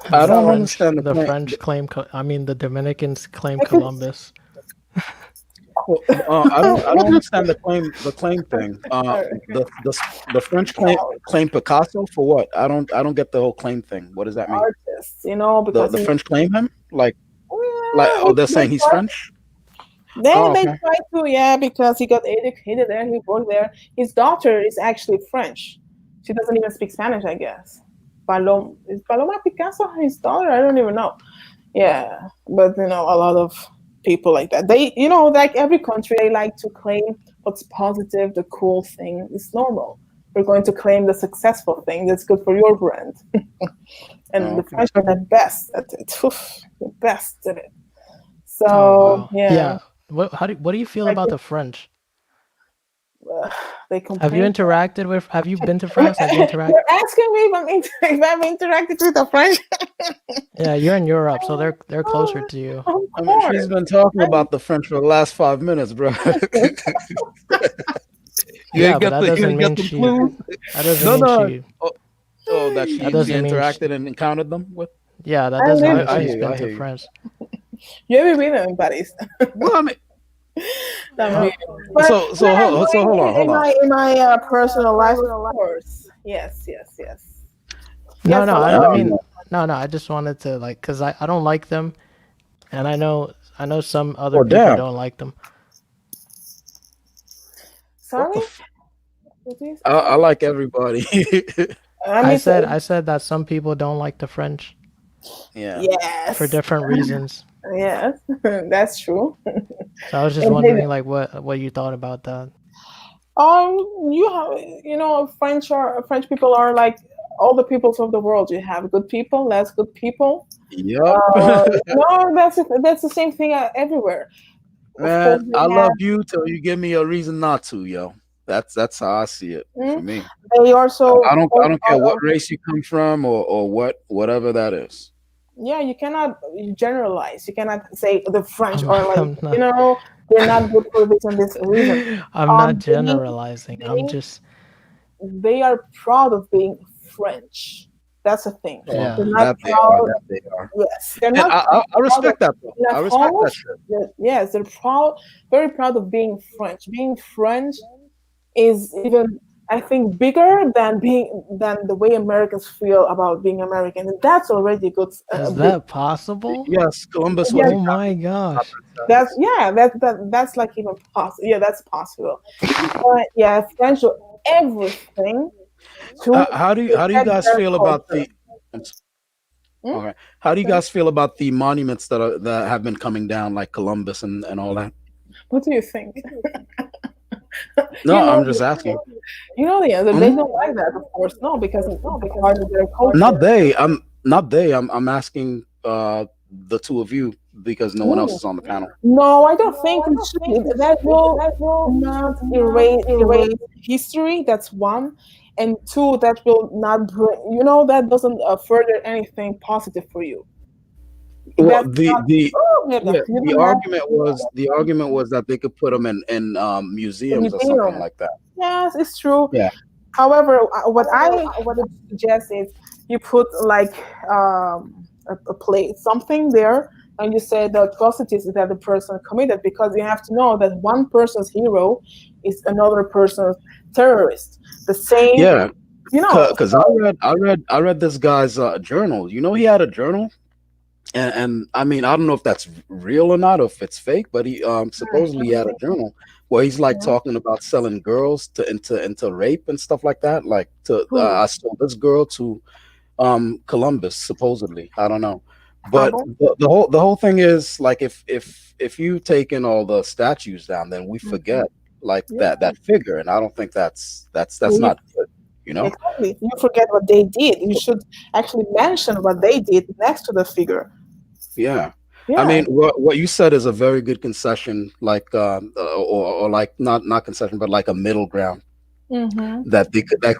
I The don't So French, understand the the claim. French claim. I mean, the Dominicans claim I could, Columbus. I don't understand the claim thing. The French claim Picasso for what? I don't get the whole claim thing. What does that mean? artists, The because the he, French claim him like yeah, oh they're saying he's French. Oh, they okay. try to, yeah, because he got educated there, he worked there. His daughter is actually French. She doesn't even speak Spanish, I guess. Is Paloma Picasso his daughter? I don't even know. Yeah, but a lot of people like that. They, like every country, they like to claim what's positive, the cool thing. It's normal. We're going to claim the successful thing that's good for your brand. Oh, And the okay. French are the best at it. Oof, the best at it. Oh So wow. yeah, Yeah. What do you feel like about the French? they Have you complain. interacted with? Have you been to France? Have you interacted? You're asking me if I've interacted with a French. Yeah, you're in Europe, so they're closer Oh, to you. of I mean, she's course. been talking about the French for the last 5 minutes, bro. you Yeah, ain't but get that the you doesn't ain't get mean some she. clues. That doesn't No, mean no. she. Oh, that That she doesn't mean she. interacted and encountered them with. Yeah, that I doesn't live. mean I she's hear you. been I to hear you. France. You ever been in Paris? Well, I mean, También. Huh? But so when I'm hold going on, hold in on. my personal life, of course. Yes, yes, yes. No, Yes, no, a lot I of. mean, no, no. I just wanted to like, cause I don't like them, and I know some other Oh, people damn. don't like them. What the? Sorry, what did you I say? like everybody. I I mean, said I said that some people don't like the French Yeah. for yes, different reasons. yes, that's true. So I was just And they, wondering like what you thought about that. you have, French people are like all the peoples of the world. You have good people, less good people. Yep. No, that's the same thing everywhere. Of course, Man, they I have. love you till you give me a reason not to, yo. That's how I see it for Mm, me. they also I don't care what race you come from or whatever that is. yeah, you cannot generalize. You cannot say the French I'm are like, I'm not they're not good for this and this reason. I'm not They, generalizing. I'm they, just they are proud of being French. That's the thing. Oh, They're yeah. not that they are, proud. that they are. Yes, they're And not I proud of respect that though. being I at respect home. that shit. Yes, they're proud, very proud of being French. Being French is even, I think, bigger than the way Americans feel about being American, and that's already good. A Is big. that possible? Yes, Columbus was Yes, a Oh my gosh. that's princess. yeah. That's like even possible. Yeah, that's possible. But yeah, French do everything to How do you protect guys their feel about culture. the I'm s- Hmm? okay. How do you guys feel about the monuments that have been coming down, like Columbus and all that? What do you think? No, You know, I'm just asking. the answer. They Mhm. don't like that, of course. No, because it's a part of their Not culture. they. I'm not they. I'm asking the two of you because no one else Mm. is on the panel. No, I don't think it should. That will not erase history. That's one, and two, that will not bring. That doesn't further anything positive for you. Well, That's the not. the Oh, mierda, yeah, you the don't have argument was the argument was that they could put them in a museums or something museum. like that. Yes, it's true. Yeah. However, what I would suggest is you put like a plate, something there, and you say the atrocities that the person committed, because you have to know that one person's hero is another person's terrorist. The same, Yeah, because I So, read I read I read this guy's journal. You know, he had a journal, and I mean, I don't know if that's real or not, or if it's fake, but he supposedly had a journal where he's like mhm. talking about selling girls to into rape and stuff like that. Like to Who? I sold this girl to Columbus supposedly. I don't know, Ah, but bon? the whole thing is like if you taken all the statues down, then we Mhm. forget like Yeah, that figure, and I don't think that's you, not good. You know. exactly. You forget what they did. You should actually mention what they did next to the figure. Yeah. I Yeah. mean, what you said is a very good concession, like or like not concession, but like a middle ground Mm-hmm. that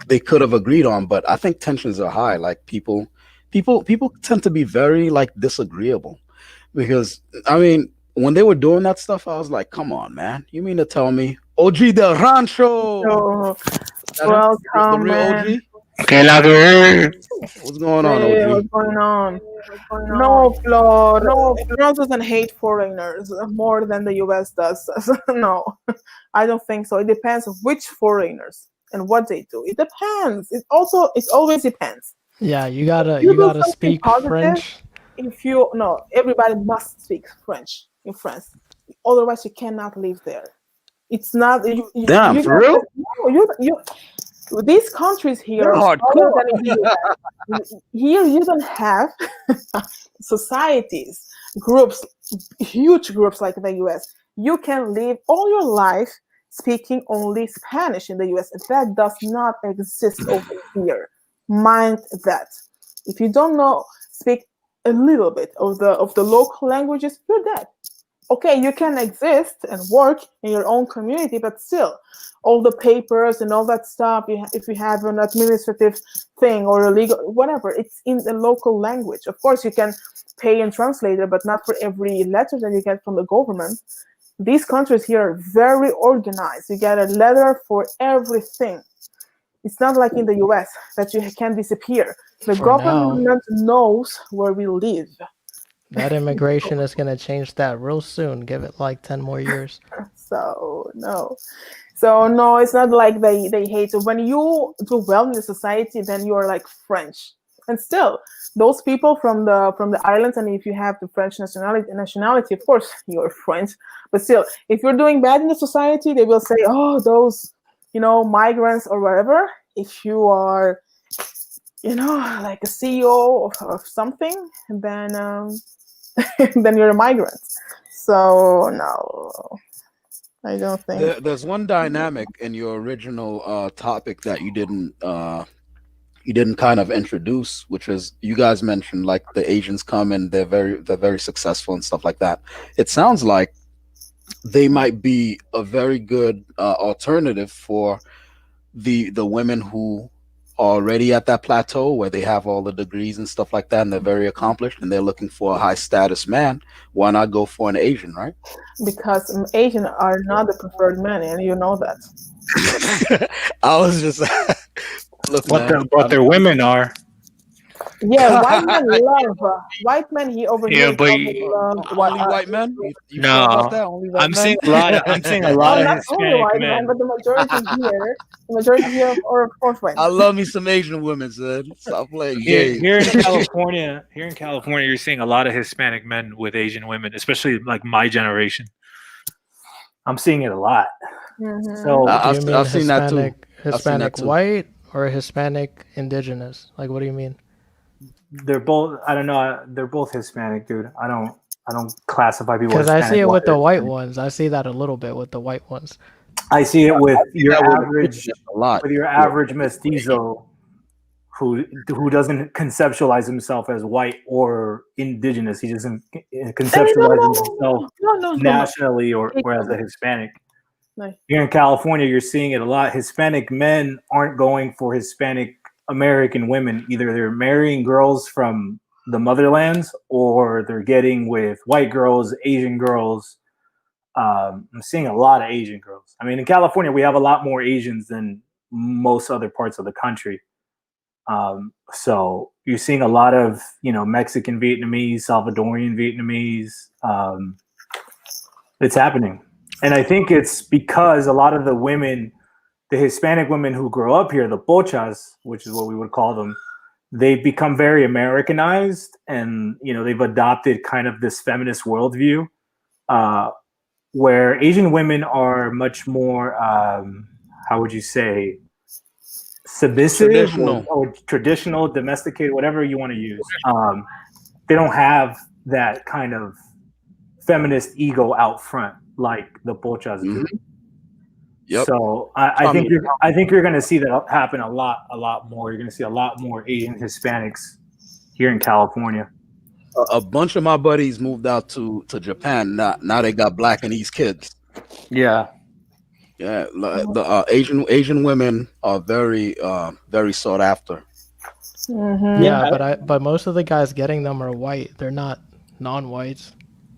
they could have agreed on. But I think tensions are high. Like people tend to be very like disagreeable because I mean, when they were doing that stuff, I was like, come on, man, you mean to tell me OG del Rancho? So, That him? The welcome, real man. OG? Que la que What's going on, Hey, OG? what's going on? No, Flor. France doesn't hate foreigners more than the US does. No, I don't think so. It depends on which foreigners and what they do. It depends. It always depends. Yeah, you If gotta you you do gotta something speak positive, French. if you no, everybody must speak French in France. Otherwise, you cannot live there. It's not Damn, you for don't real? have, no, you these countries here You're are smaller hardcore. than in the US. Here you don't have societies, groups, huge groups like in the US. You can live all your life speaking only Spanish in the US. That does not exist over here. Mind that. If you don't know, speak a little bit of the local languages, you're dead. Okay, you can exist and work in your own community, but still, all the papers and all that stuff, if you have an administrative thing or a legal, whatever, it's in the local language. Of course, you can pay a translator, but not for every letter that you get from the government. These countries here are very organized. You get a letter for everything. It's not like in the US that you can disappear. The For now. government knows where we live. That immigration is gonna change that real soon. Give it like 10 more years. So no. So no, it's not like they hate you. When you do well in the society, then you are like French. And still, those people from the islands, and if you have the French nationality, of course you're French. But still, if you're doing bad in the society, they will say, "Oh, those, migrants or whatever." If you are like a CEO of something, then you're a migrant. So no, I don't think. There's one dynamic in your original topic that you didn't kind of introduce, which is you guys mentioned like the Asians come and they're very successful and stuff like that. It sounds like they might be a very good alternative for the women who are already at that plateau where they have all the degrees and stuff like that and they're very accomplished and they're looking for a high status man. Why not go for an Asian, right? Because Asian are not the preferred men, and you know that. I was just look, What man. their women are. Yeah, white men love white men. He over Yeah, here but always love what Only white men? You sure about no, that? Only white men? I'm seeing a no, lot of not only Hispanic white men, men. but the majority here are of course white I men. love me some Asian women, son. Stop playing Here, games. here in California, you're seeing a lot of Hispanic men with Asian women, especially like my generation. I'm seeing it a lot. Mhm. So Do you mean I've seen that too. Hispanic too. white or Hispanic indigenous? Like, what do you mean? they're both. I don't know. They're both Hispanic, dude. I don't classify people Because as I Hispanic. see it white with or the white Hispanic. ones. I see that a little bit with the white ones. I see it with your that with average a lot. with your average mestizo who doesn't conceptualize himself as white or indigenous. He doesn't conceptualize himself No. nationally or as a Hispanic. No. Here in California, you're seeing it a lot. Hispanic men aren't going for Hispanic American women. Either they're marrying girls from the motherlands or they're getting with white girls, Asian girls. I'm seeing a lot of Asian girls. I mean, in California, we have a lot more Asians than most other parts of the country. So you're seeing a lot of, Mexican Vietnamese, Salvadorian Vietnamese. It's happening. And I think it's because a lot of the women, the Hispanic women who grow up here, the pochas, which is what we would call them, they've become very Americanized and, they've adopted kind of this feminist worldview where Asian women are much more, how would you say, submissive Traditional. or traditional, domesticated, whatever you want to use. They don't have that kind of feminist ego out front like the pochas do. Mhm. Yep. So I think you're going to see that happen a lot more. You're going to see a lot more Asian Hispanics here in California. A bunch of my buddies moved out to Japan. Now they got black and East kids. Yeah. Yeah, the Asian women are very sought after. Mm-hmm. Yeah, but most of the guys getting them are white. They're not non-whites.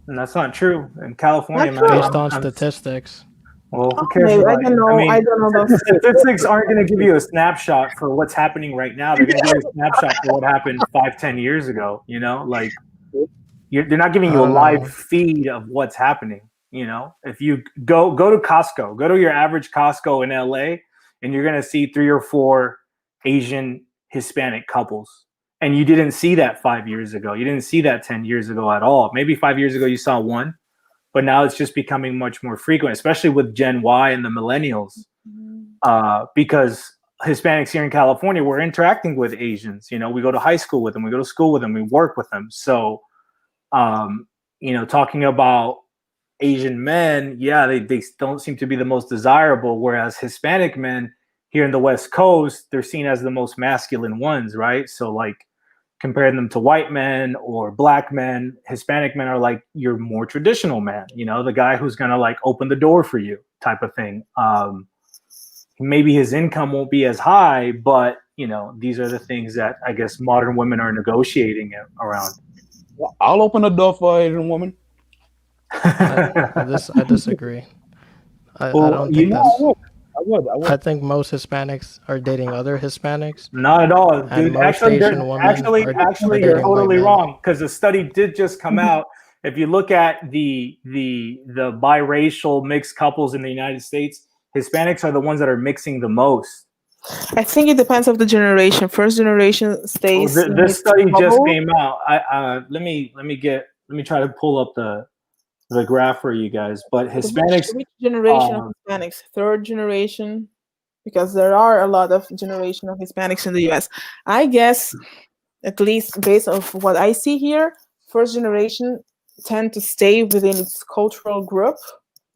And that's not true in California, Not man. true. Based on statistics. Well, who cares? Maybe, I don't know. I don't know those Statistics aren't going to give you a snapshot for what's happening right now. They're going to give you a snapshot for what happened 5-10 years ago. Like they're not giving you a live feed of what's happening. If you go to Costco, go to your average Costco in LA, and you're going to see 3 or 4 Asian Hispanic couples. And you didn't see that 5 years ago. You didn't see that 10 years ago at all. Maybe 5 years ago you saw one. But now it's just becoming much more frequent, especially with Gen Y and the millennials, because Hispanics here in California, we're interacting with Asians. We go to high school with them, we go to school with them, we work with them. So, talking about Asian men, yeah, they don't seem to be the most desirable, whereas Hispanic men here in the West Coast, they're seen as the most masculine ones, right? So, like, comparing them to white men or black men, Hispanic men are like your more traditional man, the guy who's going to like open the door for you type of thing. Maybe his income won't be as high, but these are the things that I guess modern women are negotiating around. I'll open the door for an Asian woman. I disagree. I don't think that's. I would. I think most Hispanics are dating other Hispanics. Not at all, And dude. most Actually, Asian women actually, are you're dating totally white men. wrong because the study did just come out. If you look at the biracial mixed couples in the United States, Hispanics are the ones that are mixing the most. I think it depends of the generation. First generation stays. This study just came out. Let me try to pull up the graph for you guys. But Hispanics. Which generation of Hispanics? Third generation. because there are a lot of generation of Hispanics in the U.S. I guess, at least based off what I see here, first generation tend to stay within its cultural group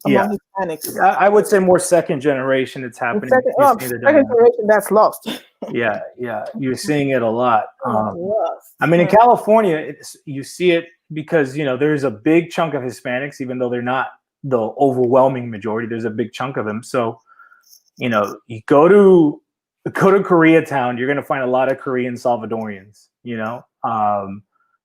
Yeah, among Hispanics. I would say more second generation. It's The happening. second, You're seeing the second dynamic. generation that's lost. Yeah, yeah, you're seeing it a lot. Lost. I mean, in Yeah. California, you see it because there's a big chunk of Hispanics, even though they're not the overwhelming majority. There's a big chunk of them. So you go to Koreatown, you're going to find a lot of Korean Salvadorians.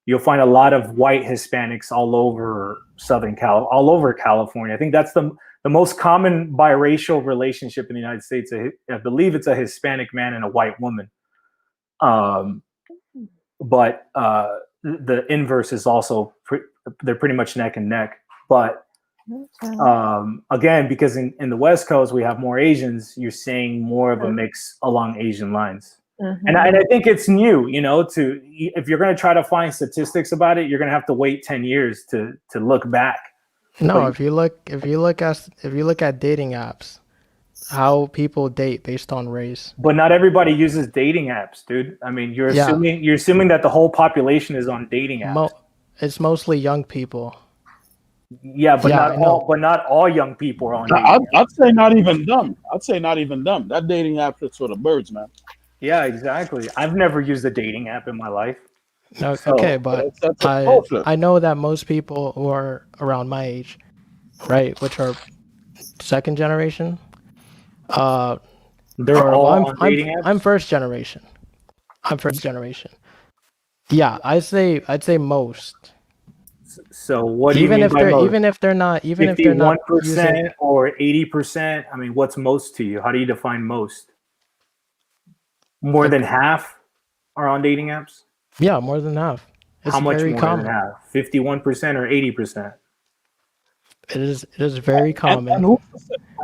You'll find a lot of white Hispanics all over all over California. I think that's the most common biracial relationship in the United States. I believe it's a Hispanic man and a white woman. But the inverse is also they're pretty much neck and neck. But again, because in the West Coast we have more Asians, you're seeing more of a mix along Asian lines. And I think it's new, if you're going to try to find statistics about it, you're going to have to wait 10 years to look back. No, if you look at dating apps, how people date based on race. But not everybody uses dating apps, dude. I mean, you're Yeah. assuming that the whole population is on dating apps. It's mostly young people. Yeah, but Yeah, not all young people are on dating apps. I'd say not even them. I'd say not even them. That dating app is for the birds, man. Yeah, exactly. I've never used a dating app in my life. No, So, okay, but that's a culture. I know that most people who are around my age, right, which are second generation, They're all on dating apps. I'm first generation. I'm first generation. Yeah, I'd say most. So what do you mean by most? Even if they're not 51% or 80%? I mean, what's most to you? How do you define most? More than half are on dating apps? Yeah, more than half. It's How much very more common. than half? 51% or 80%? It is very common. And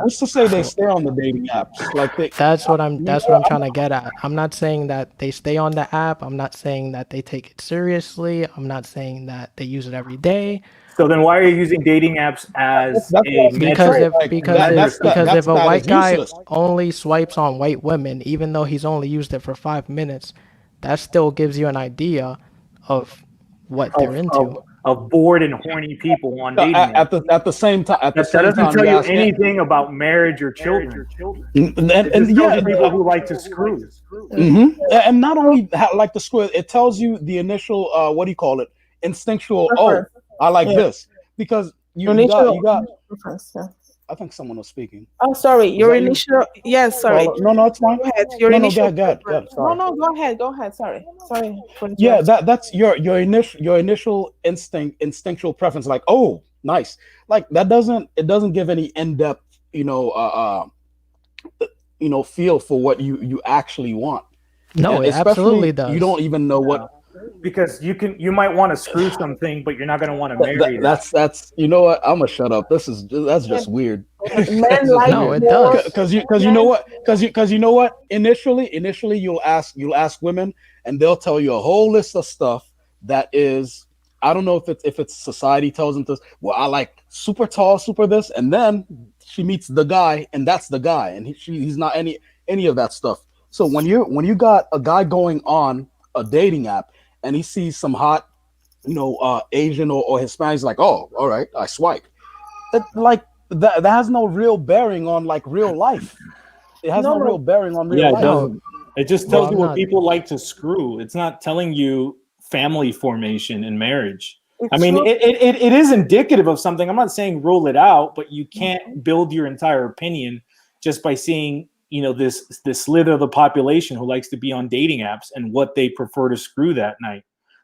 who's to say they stay on the dating apps? Like That's what I'm trying to get at. I'm not saying that they stay on the app. I'm not saying that they take it seriously. I'm not saying that they use it every day. So then why are you using dating apps as a Because metric? if a white guy only swipes on white women, even though he's only used it for 5 minutes, that still gives you an idea of what they're into. Of bored and horny people on dating apps. at the same time. That doesn't tell you anything about marriage or children. And yeah, people who like to screw. Mm-hmm. And not only like the screw, it tells you the initial what do you call it? Instinctual. Oh, I like this because you got. I think someone was speaking. Oh, sorry. Your initial. Yes, sorry. No, it's fine. Go ahead. Your initial. Go ahead. No, go ahead. Go ahead. Sorry. Yeah, that's your initial instinctual preference. Like, oh, nice. Like that doesn't give any in-depth, feel for what you actually want. No, it absolutely does. You don't even know what. Because you might want to screw something, but you're not going to want to marry. That's you know what? I'm gonna shut up. That's just weird. No, it does. Because you know what? Initially you'll ask women, and they'll tell you a whole list of stuff that is, I don't know if it's society tells them this. Well, I like super tall, super this, and then she meets the guy, and that's the guy, and he's not any of that stuff. So when you got a guy going on a dating app and he sees some hot, Asian or Hispanic, he's like, oh, all right, I swipe. That has no real bearing on like real life. It has no real bearing on real life. It doesn't. It just tells you what people like to screw. It's not telling you family formation and marriage. I mean, it is indicative of something. I'm not saying rule it out, but you can't build your entire opinion just by seeing this slither of the population who likes to be on dating apps and what they prefer to screw that night.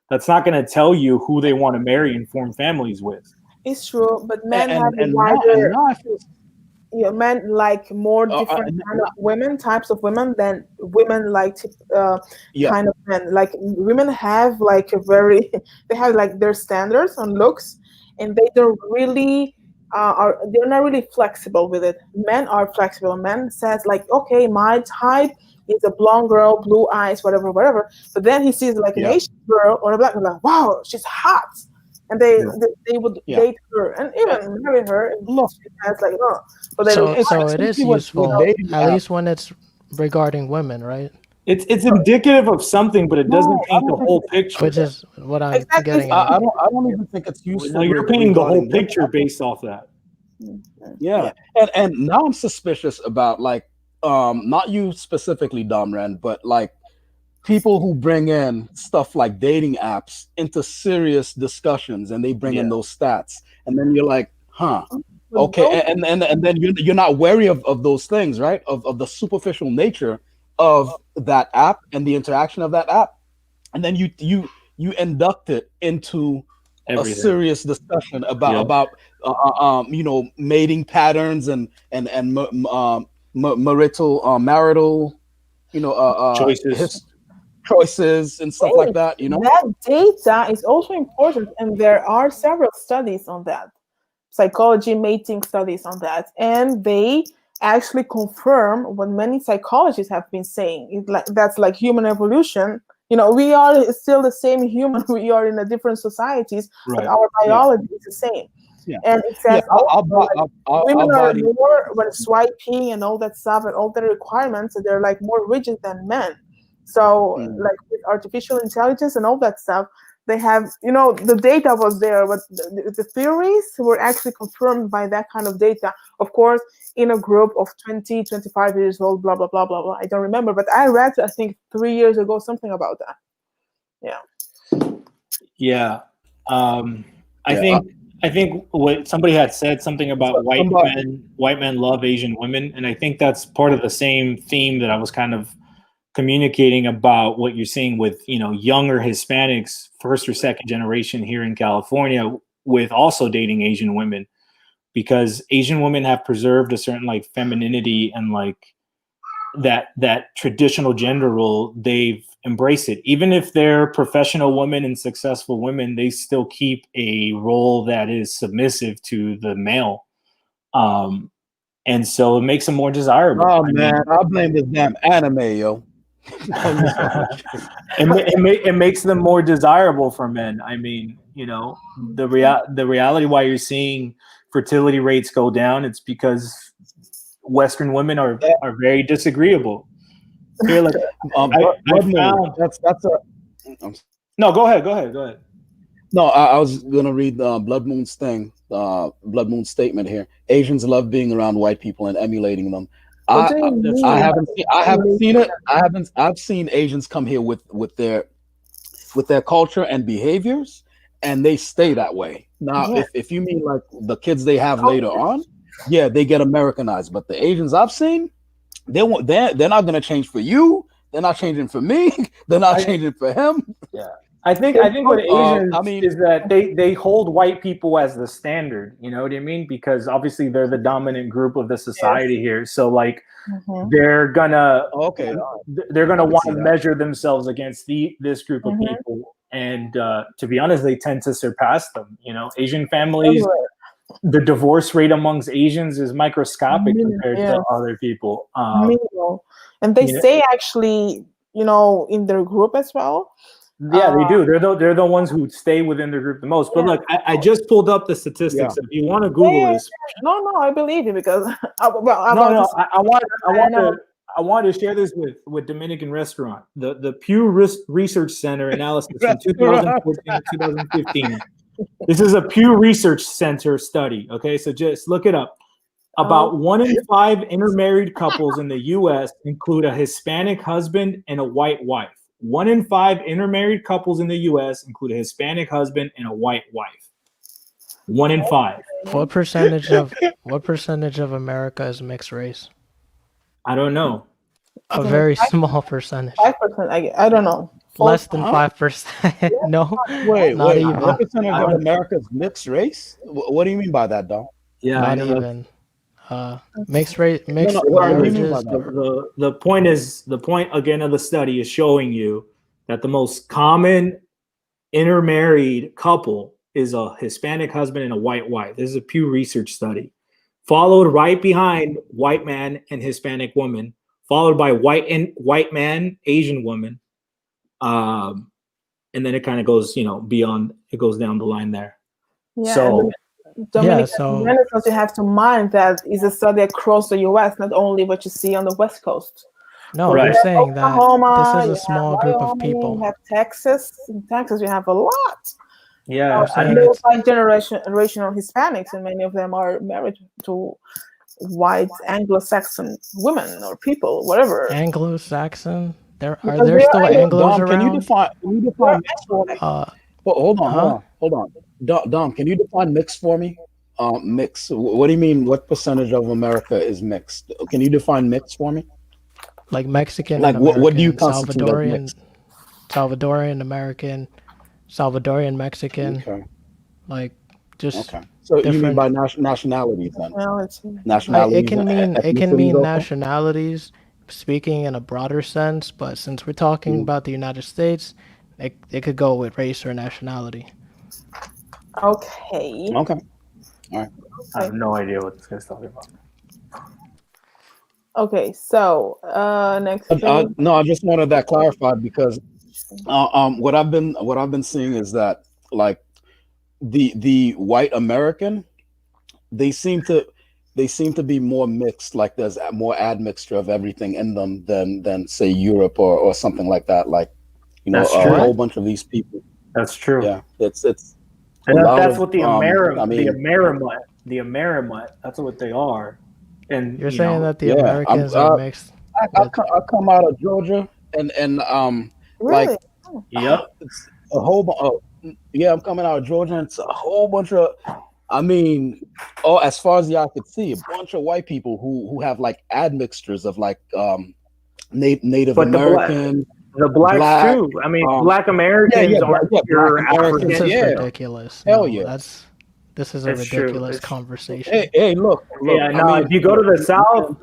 That's not going to tell you who they want to marry and form families with. It's true, but men have a wider. Men like more different kind of women, types of women than women like kind of men. Like women have like they have like their standards on looks, and they don't really. They're not really flexible with it. Men are flexible. Men says like, okay, my type is a blonde girl, blue eyes, whatever. But then he sees like an Asian girl or a black girl, like, wow, she's hot. and Yeah. they would Yeah. date her and even marry her if Look, she has like no, but they So require, so it is essentially what useful, dating at apps. least when it's regarding women, right? It's indicative of something, but it doesn't No, I paint the don't think whole it's. picture. Which is what I'm exactly. getting at. I don't even think it's No, useful you're painting the whole regarding women. picture based off that. Yeah, and now I'm suspicious about like not you specifically, Domran, but like people who bring in stuff like dating apps into serious discussions and they bring in Yeah. those stats, and then you're like, huh, But okay, those, and then you're not wary of those things, right? Of the superficial nature of that app and the interaction of that app, and then you induct it into a Everything. serious discussion Yeah. about mating patterns and marital Choices. choices and stuff like that. that data is also important, and there are several studies on that, psychology mating studies on that, and they actually confirm what many psychologists have been saying. That's like human evolution. We are still the same human. We are in a different societies, but Right. our Yeah, biology is the same. yeah, And it yeah. says also like I'll women buy are you. more when swiping and all that stuff and all the requirements, they're like more rigid than men. So Mm. like with artificial intelligence and all that stuff, they have the data was there, but the theories were actually confirmed by that kind of data. Of course, in a group of 20, 25 years old, blah blah blah blah blah. I don't remember, but I read I think 3 years ago something about that. Yeah. Yeah. I Yeah, think what somebody had said something about somebody. white men love Asian women, and I think that's part of the same theme that I was kind of communicating about what you're seeing with younger Hispanics, first or second generation here in California, with also dating Asian women, because Asian women have preserved a certain like femininity and like that traditional gender role. They've embraced it. Even if they're professional women and successful women, they still keep a role that is submissive to the male. And so it makes them more desirable. Oh I man, mean, I blame this damn anime, yo. I'm just it makes them more desirable for men. I mean, the reality why you're seeing fertility rates go down, it's because Western women are very disagreeable. Here, like I Blood Moon. found. That's a. I'm No, go ahead. No, I was gonna read Blood Moon's thing, Blood Moon's statement here. Asians love being around white people and emulating them. What I do you That's I mean true. by haven't seen it. emulation? I've seen Asians come here with their culture and behaviors, and they stay that way. Now, Yeah. if you mean like the kids they have later Culture. on, yeah, they get Americanized. But the Asians I've seen, they're not gonna change for you. They're not changing for me. They're not I, changing for him. yeah. I think what Asians I mean, is that they hold white people as the standard. You know what I mean? Because obviously they're the dominant group of the society Yes. here. So like Mm-hmm. they're gonna okay, I can want see to that. measure themselves against this group of Mm-hmm. people, and to be honest, they tend to surpass them. Asian families, Everywhere. the divorce rate amongst Asians is microscopic compared to Yes. other people. Minimal. And they You know, say actually, in their group as well. yeah, Uh, they do. They're the ones who stay within their group the most. But yeah. look, I just pulled up the Yeah. statistics. If you want to Yeah, Google yeah, this, yeah. No, I believe you because I'm no, about to no, say, I want I know. I want to share this with Dominican Restaurant. The Pew Research Center analysis from Restaurant. 2014 to 2015. This is a Pew Research Center study. Okay, so just look it up. Oh, About 1 in 5 intermarried couples in the U.S. include a Hispanic husband and a white wife. 1 in 5 intermarried couples in the U.S. include a Hispanic husband and a white wife. 1 in 5. What percentage of America is mixed race? I don't know. I A don't know. very small percentage. 5%. I don't know. Less than Huh? 5%. No, Wait, not wait. I, even. What percentage I of don't. America's mixed race? What do you mean by that, Dom? Yeah, I Not know. even. Mixed race, No, no. mixed What do you mean by marriages. that? The point again of the study is showing you that the most common intermarried couple is a Hispanic husband and a white wife. This is a Pew Research study. Followed right behind white man and Hispanic woman, followed by white man, Asian woman, and then it kind of goes, beyond. It goes down the line there. Yeah, So and Dominican so Renaissance, you have to mind that is a study across the U.S., not only what you see on the West Coast. no, But I'm Right. you have saying that Oklahoma, this is you a have small group of Wyoming, you people. have Texas. In Texas, you have a lot yeah, I'm of saying it's multi-generational Hispanics, and many of them are married to white Anglo-Saxon women or people, whatever. Anglo-Saxon. Are Because there they still are Anglos Dom, can you around? define mix for me? Uh, Hold on, huh? Dom, can you define mix for me? Mix. What do you mean? What percentage of America is mixed? Can you define mix for me? Like Mexican and Like, what do you American, constitute as mixed? Salvadorian American, Salvadorian Mexican, Okay, like just okay. So you mean different. by nationalities then? nationality. It Nationalities, can mean ethnicities also? nationalities, speaking in a broader sense, but since we're talking Mm, about the United States, it could go with race or nationality. Okay. okay, all right. I have no idea what this guy's talking about. Okay, so next thing. No, I just wanted that clarified because what I've been seeing is that like the white American they seem to be more mixed. Like there's more admixture of everything in them than say Europe or something like that. Like That's a true. whole What? bunch of these people. That's true. Yeah, it's a And lot that's of what the I mean, Amerimut, that's what they are. And You're saying that the yeah. Americans are mixed with I come out of Georgia and like Really? Oh, yep. it's a whole yeah, I'm coming out of Georgia and it's a whole bunch of I mean, as far as the eye could see, a bunch of white people who have like admixtures of like Native But American, the blacks black, too. I mean, um, black Americans aren't black pure Americans, this African. is yeah, ridiculous. hell No, yeah. this is a It's true. ridiculous It's, conversation. Hey, look. yeah, I no, mean, if you go to look, the South,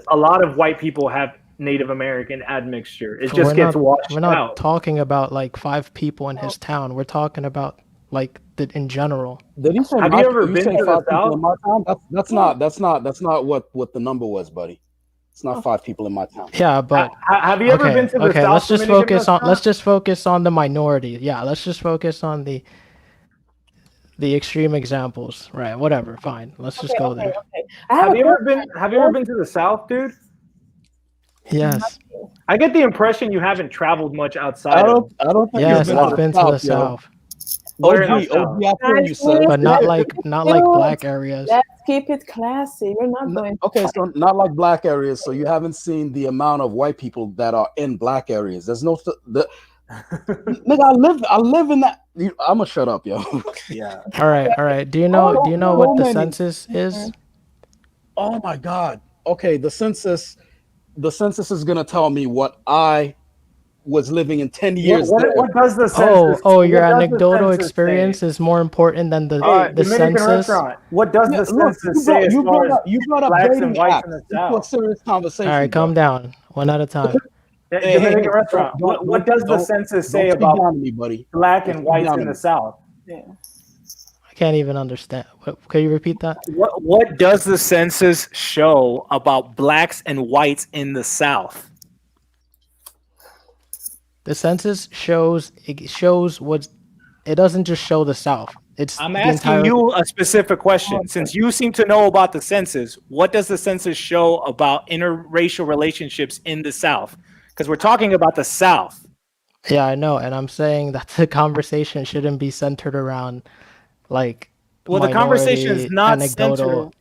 a lot of white people have Native American admixture. It just We're gets not washed out. talking about like 5 people in his town. We're talking about like in general. did he say Have you ever you been say to the 5 people South? in my town? That's not what the number was, buddy. It's not 5 people in my town. Yeah, but Have you ever been to the okay. South Dominican restaurant? Let's just focus on the minority. Yeah, let's just focus on the extreme examples. Right. Whatever. Fine. Let's just go there. okay. I have a question. Have you ever been to the South, dude? Yes. I get the impression you haven't traveled much outside I of. don't think Yes, you've I've been been to the yo. South, Where in the OG, South? I feel you, sir. but not like Dude, black areas. let's keep it classy. We're not going. Okay, so not like black areas. So you haven't seen the amount of white people that are in black areas. There's no nigga. I live in that. I'm gonna shut up, yo. Yeah. All right. Do you know what the census is? Oh my god. Okay, the census is gonna tell me what I was living in 10 years. What does the census? Your what does the anecdotal census experience say? is more important than the Dominican census. restaurant. What does the Look, census say as far as you brought up blacks dating and whites apps. in the This is a South? serious conversation. All right, calm down, one at a time. Dominican restaurant. What does the census say about black and whites in the South? Yeah. I can't even understand. Can you repeat that? What does the census show about blacks and whites in the South? The census shows what it doesn't just show the South. I'm asking you a specific question. Since you seem to know about the census, what does the census show about interracial relationships in the South? Because we're talking about the South. Yeah, I know, and I'm saying that the conversation shouldn't be centered around like. Well, the conversation is not anecdotal. centered.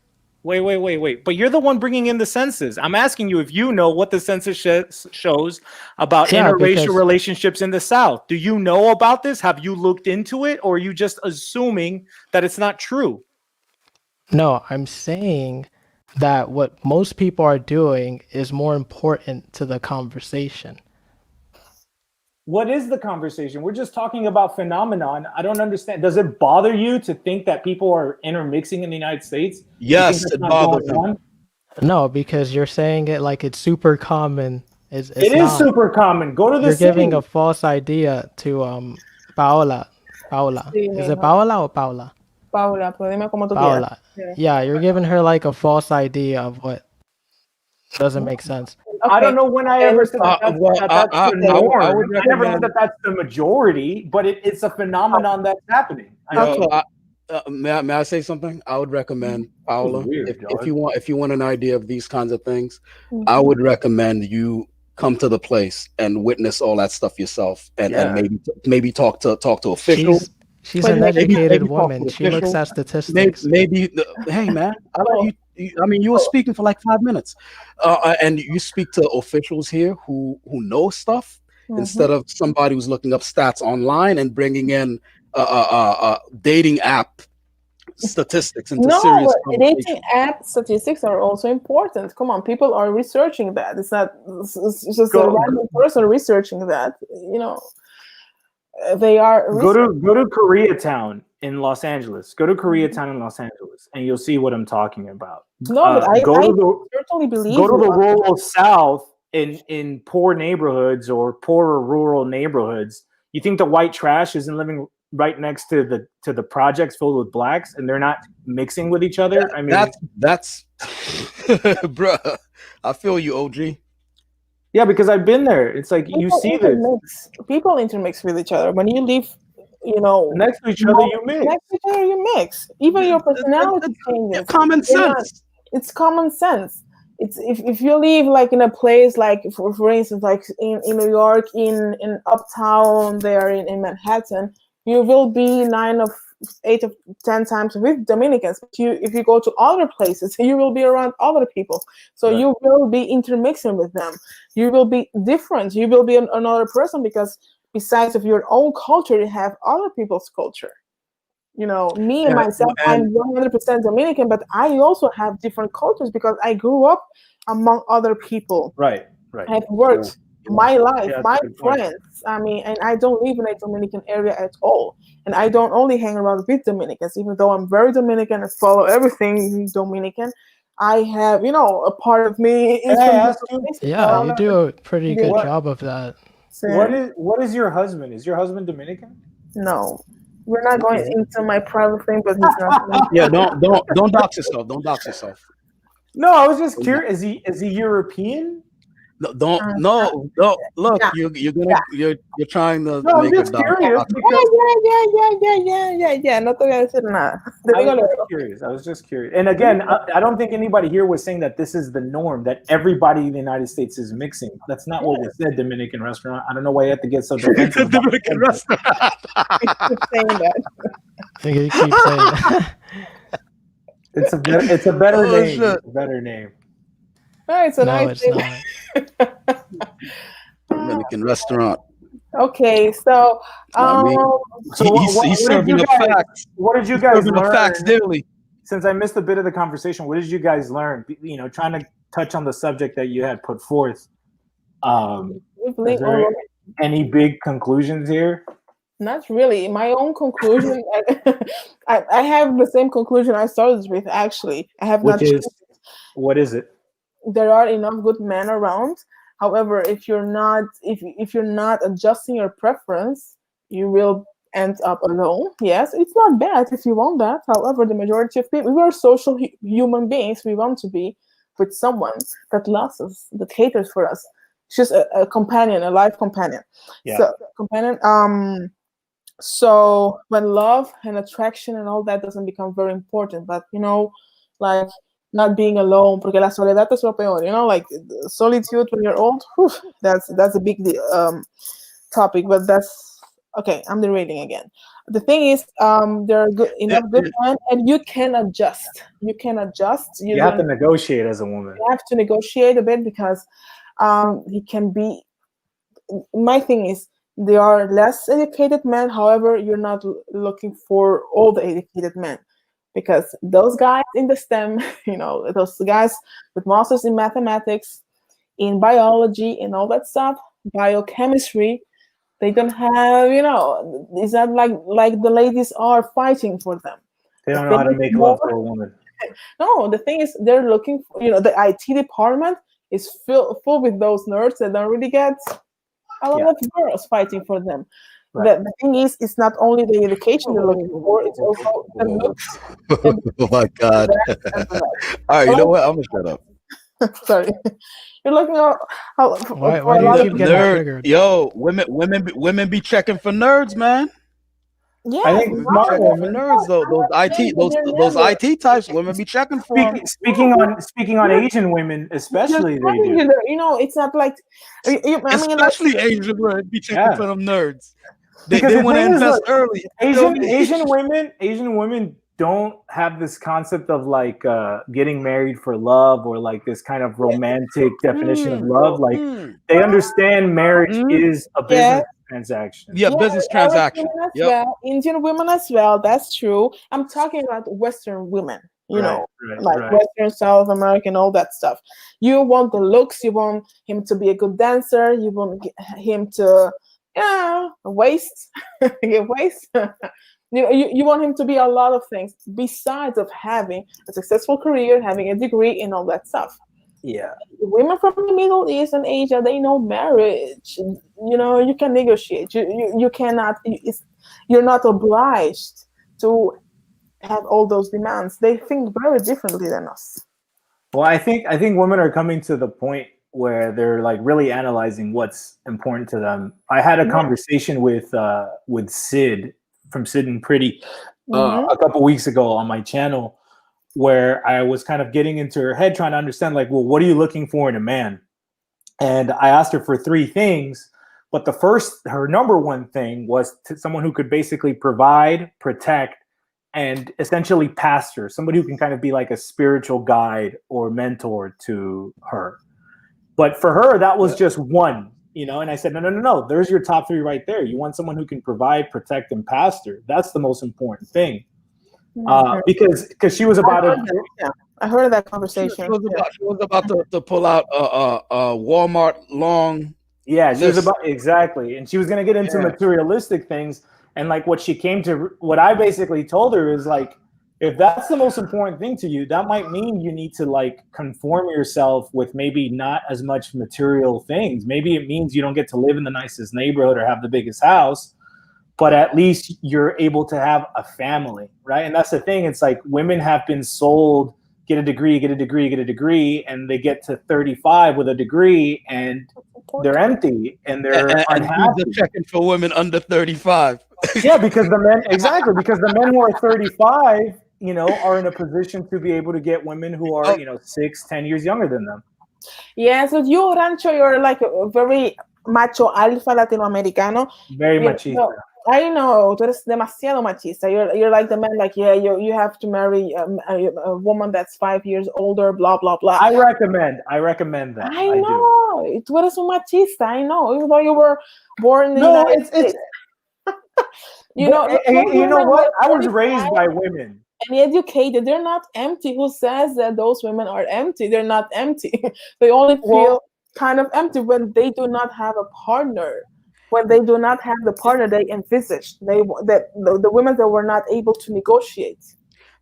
Wait. But you're the one bringing in the census. I'm asking you if you know what the census shows about interracial relationships in the South. Do you know about this? Have you looked into it? Or are you just assuming that it's not true? No, I'm saying that what most people are doing is more important to the conversation. What is the conversation? We're just talking about phenomenon. I don't understand. Does it bother you to think that people are intermixing in the United States? Yes, it bothers me. No, because you're saying it like it's super common. It is super common. Go to the city. You're giving a false idea to Paola. Is it Paola or Paula? Paula, pero dime cómo tú Paola. Yeah, you're giving her like a false idea of what doesn't make sense. I don't know when I ever said that's the norm. I would I never said recommend. that's the majority, but it's a phenomenon that's happening. Yo, may I say something? I would recommend Paola, weird, if you want an idea of these kinds of things, I would recommend you come to the place and witness all that stuff yourself, and maybe talk to officials. She's an educated talk to woman. She looks officials. at statistics. Hey man, I mean, you were speaking for like 5 minutes, and you speak to officials here who know stuff instead of somebody who's looking up stats online and bringing in dating app statistics into serious conversation. Dating app statistics are also important. Come on, people are researching that. It's not it's just a random person researching that. You know, they are go to Koreatown in Los Angeles. Go to Koreatown in Los Angeles, and you'll see what I'm talking about. No, but I certainly believe. Go to the rural South in poor neighborhoods or poorer rural neighborhoods. You think the white trash isn't living right next to the projects filled with blacks, and they're not mixing with each other? I mean, that's bruh. I feel you, OG. Yeah, because I've been there. It's like you see this. People intermix with each other. When you live, you know, next to each other, you mix. Next to each other, you mix. Even your personality changes. Common sense. It's common sense. It's if you live like in a place like for instance like in New York, in uptown there in Manhattan, you will be 8 of 10 times with Dominicans. But if you go to other places, you will be around other people. So you will be intermixing with them. You will be different. You will be another person because besides of your own culture, you have other people's culture. You know, me and myself, I'm 100% Dominican, but I also have different cultures because I grew up among other people. Right. I've worked my life, my friends. I mean, and I don't live in a Dominican area at all. And I don't only hang around with Dominicans, even though I'm very Dominican and follow everything Dominican. I have, you know, a part of me is Yeah, you do a pretty good job of that. What is your husband? Is your husband Dominican? No. We're not going into my private thing, but he's not. Yeah, don't dox yourself. Don't dox yourself. No, I was just curious. Is he European? No. Look, you're trying to. No, make I'm just curious. Yeah. No te voy a decir nada. I was just curious. And again, I don't think anybody here was saying that this is the norm, that everybody in the United States is mixing. That's not what was said. Dominican restaurant. I don't know why you have to get so defensive. Dominican restaurant. Saying that. I think you keep saying that. It's a better name. Shit. It's a better name. Oh, it's a nice name. Dominican restaurant. Okay, so he's serving the facts. What did you guys learn? The facts daily. Since I missed a bit of the conversation, what did you guys learn? You know, trying to touch on the subject that you had put forth. Is there any big conclusions here? Not really. My own conclusion, I have the same conclusion I started with. Actually, I have not. What is it? There are enough good men around. However, if you're not adjusting your preference, you will end up alone. Yes, it's not bad if you want that. However, the majority of people, we are social human beings. We want to be with someone that loves us, that caters for us. It's just a companion, a life companion. Yeah. So companion. So when love and attraction and all that doesn't become very important, but you know, like not being alone, porque la soledad es lo peor, you know, like solitude when you're old, whew, that's a big topic, but that's okay. I'm derailing again. The thing is, there are enough good men, and you can adjust. You can adjust. You have to negotiate as a woman. You have to negotiate a bit because he can be. My thing is, there are less educated men. However, you're not looking for all the educated men. Because those guys in the STEM, you know, those guys with masters in mathematics, in biology, and all that stuff, biochemistry, they don't have, you know, it's not like the ladies are fighting for them. They don't know how to make love for a woman. No, the thing is, they're looking for, you know, the IT department is full with those nerds that don't really get a lot of girls fighting for them. Right. The thing is, it's not only the education they're looking for, it's also the looks. Oh my God. All right, you know what? I'm going to shut up. Sorry, you're looking out Why for a do you lot of keep getting Nerd, triggered? yo, women be checking for nerds, man. I yes, think Women be smart checking for women. nerds though. Those IT, but they're those never. IT types, women be checking for. Speaking on Asian women, There's especially they nothing do. to do. It's not like I mean, like Especially Asian women be checking Yeah, for them nerds. because They the want to thing is, invest look, early. You feel me? Asian women don't have this concept of like getting married for love or like this kind of romantic definition of Mm, love. Like mm, they understand marriage mm. is a yeah, business transaction. Yeah, yeah, business Arab women transaction. as Yep. well, Indian women as well. That's true. I'm talking about Western women. Right, right, Like right. Western, South American, all that stuff. You want the looks. You want him to be a good dancer. You want him to, waist, get waist. You want him to be a lot of things besides of having a successful career, having a degree, and all that stuff. Yeah. Women from the Middle East and Asia, they know marriage. You can negotiate. You cannot. You're not obliged to have all those demands. They think very differently than us. Well, I think women are coming to the point where they're like really analyzing what's important to them. I had a Yeah. conversation with Sid from Sid and Pretty Mhm. a couple weeks ago on my channel, where I was kind of getting into her head, trying to understand like, well, what are you looking for in a man? And I asked her for three things, but her number one thing was someone who could basically provide, protect, and essentially pastor, somebody who can kind of be like a spiritual guide or mentor to her. But for her, that was just one, and I said, no, there's your top three right there. You want someone who can provide, protect, and pastor. That's the most important thing. Mhm. Because she was about to, Yeah, I heard that She conversation. was about to pull out a Walmart long yeah, she was list. about, exactly. And she was going to get into Yeah. materialistic things. And like what I basically told her is like, if that's the most important thing to you, that might mean you need to like conform yourself with maybe not as much material things. Maybe it means you don't get to live in the nicest neighborhood or have the biggest house, but at least you're able to have a family, right? And that's the thing. It's like women have been sold, get a degree, get a degree, get a degree, and they get to 35 with a degree and they're empty and they're And unhappy. dudes are checking for women under 35. Yeah, because the men who are 35, are in a position to be able to get women who are, 6, 10 years younger than them. Yeah, so you, Rancho, you're like a very macho alfa latinoamericano. Very machista. I know, tú eres demasiado machista. You're like the man, like, yeah, you have to marry a woman that's 5 years older, blah, blah, blah. I recommend that. I know. Tú eres un machista, I know. Even though you were born in the No, United States. you know what? I was raised by women. And educated. They're not empty. Who says that those women are empty? They're not empty. They only feel kind of empty when they do not have a partner. When they do not have the partner they envisaged, the women that were not able to negotiate.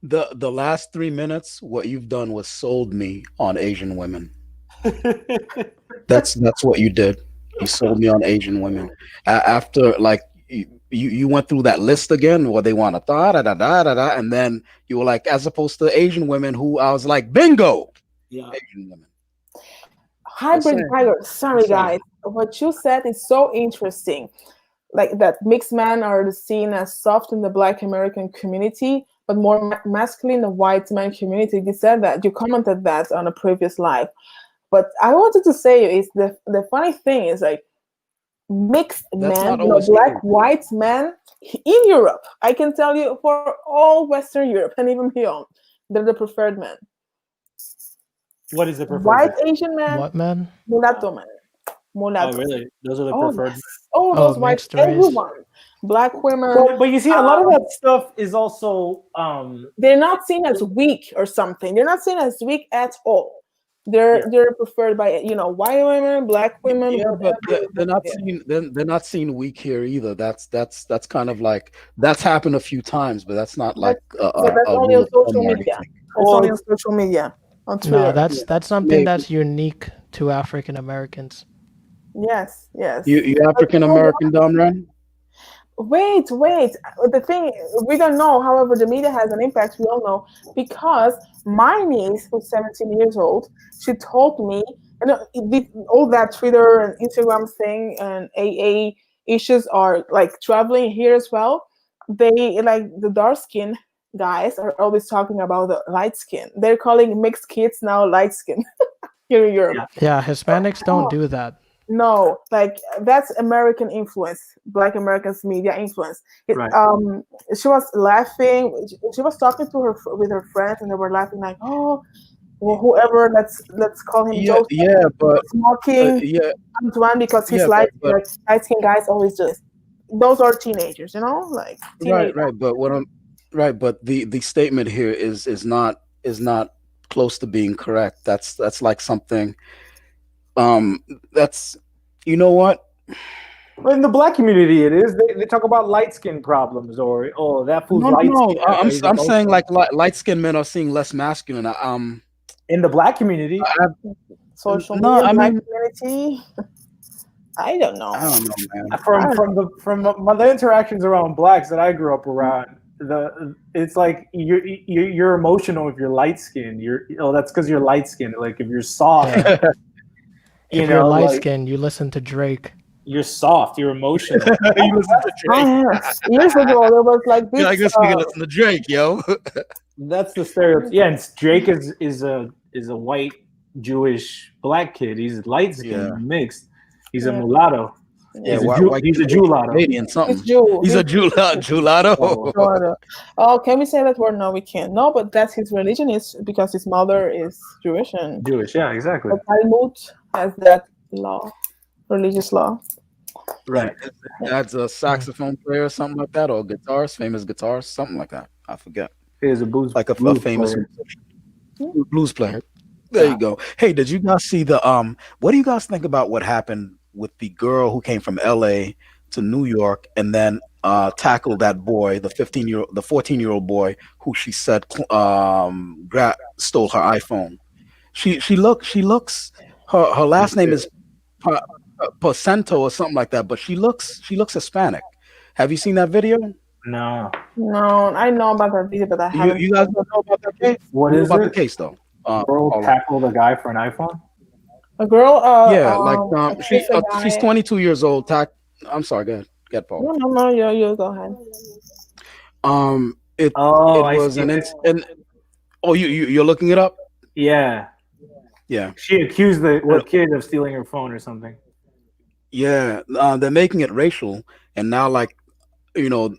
The last 3 minutes, what you've done was sold me on Asian women. That's what you did. You sold me on Asian women. After like you went through that list again, what they want to da, and then you were like, as opposed to Asian women who I was like, bingo. Yeah. Asian women. Hybrid tiger. Sorry, guys. What you said is so interesting. Like that mixed men are seen as soft in the Black American community, but more masculine in the white man community. You said that. You commented that on a previous live. But I wanted to say is the funny thing is like mixed men, black, white men in Europe. I can tell you for all Western Europe and even beyond, they're the preferred men. What is the preferred? White Asian man, what man? mulatto man. Mulatto. Oh, really? Those are the preferred. Yes. Oh, those white, everyone. Black women. But you see, a lot of that stuff is also they're not seen as weak or something. They're not seen as weak at all. They're preferred by white women, black women. Yeah, but they're not seen. They're not seen weak here either. That's kind of like that's happened a few times, but that's not like that's only on social media. That's only on social media. On Twitter. No, that's something that's unique to African Americans. Yes. You African American, Domran? Wait. The thing we don't know. However, the media has an impact. We all know because my niece, who's 17 years old, she told me, and all that Twitter and Instagram thing and AA issues are like traveling here as well. They like the dark skin guys are always talking about the light skin. They're calling mixed kids now light skin here in Europe. Yeah. Yeah, Hispanics don't Oh, do that. no, like that's American influence, Black Americans media influence. Right. She was laughing. She was talking to her with her friends, and they were laughing like, "Oh, well, whoever, let's call him Yeah, Joseph, yeah, but mocking yeah, Antoine because he's yeah, light. but Like light skinned guys always do this. Those are teenagers, like right, teenage. right. But what I'm right, but the statement here is not close to being correct. That's like something. That's you know what? But in the black community, it is. They talk about light skin problems, or oh, that fool's No, no, light no. skin. That's why he's I'm saying emotional. like light skinned men are seeing less masculine. In the black community, I, Social no, media, I black mean, community. I don't I know. don't know, man. from the interactions around blacks that I grew up around, it's like you're emotional if you're light skinned. That's because you're light skinned. Like if you're soft, Yeah. If you're light like skinned, you listen to Drake. you're soft, you're emotional. You listen to Drake. Yes. Years ago, there was like Yeah, I this. guess we can listen to Drake, yo. That's the stereotype. Yeah, and Drake is a white Jewish black kid. He's light skinned, Yeah. mixed. He's a Yeah. mulatto. Yeah, He's a Jew-latto. Canadian He's something. Jew. He's a Julado. Oh, Florida. Oh, can we say that word? No, we can't. No, but that's his religion is because his mother is Jewish and Jewish, yeah, exactly. the Talmud has that law, religious law. Right. Dad's a saxophone player or something like that, or guitarist, famous guitarist, something like that. I forget. He's a blues, Like a blues famous player. blues player. There you go. Hey, did you guys see the what do you guys think about what happened with the girl who came from LA to New York and then tackled that boy, the 14-year-old boy who she said stole her iPhone. She looks her last name is Pacento or something like that, but she looks Hispanic. Have you seen that video? No. No, I know about that video, but I You, haven't. you guys don't know about that case? What You know is about it? the case though? Girl hold on. tackled a guy for an iPhone? A girl. Yeah, like kissed a she's guy. 22 years old. I'm sorry, go ahead, Paul. No, you go ahead. It Oh, I was see an it. oh you're looking it up? Yeah. Yeah, She accused the kid of stealing her phone or something. yeah. They're making it racial, and now like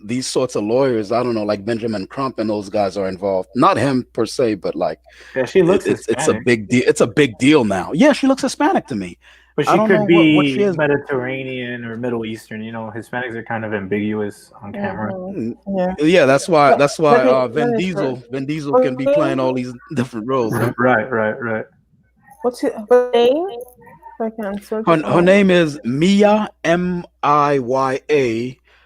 these sorts of lawyers. I don't know, like Benjamin Crump and those guys are involved. Not him per se, but like Yeah, she looks it's a Hispanic. big deal. It's a big deal now. Yeah, she looks Hispanic to me. But I she don't could know what she be is. Mediterranean or Middle Eastern. Hispanics are kind of ambiguous on camera. Mhm. Yeah. Yeah, that's why Let Vin me Diesel can be playing all these different roles. Huh? Right. What's her name? I can search it. Her name is Mia Miya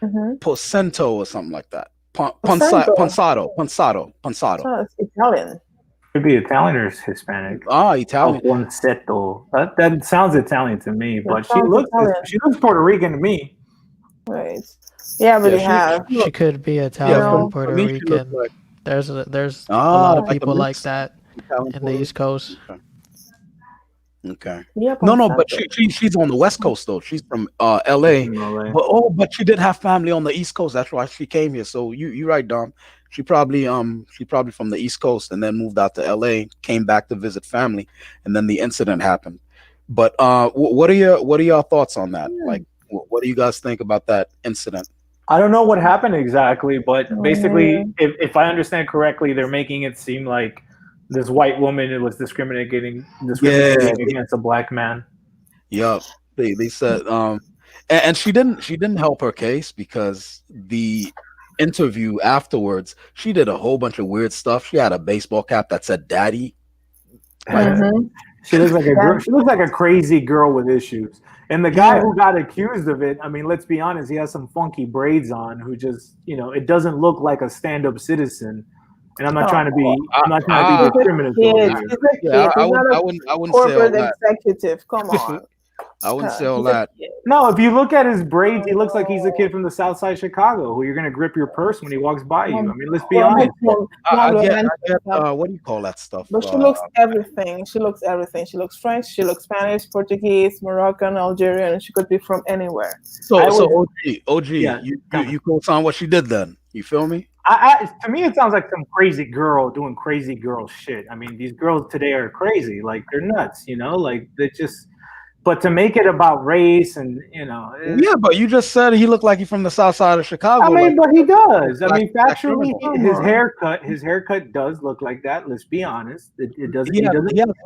Mhm. Pocento or something like that. Pocento. Ponsado. Oh, it's Italian. Could be Italian or Hispanic. Italian. Ponsetto. That sounds Italian to me, but she sounds looks Italian. Puerto Rican to me. Right. Yeah, but Yeah, they have. She could be Yeah, Italian, No. Puerto for me, she looks Rican. like There's a lot of like a people like mix. that Italian, in the Puerto East Coast. Okay. Yeah, No, but Ponsado. she's on the West Coast though. She's from LA. But she did have family on the East Coast. That's why she came here. So you're right, Dom. She probably from the East Coast and then moved out to LA, came back to visit family, and then the incident happened. But what are your thoughts on that? Like, what do you guys think about that incident? I don't know what happened exactly, but basically, Mhm. if I understand correctly, they're making it seem like this white woman was discriminating against a black man. Yup. They said and she didn't help her case because the interview afterwards, she did a whole bunch of weird stuff. She had a baseball cap that said daddy. Mhm. She looks like a girl. She looks like a crazy girl with issues. And the guy who got accused of it, I mean, let's be honest, he has some funky braids on. Who just, it doesn't look like a stand-up citizen. And I'm not trying to be discriminatory. He's a kid. Yeah, He's not a I wouldn't say all corporate that. executive. Come on. I wouldn't say all He's a that. kid. No, if you look at his braids, he looks like he's a kid from the South Side Chicago who you're gonna grip your purse when he walks by you. I mean, let's be honest. I get what do you call that stuff? But she looks everything. She looks everything. She looks French. She looks Spanish, Portuguese, Moroccan, Algerian. She could be from anywhere. So I would- OG, Yeah, you co-sign what she did then. You feel me? To me, it sounds like some crazy girl doing crazy girl shit. I mean, these girls today are crazy. Like, they're nuts, you know? Like, they just... But to make it about race and, you know... Yeah, but you just said he looked like he's from the South Side of Chicago. I mean, but he does. I mean, black factually, criminal. his haircut does look like that. Let's be honest. It doesn't. He has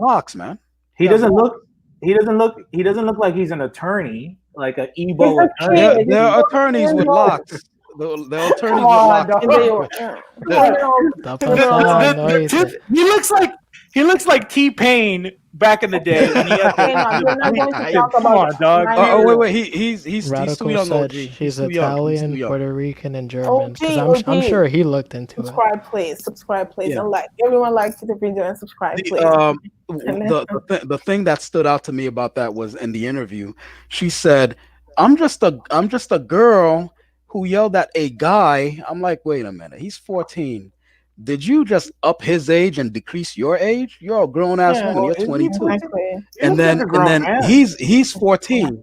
locks, man. He doesn't look like he's an attorney, like an Igbo attorney. There are attorneys with locks. The attorneys with locks. He looks like T-Pain back in the day. When he had Come on, dog. Oh wait, he's Radical too young. said OG. he's too young. Italian, He's too young. Puerto Rican, and German. OG, Because I'm sure he looked into it. Subscribe, please, Yeah. and like. Everyone likes the video and subscribe, please. The thing that stood out to me about that was in the interview, she said, I'm just a girl who yelled at a guy. I'm like, wait a minute, he's 14. Did you just up his age and decrease your age? You're a grown ass woman. You're 22. Exactly. And then he's 14.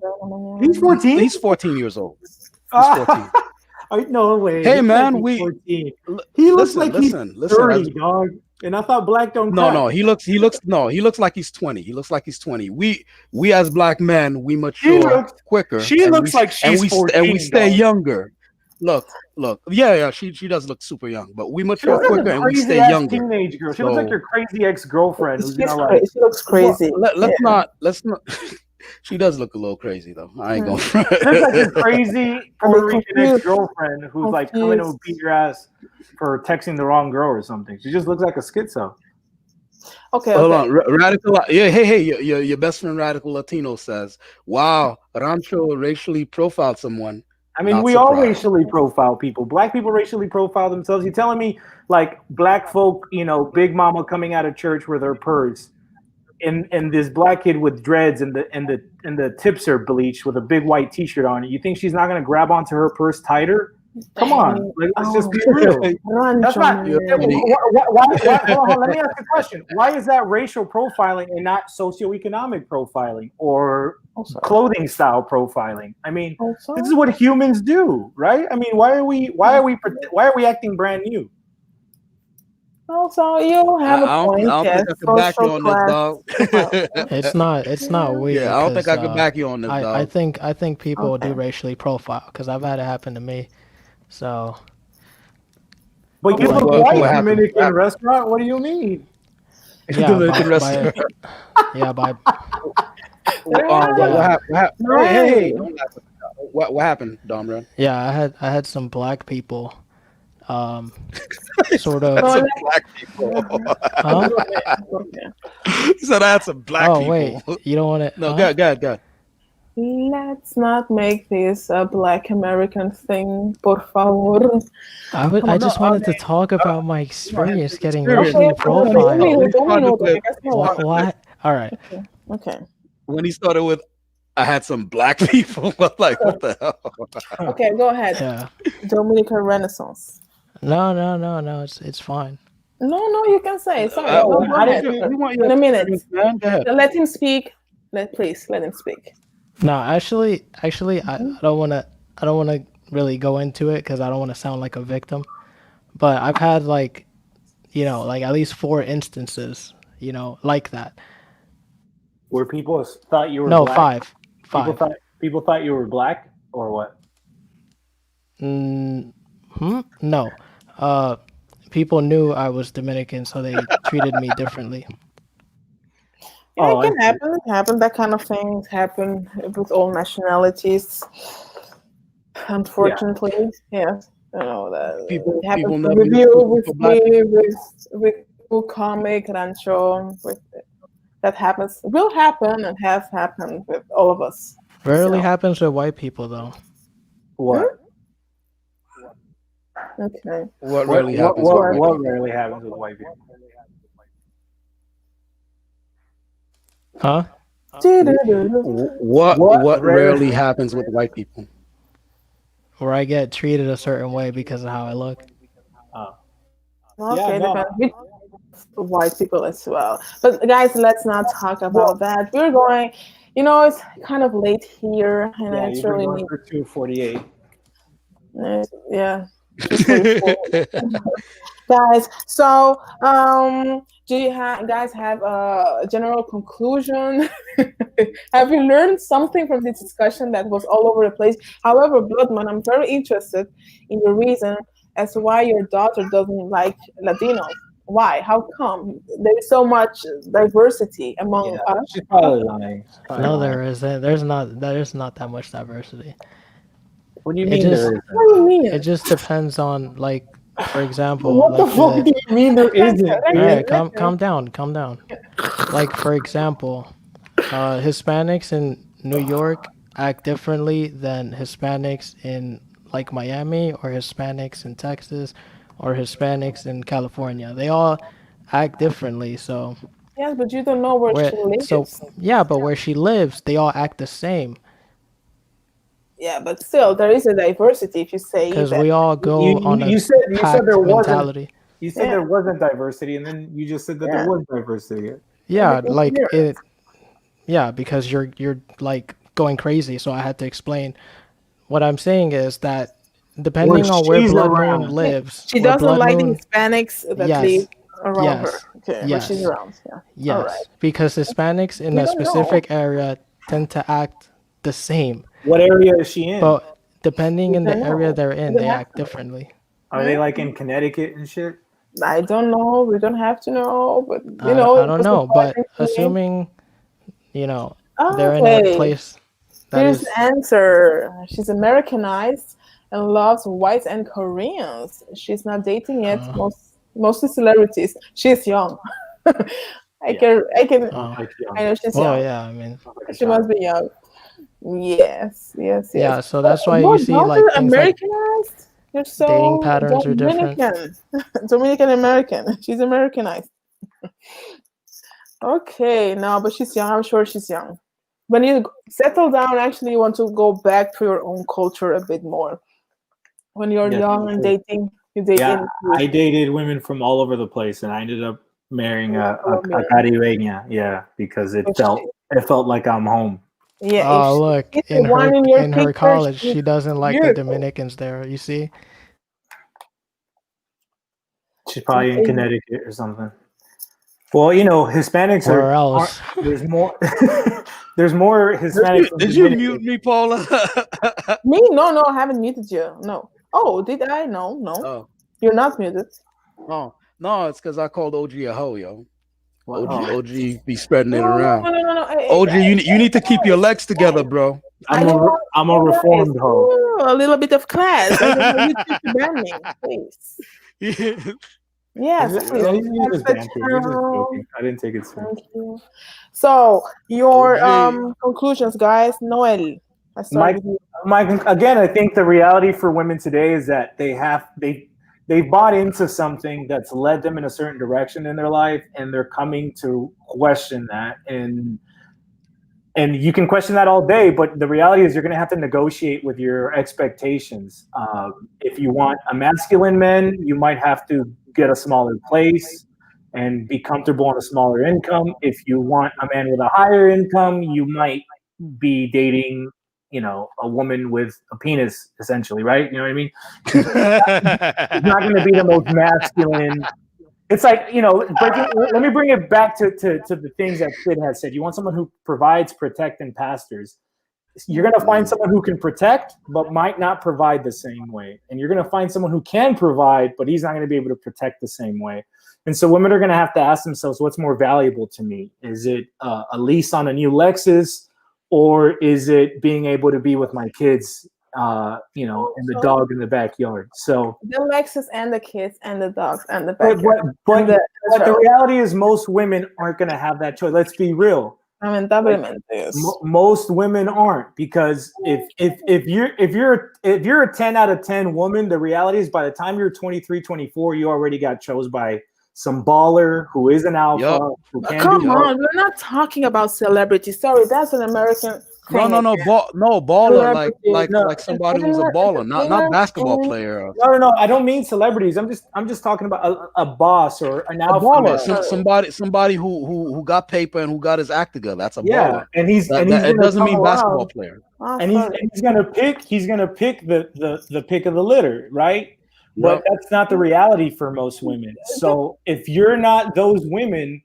He's 14. He's 14 years old. He's 14. No way. Hey, man, He looks like he's 30, listen, dog. And I thought black don't No, crack. no, he looks like he's 20. He looks like he's 20. We as black men, we mature quicker. She looks like she's 14, and we stay dog. younger. Look. Yeah, she does look super young, but we mature quicker and we stay younger. Teenage girl. She looks like your crazy ex-girlfriend who's She looks crazy. Let's not. She does look a little crazy though. I ain't gonna front. Looks like your crazy Puerto Rican ex-girlfriend who's like coming to beat your ass for texting the wrong girl or something. She just looks like a schizo. Okay. Hold on, Radical. Yeah, hey, your best friend Radical Latino says, "Wow, Rancho racially profiled someone." I mean, we all racially profile people. Black people racially profile themselves. You're telling me, like, black folk, you know, Big Mama coming out of church with her purse, and this black kid with dreads and the tips are bleached with a big white T-shirt on. You think she's not gonna grab onto her purse tighter? Come on, like, let's just be real. That's not. Why, hold on, let me ask you a question. Why is that racial profiling and not socioeconomic profiling or clothing style profiling? I mean, this is what humans do, right? I mean, why are we acting brand new? Also, you have a point. I don't think I can back you on this, dog. It's not weird. Yeah, I don't think I can back you on this, dog. I think people do racially profile because I've had it happen to me. So, but you look white Dominican restaurant. What do you mean? Yeah, Dominican restaurant. What happened, Domran? Yeah, I had some black people, sort of. Black people. He said I had some black people. Oh wait, you don't want to? No, go ahead. Let's not make this a Black American thing, por favor. I just wanted to talk about my experience getting racially profiled. What? All right. Okay. When he started with, I had some black people. I'm like, what the hell? Okay, go ahead. Yeah. Dominican Renaissance. No. It's fine. No, you can say. Sorry. Go ahead. In a minute. Let him speak. Please let him speak. No, actually, I don't want to really go into it because I don't want to sound like a victim. But I've had like at least 4 instances, like that. Where people thought you were black? 5. People thought you were black or what? No. People knew I was Dominican, so they treated me differently. Yeah, it can happen. It happened. That kind of things happen with all nationalities. Unfortunately, yes. You know that people happens never with you, with me, with comic Rancho. That happens. Will happen and has happened with all of us. Rarely happens with white people, though. What? Okay. What rarely happens? What rarely happens with white people? Huh? What rarely happens with white people? Where I get treated a certain way because of how I look. Okay, depends. White people as well. But guys, let's not talk about that. We're going, it's kind of late here, and Yeah, it's you've been really going for 2:48. yeah, 2:44. Guys, so do you guys have a general conclusion? Have you learned something from this discussion that was all over the place? However, Bloodman, I'm very interested in the reason as to why your daughter doesn't like Latinos. Why? How come? There's so much diversity among us. She's probably lying. No, there isn't. There's not that much diversity. What do you It mean just there isn't? What do you mean? it just depends on, like, for example, What the like fuck do you mean there isn't? all right, calm down. Like, for example, Hispanics in New York act differently than Hispanics in, like, Miami, or Hispanics in Texas, or Hispanics in California. They all act differently. So Yes, but you don't know where she lives. yeah, but where she lives, they all act the same Yeah, but still, there is a diversity if you say because that. we all go on a You said there pact wasn't. mentality. You said there wasn't diversity, and then you just said that there Yeah. was diversity. Yeah, because like you're- it. Yeah, because you're like going crazy, so I had to explain. What I'm saying is that depending on where she's Blood around. Moon lives, She where doesn't Blood like the Moon, Hispanics that live yes, around her. yes, Okay, but she's yes, around. Yeah. All right. yes, because Hispanics in We a don't know. specific area tend to act the same, What area is she in? but depending in We the don't area know. they're in, We they don't have act to. differently. Are they like in Connecticut and shit? I don't know. We don't have to know, but I don't just know, but surprising to me. assuming they're in a Okay, place that here's is the answer. She's Americanized and loves whites and Koreans. She's not dating yet. Mostly celebrities. She's young. I can. I know she's well, young. yeah, I mean, She must be young. Yes. yeah, so that's why Your you see daughter like things like Americanized? You're dating so patterns are different. Dominican. Dominican American. She's Americanized. Okay, no, but she's young. I'm sure she's young. When you settle down, actually, you want to go back to your own culture a bit more. When you're Yes, young you and do. dating, you date Yeah, in I dated women from all over the place, and I ended up marrying a Colombian. Caribeña. Yeah, because it felt like I'm home. Yeah, Oh, look, she's in the one her in your in her picture, college, she's she doesn't like the beautiful. Dominicans there. You see? She's probably in Connecticut or something. Well, Hispanics Where else? there's more. There's more Hispanics. Did you mute me, Paula? Me? No, I haven't muted you. No. Oh, did I? No. Oh. You're not muted. No, it's because I called OG a hoe, yo. What? OG be spreading it No. around. I- OG, you need to keep your legs together, bro. I'm a reformed hoe. A little bit of class. I don't know, you to ban me, please. Yes, He's please. just banter. He's just joking. I didn't take it serious. Thank you. So, your OG. conclusions, guys. Noel, I start with you. Again, I think the reality for women today is that they bought into something that's led them in a certain direction in their life, and they're coming to question that. And you can question that all day, but the reality is you're going to have to negotiate with your expectations. If you want a masculine man, you might have to get a smaller place and be comfortable on a smaller income. If you want a man with a higher income, you might be dating, a woman with a penis, essentially, right? You know what I mean? It's not going to be the most masculine. It's like, let me bring it back to the things that Sid has said. You want someone who provides, protect, and pastors. You're going to find someone who can protect, but might not provide the same way. And you're going to find someone who can provide, but he's not going to be able to protect the same way. And so women are going to have to ask themselves, what's more valuable to me? Is it a lease on a new Lexus, or is it being able to be with my kids, and the dog in the backyard? So the Lexus and the kids and the dogs and the backyard. But the reality is most women aren't going to have that choice. Let's be real. Lamentablemente, yes. Most women aren't, because if you're a 10 out of 10 woman, the reality is by the time you're 23, 24, you already got chose by some baller who is an alpha, Yup. who can Come do on, we're not talking about celebrities. Sorry, that's an American No, thing no, no, again. baller, Celebrities, no like somebody who's a baller, not entertainers, basketball player. no. I don't mean celebrities. I'm just talking about a boss or an a alpha Yeah, baller. male. somebody who got paper and who got his act together. That's a Yeah, baller. and he's That it gonna doesn't come mean basketball wow. player. Ah, and sorry. he's gonna pick the pick of the litter, right? But Yep. that's not the reality for most women. So if you're not those women,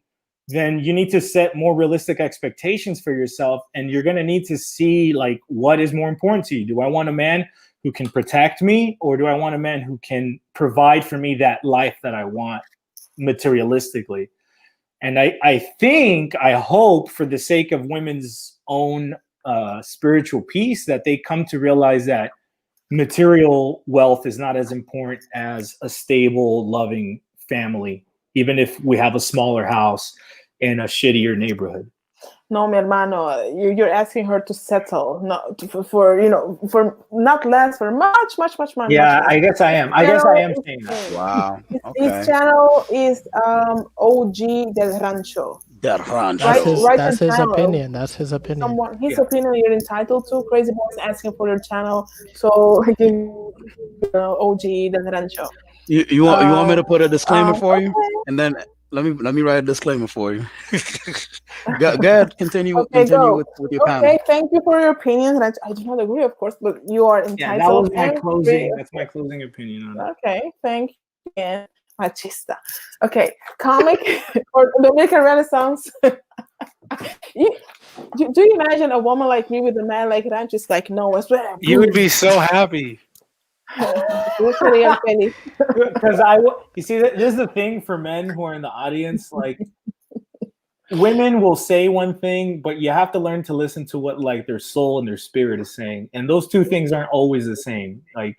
then you need to set more realistic expectations for yourself, and you're gonna need to see like what is more important to you. Do I want a man who can protect me, or do I want a man who can provide for me that life that I want materialistically? And I hope, for the sake of women's own spiritual peace, that they come to realize that material wealth is not as important as a stable, loving family, even if we have a smaller house in a shittier neighborhood. No, mi hermano, you're asking her to settle, not for for not less, for much. Yeah, I guess I am. I guess I am saying that. Wow. His Okay. channel is OG del Rancho. That Right, rancho. right That's on his channel. opinion. That's his opinion. Someone his Yeah. opinion you're entitled to. Crazy Boy is asking for your channel, so I give you OG del Rancho. You want me to put a disclaimer for you, Okay. and then let me write a disclaimer for you. Go ahead. Continue Okay, go. with your panel. Okay, thank you for your opinion. And I do not agree, of course, but you are Yeah, that was entitled. my and closing. free. That's my closing opinion on it. Okay, thank you. Again. Machista. Okay, comic or Dominican Renaissance. you, do you imagine a woman like me with a man like that? Just like, no, it's better. You would be so happy. Because you see, this is the thing for men who are in the audience. Like, women will say one thing, but you have to learn to listen to what like their soul and their spirit is saying, and those two things aren't always the same. Like,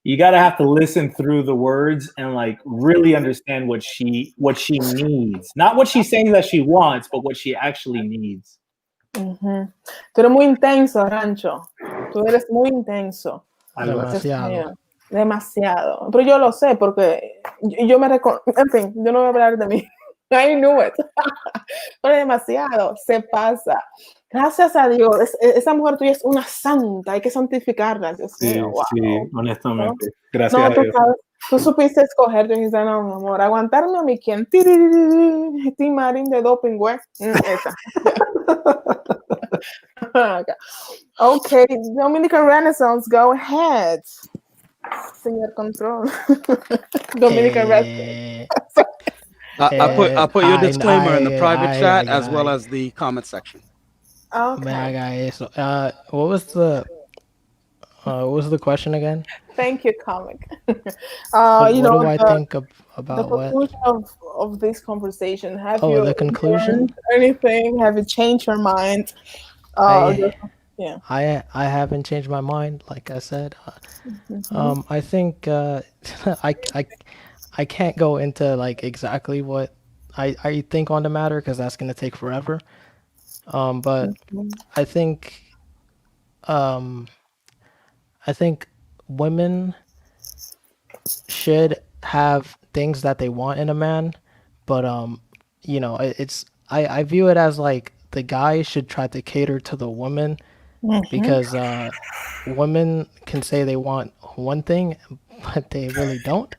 you gotta have to listen through the words and like really understand what she needs, not what she's saying that she wants, but what she actually needs. Tú eres muy intenso, Rancho. Tú eres muy intenso. Algo así. Demasiado. Demasiado. Pero yo lo sé porque yo me reconozco. En fin, yo no voy a hablar de mí. I knew it. Pero demasiado. Se pasa. Gracias a Dios. Esa mujer tuya es una santa. Hay que santificarla. Dios mío. Wow. Sí, honestamente. Gracias No, a Dios. tú supiste escoger. Tú dijiste, no, mi amor, aguantarme a mi quien. Tim Marín de doping, güey. Esa. Okay, Dominican Renaissance, go ahead. Señor Control. Dominican Renaissance. I put your disclaimer in the private chat as well Ay. as the comment section. Me Okay. haga eso. What was the question again? Thank you, comic. What you do know, I think the about what? conclusion of this conversation. Have Oh, you the conclusion? learned anything? Have you changed your mind? Yeah. I haven't changed my mind, like I said. I think I can't go into like exactly what I think on the matter because that's gonna take forever. But I think women should have things that they want in a man, but I view it as like the guy should try to cater to the woman because women can say they want one thing, but they really don't.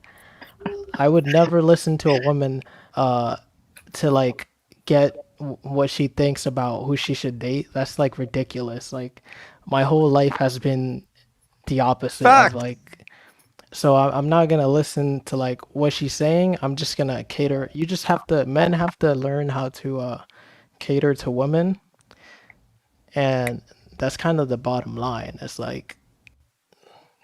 I would never listen to a woman to like get what she thinks about who she should date. That's like ridiculous. Like my whole life has been the opposite Fact. of like. So I'm not gonna listen to like what she's saying. I'm just gonna cater. You just have to. Men have to learn how to cater to women, and that's kind of the bottom line. It's like,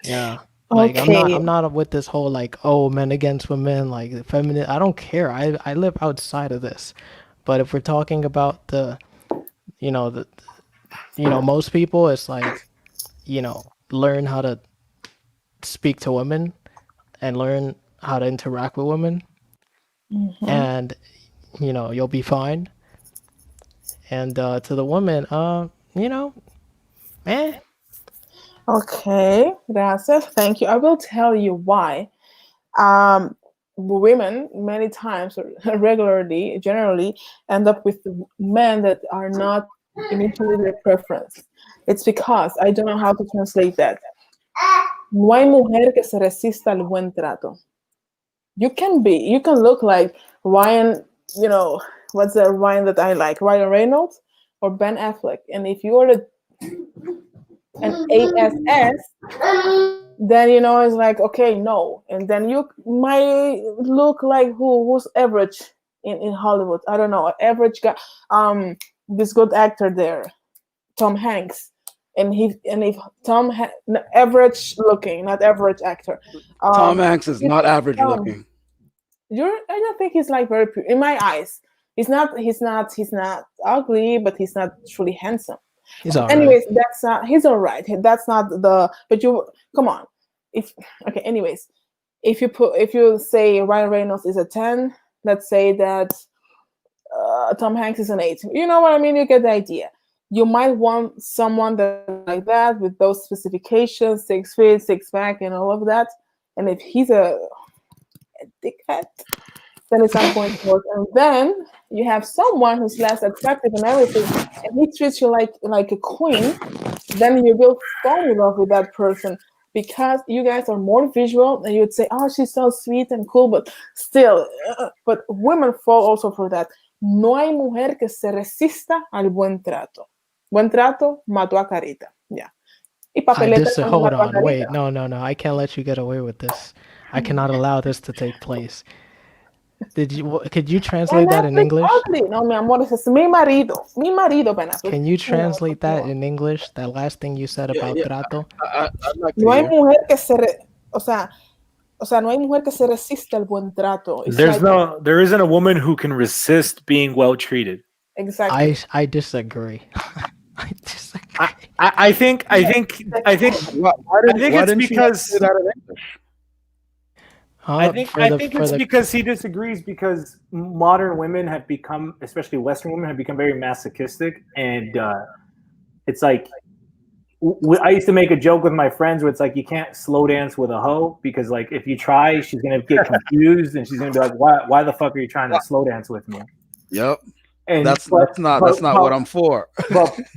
yeah. Like Okay. I'm not with this whole like, oh, men against women, like feminine. I don't care. I live outside of this. But if we're talking about the most people, it's like, learn how to speak to women and learn how to interact with women, and you'll be fine. And to the women, Okay, gracias. Thank you. I will tell you why. women many times or regularly, generally, end up with men that are not initially their preference. It's because I don't know how to translate that. No hay mujer que se resista al buen trato. You can look like Ryan, you know, what's the Ryan that I like? Ryan Reynolds or Ben Affleck. And if you are an ASS, then it's like, okay, no. And then you might look like who's average in Hollywood. I don't know, average guy. This good actor there, Tom Hanks. And if average looking, not average actor. Tom Hanks is not average looking. I don't think he's like very in my eyes. He's not ugly, but he's not truly handsome. He's all Anyways, right. that's not. He's all right. That's not the. But you come on. Anyways, if you say Ryan Reynolds is a 10, let's say that Tom Hanks is an 8. You know what I mean? You get the idea. You might want someone that like that with those specifications, 6 feet, 6 pack, and all of that. And if he's a dickhead, then it's not going to work. And then you have someone who's less attractive and everything, and he treats you like a queen. Then you will fall in love with that person because you guys are more visual, and you'd say, "Oh, she's so sweet and cool," but still, but women fall also for that. No hay mujer que se resista al buen trato. Buen trato mató a Carita. Yeah. Y Papeleta también Hold mató a on, Carita. wait, no, I can't let you get away with this. I cannot allow this to take place. Could you translate that in English? Ugly. No, mi amor, ese es mi marido. Mi marido, Ben Affleck. Can you translate that in English? That last thing you said about trato? I'd like to No hay hear. mujer que o sea, no hay mujer que se resiste al buen trato. It's There isn't a woman who can resist being well treated. Exactly. I disagree. I disagree. I think it's because I think it's because he disagrees because modern women have become, especially Western women, have become very masochistic, and it's like I used to make a joke with my friends where it's like you can't slow dance with a hoe because like if you try, she's gonna get confused and she's gonna be like, why the fuck are you trying to slow dance with me? Yep. And that's not what I'm for.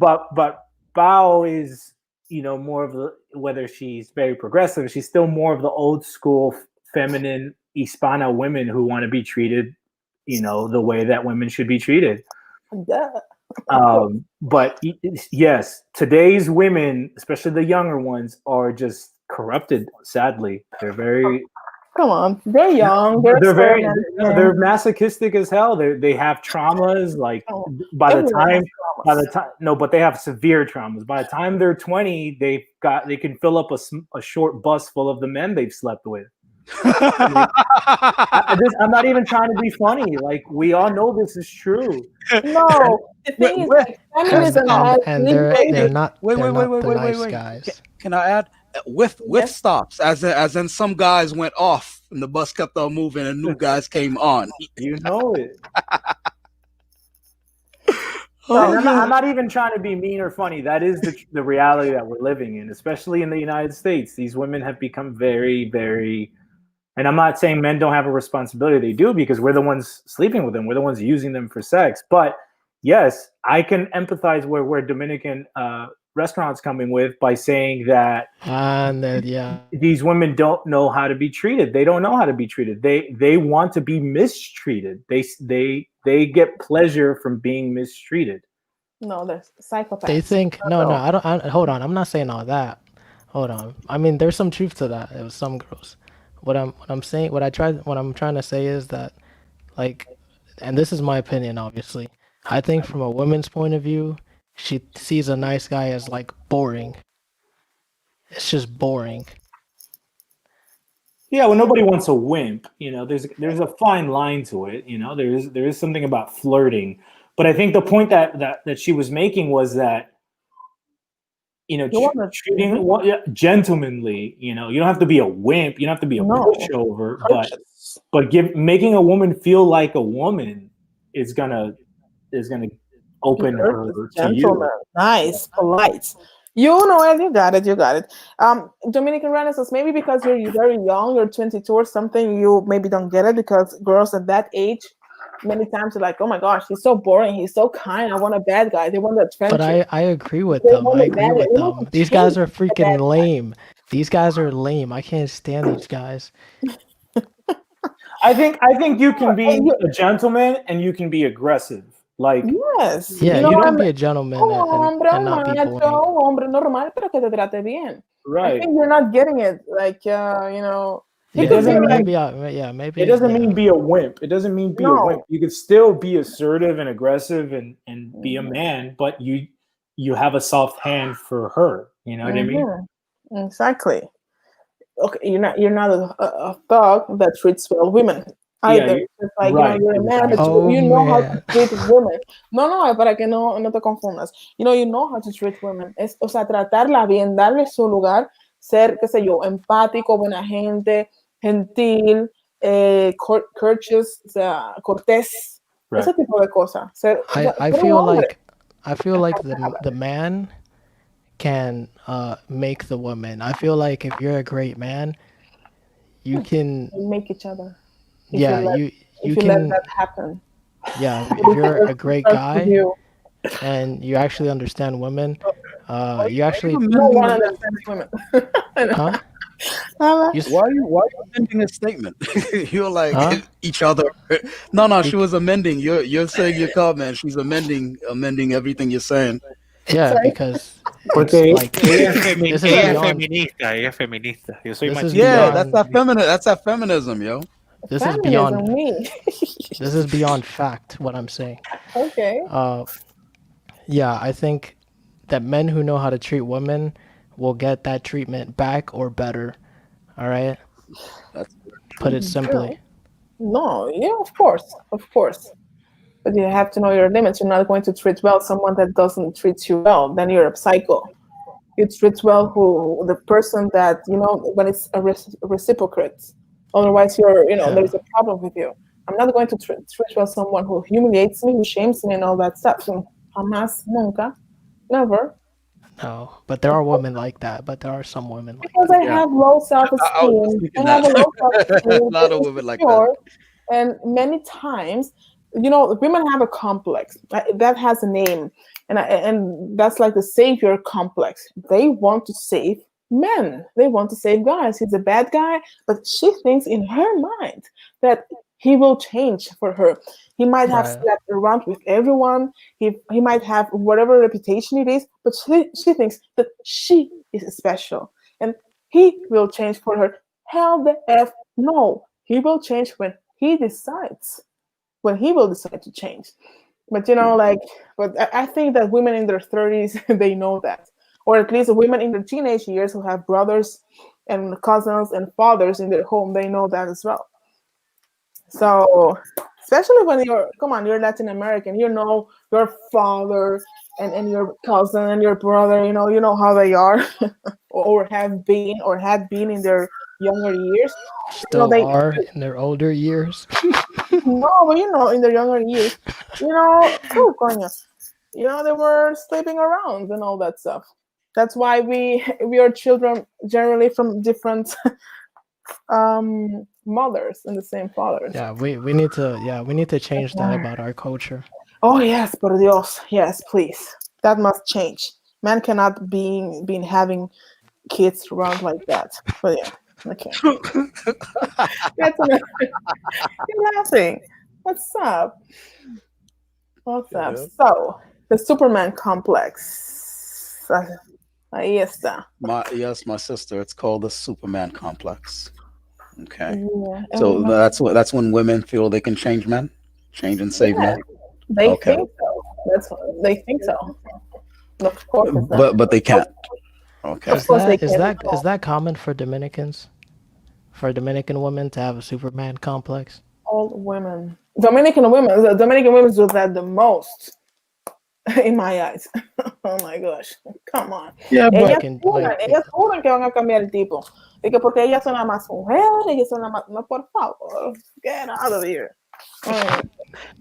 but Bao is more of the, whether she's very progressive, she's still more of the old school feminine Hispana women who want to be treated, the way that women should be treated. But yes, today's women, especially the younger ones, are just corrupted. Sadly, they're very. Come on, they're young. They're masochistic as hell. They have traumas. Like by the time, no, but they have severe traumas. By the time they're 20, they can fill up a short bus full of the men they've slept with. I'm not even trying to be funny. Like we all know this is true. No, the thing is, feminism and they're not nice guys. Can I add? With stops, as in some guys went off and the bus kept on moving and new guys came on. You know it. I'm not even trying to be mean or funny. That is the reality that we're living in, especially in the United States. These women have become very, very. And I'm not saying men don't have a responsibility. They do, because we're the ones sleeping with them. We're the ones using them for sex. But yes, I can empathize where Dominican restaurants coming with by saying that these women don't know how to be treated. They don't know how to be treated. They want to be mistreated. They get pleasure from being mistreated. No, they're psychopaths. They think no. I don't. Hold on. I'm not saying all that. Hold on. I mean, there's some truth to that. It was some girls. What I'm trying to say is that, like, and this is my opinion, obviously. I think from a woman's point of view, she sees a nice guy as like boring. It's just boring. Yeah, well, nobody wants a wimp. There's a fine line to it. There is something about flirting, but I think the point that she was making was that treating gentlemanly. You don't have to be a wimp. You don't have to be a pushover, but making a woman feel like a woman is gonna open her to you. Nice, polite. You know it. You got it. You got it. Dominican Renaissance. Maybe because you're very young, you're 22 or something. You maybe don't get it because girls at that age, many times are like, "Oh my gosh, he's so boring. He's so kind. I want a bad guy. They want the But adventure. I agree with They them. want I the agree bad. with They want them. to These change guys are the bad freaking lame. These guys are lame. I can't stand these guys. I think you can guy. be a gentleman and you can be aggressive. Like Yes, Yeah, you know, you can I'm be a gentleman un hombre, and un not be macho, boring. un hombre normal, pero que te trate bien. I right. think you're not getting it. Like, he It Yeah, could be doesn't yeah, like, mean maybe it doesn't yeah. mean be a wimp. It doesn't mean be a wimp. no. You could still be assertive and aggressive and be a Mhm, man, but you have a soft hand for her. You know what I mean? mhm, exactly. Okay, you're not a thug that treats well women Yeah, either. It's like, right, you're a man, but exactly. Oh you know how to man. treat women. No, no, para que no te confundas. You know how to treat women. O sea, tratarla bien, darle su lugar, ser, qué sé yo, empático, buena gente, gentil, courteous, o sea, cortés, Right. ese tipo de cosas. O sea, I ser un feel hombre. like the man can make the woman. I feel like if you're a great man, you can We make each other. If you yeah, let you if you let can that happen. yeah, But if you're a it great starts with guy you. and you actually understand women, you Why you actually No amending one a man? understands women. I know. huh? Uh, You s- Why you amending a statement? You're like huh? each other. No, You she was amending. You're saying your comment. She's amending everything you're saying. yeah, sorry. because it's Porque like this is Ella es beyond feminista, ella es feminista. Yo soy this is machista, Yeah, ella es that's beyond that feminista. feminine. That's that feminism, yo. this is Feminism, beyond me. this is beyond fact what I'm saying. Okay. Uh yeah, I think that men who know how to treat women will get that treatment back or better. All right? That's Put it True. simply. No, yeah, of course, of course. But you have to know your limits. You're not going to treat well someone that doesn't treat you well. Then you're a psycho. You treat well the person that when it's a reciprocate. Otherwise, Yeah. there's a problem with you. I'm not going to treat well someone who humiliates me, who shames me, and all that stuff. Jamás, nunca, never. No, but there are women like that. But there are some women like Because that. I yeah. have low I was just self-esteem. I thinking have a low that. self-esteem, A lot very of women like that. insecure, and many times, women have a complex that has a name, and that's like the savior complex. They want to save men. They want to save guys. He's a bad guy, but she thinks in her mind that he will change for her. He might have Right. slept around with everyone. He might have whatever reputation it is, but she thinks that she is special and he will change for her. Hell the F no. He will change when he decides, when he will decide to change. But but I think that women in their 30s, they know that. Or at least women in their teenage years who have brothers and cousins and fathers in their home, they know that as well. So, especially when you're Latin American, your father and your cousin and your brother, you know how they are, or have been or had been in their younger years. Still They are in their older years. no, but in their younger years, oh, coño, they were sleeping around and all that stuff. That's why we are children generally from different mothers and the same fathers. Yeah, we need to change that about our culture. Oh yes, por Dios, yes, please. That must change. Man cannot be having kids around like that. But yeah, okay. That's enough. You're laughing. What's up? What's up? Yeah. So the Superman complex. Ahí está. My sister. It's called the Superman complex. Okay. Yeah, So that's when women feel they can change men, change and save yeah, men. they Okay. think so. They think so. Of course, it's not. But they can't. Of Okay. course, they can't. Is that common for Dominicans? For Dominican women to have a Superman complex? All women, the Dominican women do that the most, in my eyes. Oh my gosh, come on. Yeah, but Like in Ellas juran que van a cambiar el tipo. Y que porque ellas son las más mujeres, ellas son las más. No, por favor, get out of here. Mm.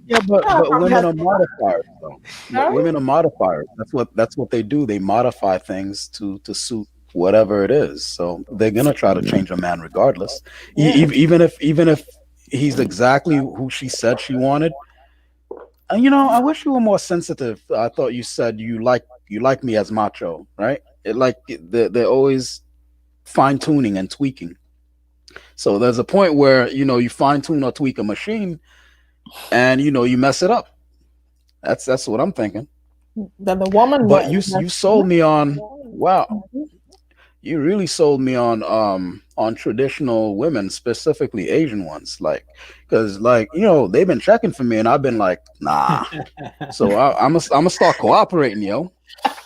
Yeah, Yeah, but from women that. are modifiers, though. But Sorry? women are modifiers. That's what they do. They modify things to suit whatever it is. So they're gonna try to change a man regardless. Yeah. Even if he's exactly who she said she wanted. And I wish you were more sensitive. I thought you said you like me as macho, right? They're always fine tuning and tweaking. So there's a point where you fine tune or tweak a machine, and you mess it up. That's what I'm thinking. That the woman But that you that's sold me on, wow, Mhm. you really sold me on traditional women, specifically Asian ones, like because they've been checking for me and I've been like, nah. So I'm gonna start cooperating, yo.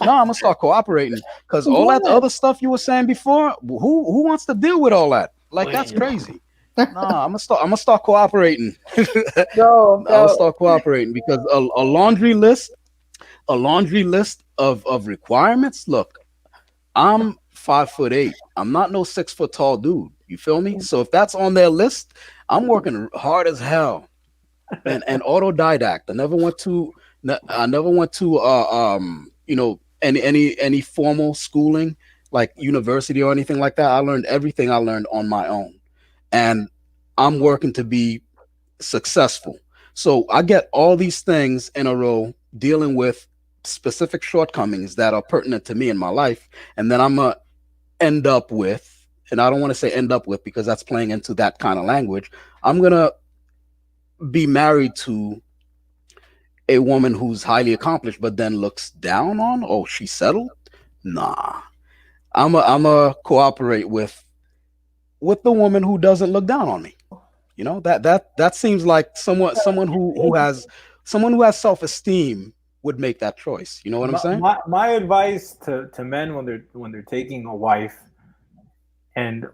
No, I'm gonna start cooperating because all that Yes. other stuff you were saying before, who wants to deal with all that? Like that's Bueno. crazy. Nah, I'm gonna start cooperating. I'm Go, gonna go. start cooperating because a laundry list of requirements. Look, I'm 5'8". I'm not no 6 foot tall dude. You feel me? So if that's on their list, I'm working hard as hell. And autodidact. I never went to any formal schooling like university or anything like that. I learned everything I learned on my own, and I'm working to be successful. So I get all these things in a row dealing with specific shortcomings that are pertinent to me in my life, and then I'm gonna end up with, and I don't want to say end up with because that's playing into that kind of language. I'm gonna be married to a woman who's highly accomplished, but then looks down on. Oh, she's settled. Nah, I'm a cooperate with the woman who doesn't look down on me. That seems like someone who has self esteem would make that choice. You know what I'm saying? My advice to men when they're taking a wife, and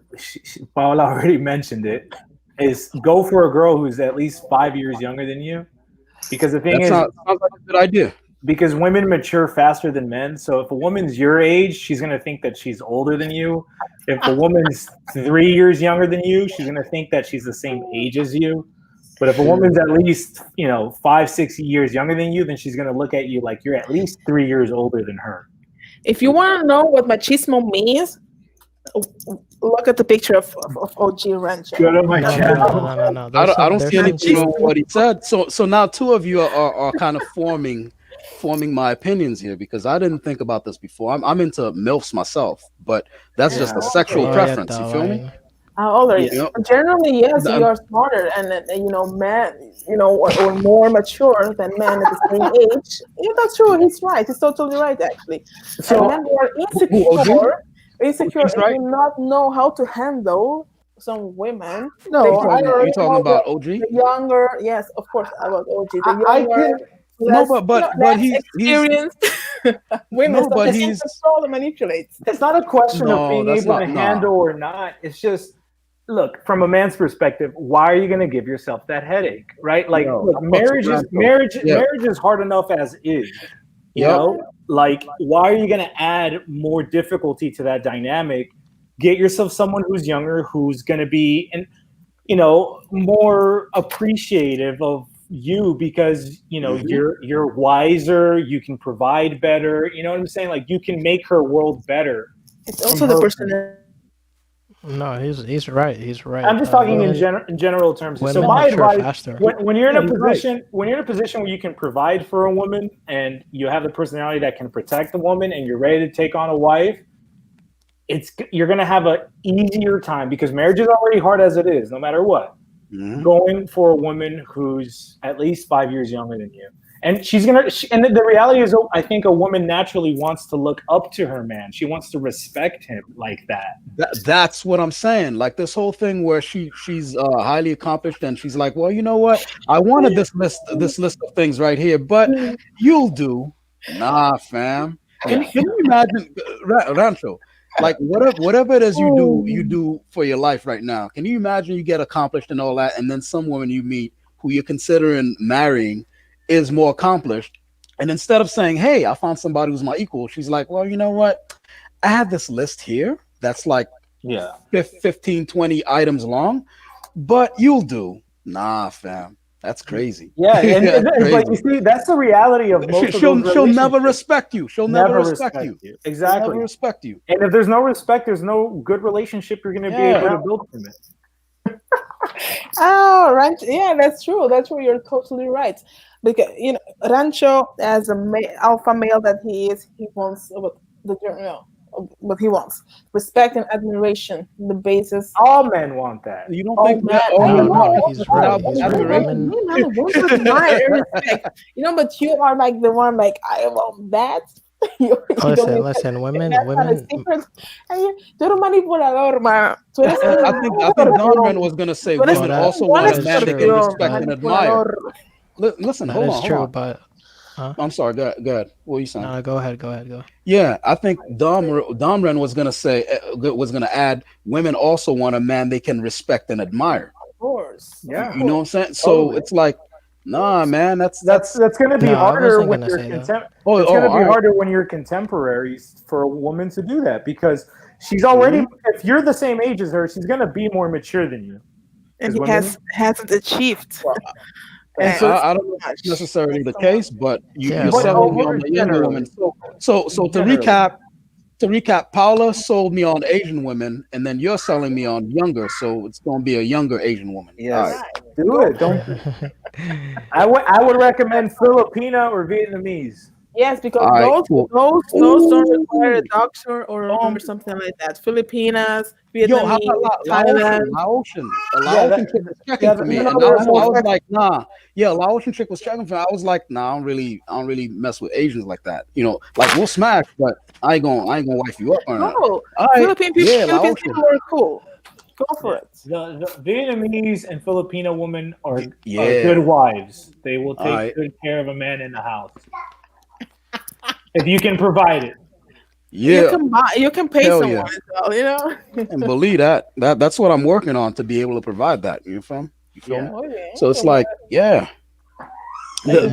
Paola already mentioned it, is go for a girl who's at least 5 years younger than you. Because the thing That is, sounds like a good idea. because women mature faster than men. So if a woman's your age, she's gonna think that she's older than you. If a woman's 3 years younger than you, she's gonna think that she's the same age as you. But if a woman's at least 5, 6 years younger than you, then she's gonna look at you like you're at least 3 years older than her. If you want to know what machismo means, look at the picture of OG Rancho. Go to my No, no, no, channel. no, no, no. I There's don't, I some don't there's see some anything wrong truth. with what he said. So now two of you are kind of forming my opinions here because I didn't think about this before. I'm into milfs myself, but that's just a Yeah. sexual Oriental preference. You feel me? line. How old are you? Yeah. You know, Generally, yes, you th- are smarter, and men, or more mature than men at the same age. Yeah, that's true. He's right. He's totally right, actually. And So men, they are who OG? insecure, OG's and right. do not know how to handle some women. They no, I prefer You talking the, about OG? the younger. Yes, of course, about OG. The I younger, can. No, less, but less he's experienced women, no, so but he can he's control and manipulate. It's not a question of no. being That's able not to nah. handle or not. It's just, look, from a man's perspective, why are you going to give yourself that headache, right? Like, Yo, look, I fucks with Rancho. Yeah. marriage is hard enough as is. You Yep. know, like, why are you going to add more difficulty to that dynamic? Get yourself someone who's younger, who's going to be, and more appreciative of you because Hmm. you're wiser. You can provide better. You know what I'm saying? Like, you can make her world better It's from also the her point. personality. No, he's right. He's right. I'm just talking in, Women in general terms. So women my mature advice, faster. when you're in Yeah, a he's right. position where you can provide for a woman and you have the personality that can protect the woman and you're ready to take on a wife, you're gonna have an easier time because marriage is already hard as it is, no matter what. Hmm. Going for a woman who's at least 5 years younger than you. And and the reality is, I think a woman naturally wants to look up to her man. She wants to respect him like that. That's what I'm saying. Like this whole thing where she's highly accomplished and she's like, well, you know what? I wanted this list of things right here, but you'll do. Nah, fam. Can Yeah. can you imagine, Rancho? Like whatever it is you do for your life right now. Can you imagine you get accomplished and all that, and then some woman you meet who you're considering marrying is more accomplished, and instead of saying, "Hey, I found somebody who's my equal," she's like, "Well, you know what? I have this list here that's like Yeah. 15, 20 items long, but you'll do." Nah, fam. That's crazy. Yeah, That's but you crazy. see, that's the reality of most of those She'll never relationships. respect you. She'll never Never respect respect you. you. She'll never Exactly. respect you. And if there's no respect, there's no good relationship you're going to be able Yeah. to build from it. Oh, Rancho. Yeah, that's true. That's true. You're totally right. Because Rancho, as a alpha male that he is, he wants what he wants: respect and admiration. The basis. All men want that. You don't Oh think man, that I I all don't don't men know. know. want All He's men, right. job He's all right. men want admiration? Women. women want admire and respect. But you are like the one like I want that. You don't Listen, need listen. Women, that's not a women. secret. Ay, tú eres manipulador, man. Tú eres un I think Donran escorpión. was gonna say Tú eres Well, women that also un want a that is man they can true, escorpión, respect but and admire. manipulador. Listen, that is hold true. on. But huh? I'm sorry. Go ahead. What were you saying? No, go ahead. Go ahead. Go. Yeah, I think Domren was gonna say was gonna add women also want a man they can respect and admire. Of course, of Yeah, You know what I'm course, saying? So totally. it's like, nah, man, that's That's going to be No, I harder wasn't when gonna you're say that. It's oh going to be all right. harder when you're contemporaries for a woman to do that because she's Hmm. already. If you're the same age as her, she's going to be more mature than you. and Because he women, hasn't achieved. Well, and And so, so I don't know if that's much. necessarily Like the so much. case, but Yeah. you're but selling me Well. on over the younger woman. generally, So generally, to recap, Paula sold me on Asian women, and then you're selling me on younger. So it's gonna be a younger Asian woman. All right. yes, Right. do Go it. for Don't. it. I would recommend Filipina or Vietnamese. Yes, because All right. Cool. those don't require a Ooh. doctor or Um. something like that. Filipinas, Yo, how about Vietnamese, Laotian? Thailand. Laotian. A Yeah, that. Laotian chick was checking Yeah, for No, me, no, and they're more I more. was flexible. like, nah. Yeah, a Laotian chick was checking for me. I was like, nah, I don't really mess with Asians like that. Like we'll smash, but I ain't gonna wife you up or not. No, All right. Yeah, Philippine Laotian. people are cool. Go for Yeah, it. the Vietnamese and Filipino women are good Yeah. wives. They will All take right. good care of a man in the house if you can provide it. Yeah. You can pay Hell yeah. someone as well. And believe that. That's what I'm working on to be able to provide that. You feel me? You feel me? Yeah. Okay. So it's like, yeah. Yeah.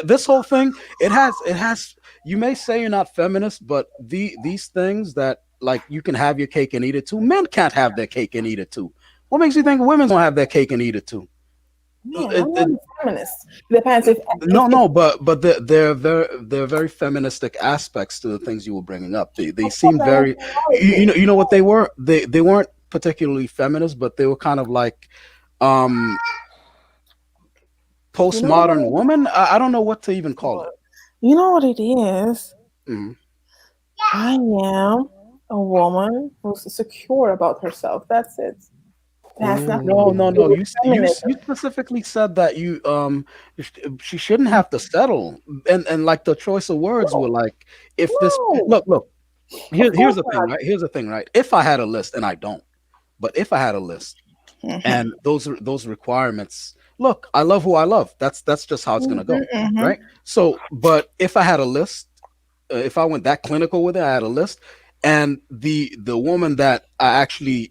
This whole thing, it has you may say you're not feminist, but these things that like you can have your cake and eat it too, men can't have their cake and eat it too. What makes you think women don't have their cake and eat it too? Man, It- I'm not it- a feminist. It depends if no, but they're very feministic aspects to the things you were bringing up. They seem very, you know what they were, they weren't particularly feminist, but they were kind of like um you know what postmodern woman. I don't know what to even call it. you know what it is. Mhm. I am a woman who's secure about herself. That's it. It has nothing No, to no, do no. with You feminism. specifically said that she shouldn't have to settle, and like the choice of words were No, like, if this no, look, of here's course the thing, not. right? Here's the thing, right? If I had a list, and I don't, but if I had a list, Mhm, and those requirements, look, I love who I love. That's just how it's gonna mhm, go, mhm. right? So, but if I had a list, if I went that clinical with it, I had a list, and the woman that I actually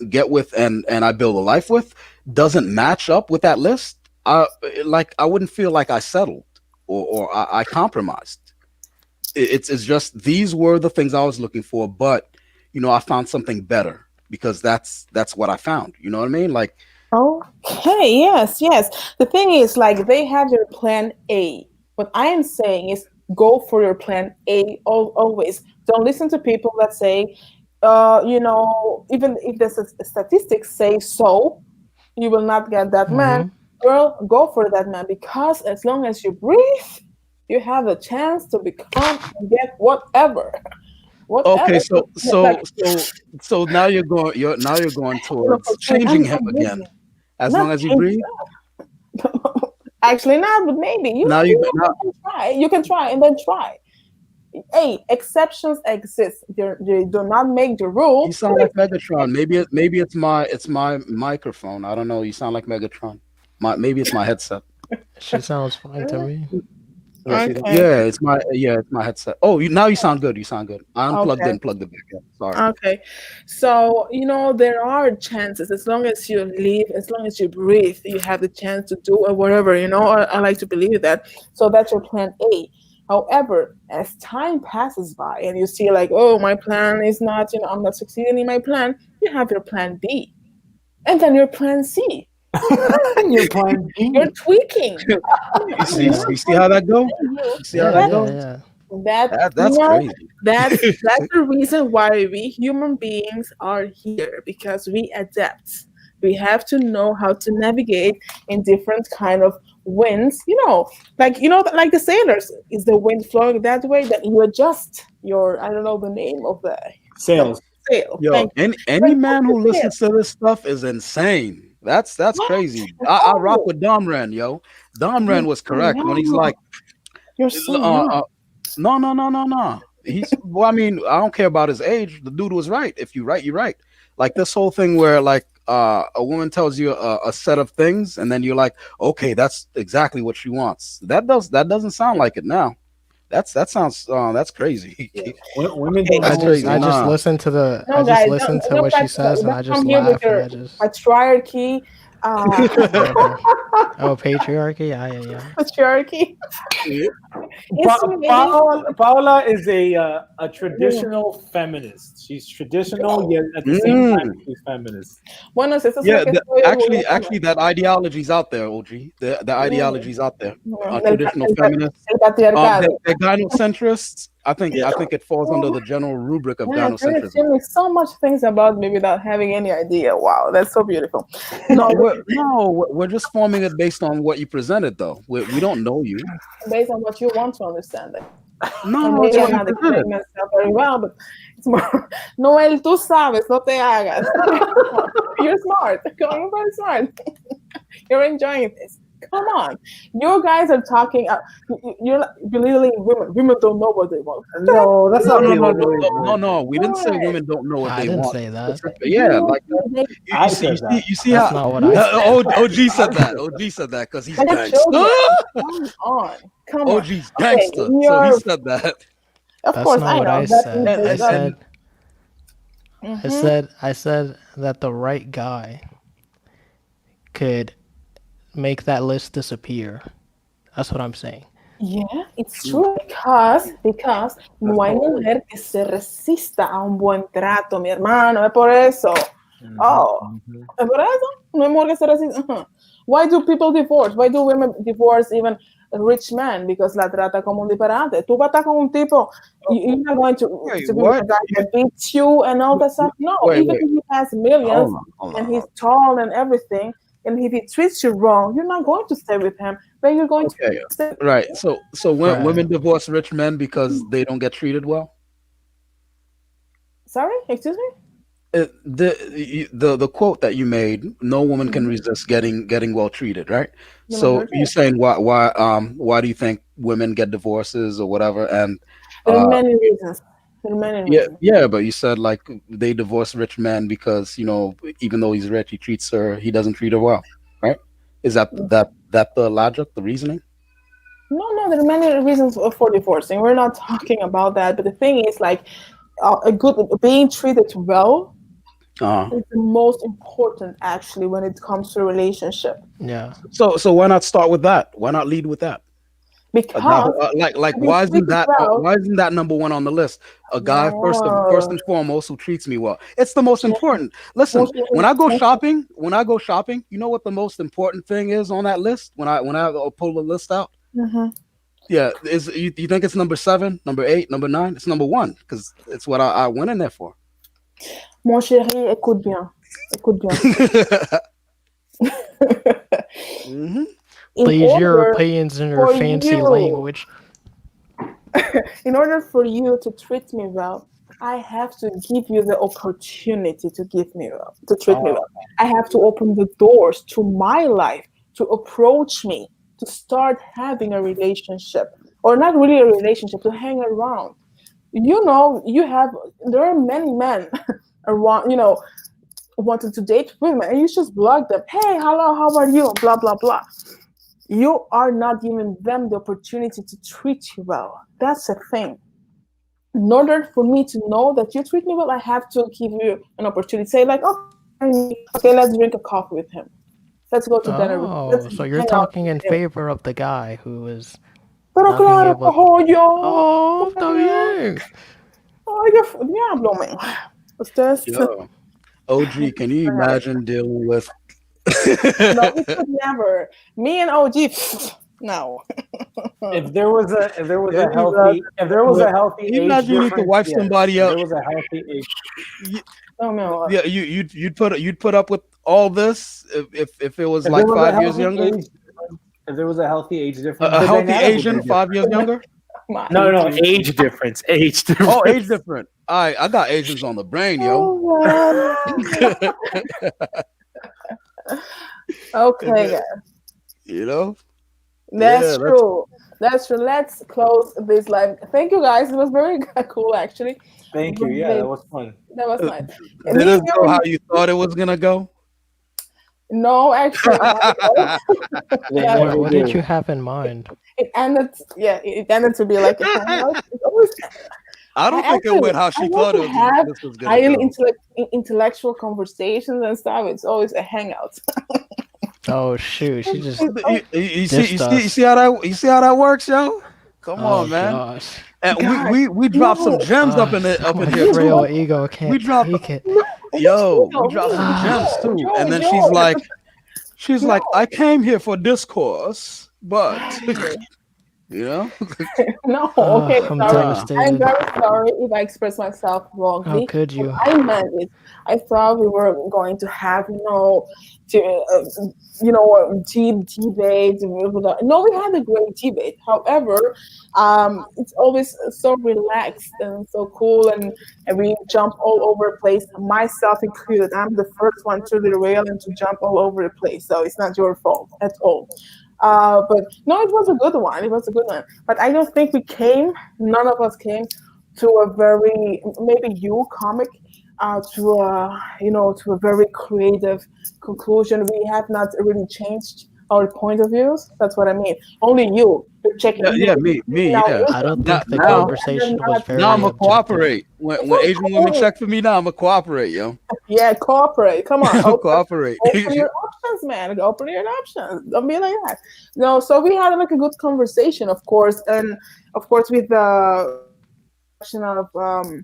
get with and I build a life with doesn't match up with that list, I wouldn't feel like I settled or I compromised. It's just these were the things I was looking for, but I found something better because that's what I found. You know what I mean? Like, Okay, yes, yes. The thing is, like, they have their plan A. What I am saying is go for your plan A always. Don't listen to people that say, even if the statistics say so, you will not get that man. Mm-hmm. Girl, go for that man because as long as you breathe, you have a chance to become and get whatever. okay, Whatever. Like, so now you're going towards for free. changing him I'm again. busy. As Not long as you changing. breathe, Actually, not, but maybe now now you can try. You can try and then try. Hey, exceptions exist. They do not make the you rule. sound like Megatron. Maybe it's my microphone. I don't know. You sound like Megatron. Maybe it's my headset. She sounds fine to me. Let's see that. Okay, Yeah, it's my headset. Oh, now you sound good. You sound good. I unplugged it okay, and plugged it back in. Sorry. okay. So there are chances as long as you live, as long as you breathe, you have the chance to do or whatever. I like to believe that. So that's your plan A. However, as time passes by and you see like, oh, my plan is not, I'm not succeeding in my plan, you have your plan B and then your plan C. You're playing You're B. tweaking. You see, I'm not you see going how to that go? tell you You see how Yeah, that that yeah, goes? yeah. That's crazy. that's the reason why we human beings are here, because we adapt. We have to know how to navigate in different kind of winds. Like the sailors. Is the wind flowing that way? Then you adjust your, I don't know the name of the Sales. sail. Yo, Thank you. any You adjust man the who sail. listens to this stuff is insane. That's What? crazy. I rock Oh, with Domran, yo. you're Domran was so correct when he's young. like, You're so uh, young. uh, no, no, no, no, no. He's well, I mean, I don't care about his age. The dude was right. If you right, you're right. Like this whole thing where like a woman tells you a set of things, and then you're like, okay, that's exactly what she wants. That doesn't sound like it now. That sounds that's crazy. Yeah. Women don't Okay. That's crazy. I just Nah. listen to the I No, just guys, listen to don't what she back, says and I don't just come here with laugh and your I just patriarchy. Uh, whatever. Oh, patriarchy. Yeah, yeah, yeah. patriarchy. Insinuating. Paula is a Yeah. traditional feminist. She's traditional, yet at the same time Mm. she's feminist. Bueno, si eso es lo Yeah, que estoy actually, orgullosa. that ideology's out there, OG. The Mm, ideology's out there. no, Traditional feminists. el patriarcado. They're gynocentrists. I think Yeah. I think it falls under Oh, the general rubric of yeah, you're gynocentrism. assuming so much things about me without having any idea. Wow, that's so beautiful. No, No, we're just forming it based on what you presented, though. We don't know you. based on what you want to understand. No, And no, it's maybe what I'm you not explaining presented. myself very well, but it's more. Noel, tú sabes, no te hagas. You're smart. You're very smart. You're enjoying this. Come on, you guys are talking. You're belittling women. Women don't know what they want. No, that's No, not no, no, no, belittling no, no, women. no. We didn't say What? women don't know what I they didn't want. say that. Yeah, You, like they, you I see, said that. you see That's how not what you I said. OG said that. OG said that because he's like gangster. children. Come on, come on. OG's Okay, gangster, so he you're. said that. Of That's course, not I what know I that said. is And I and, that. and said Mm-hmm. I said that the right guy could make that list disappear. That's what I'm saying. Yeah, it's true because no hay mujer que se resista a un buen trato, mi hermano. Es por eso. Oh, es por eso. No hay mujer que se resista. Why do people divorce? Why do women divorce even a rich man? Because la trata como un disparate. Tú vas a estar con un tipo, you're not going wait, to be with a what? guy that beats you and all that stuff. No, Wait, even wait. if he has millions Hold and on. he's tall and everything, and if he treats you wrong, you're not going to stay with him. Then you're going Okay, to stay. right. So when Right. women divorce rich men because they don't get treated well. Sorry, excuse me. The quote that you made, no woman can resist getting well treated, right? So you're saying why do you think women get divorces or whatever? And There are uh many reasons. There are many yeah, reasons. yeah, but you said like they divorce rich men because even though he's rich, he treats her, he doesn't treat her well, right? Is that the logic, the reasoning? No, there are many reasons for divorcing. We're not talking about that. But the thing is, like, a good being treated well Uh, is the most important actually when it comes to a relationship. Yeah. so why not start with that? Why not lead with that? Because Like being treated well, why isn't that number one on the list? A guy first no, and foremost who treats me well. It's the most Jen- important. Listen, Jen- when I go shopping, you know what the most important thing is on that list? When I pull the list out, Mhm. yeah, you think it's number 7, number 8, number 9? It's number 1 because it's what I went in there for. Mon chéri, écoute bien. Écoute bien. hmm In Please, order Europeans in your for fancy you, language. in order for you to treat me well, I have to give you the opportunity to treat me well. I have to open the doors to my life, to approach me, to start having a relationship, or not really a relationship, to hang around. There are many men around, wanted to date women, and you just block them. Hey, hello, how are you? Blah blah blah. You are not giving them the opportunity to treat you well. That's the thing. In order for me to know that you treat me well, I have to give you an opportunity. Say like, okay, let's drink a coffee with him. Let's go to dinner with him. Let's Oh, so you're hang out talking with in him. favor of the guy who is Pero not being claro, able. yo. Oh, está bien. Oye, diablo, man. Ustedes. Yo, OG, can you imagine dealing with No, we could never. Me and OG, no. If there was a Exactly. healthy age Imagine you need to difference, wipe yes. somebody If up. there was a healthy age, You, No, no. yeah, you'd put up with all this if it was if there like was a 5 years healthy younger. age difference, if there was a healthy age difference, A the healthy dynamic would be Asian, different. 5 years younger. My. No, age difference. Age difference. Oh, age different. I got Asians on the brain, yo. Oh, God. Okay, guys. You know? That's Yeah, true. That's true. Let's close this live. Thank you, guys. It was very cool, actually. Thank you. Yeah, that was fun. That was nice. did it go how you thought it was gonna go? No, actually, They Yeah, never What did do. you have in mind? it ended. Yeah, it ended to be like a hangout. It's always. I don't think it went how I she want thought to it was. have This was gonna highly go. intellectual conversations and stuff. It's always a hangout. Oh shoot, she just You dissed us. see how that works, yo? Come Oh on, man. gosh. And God, we dropped some no. gems up in My here frail too. ego We can't dropped take it. yo, No, we dropped some no, gems too. Joe, And then Joe. she's like, I came here for discourse, but you know, No, okay, I'm sorry. I'm devastated. very sorry if I expressed myself How wrongly. could What you? I meant is, I thought we were going to have, debate. No, we had a great debate. However, it's always so relaxed and so cool, and we jump all over the place, myself included. I'm the first one to derail and to jump all over the place, so it's not your fault at all. But no, it was a good one. It was a good one. But I don't think none of us came to a very, maybe you, comic, to a very creative conclusion. We have not really changed our point of views. That's what I mean. Only you're checking. yeah, me, Now, yeah. I don't think the Now, conversation was now I'm very gonna objective. cooperate. When Asian women check for me, now I'm gonna cooperate, yo. Yeah, cooperate. Come on, Cooperate. open your options, man. Open your options. Don't be like that. No, so we had like a good conversation, of course, and of course with the interaction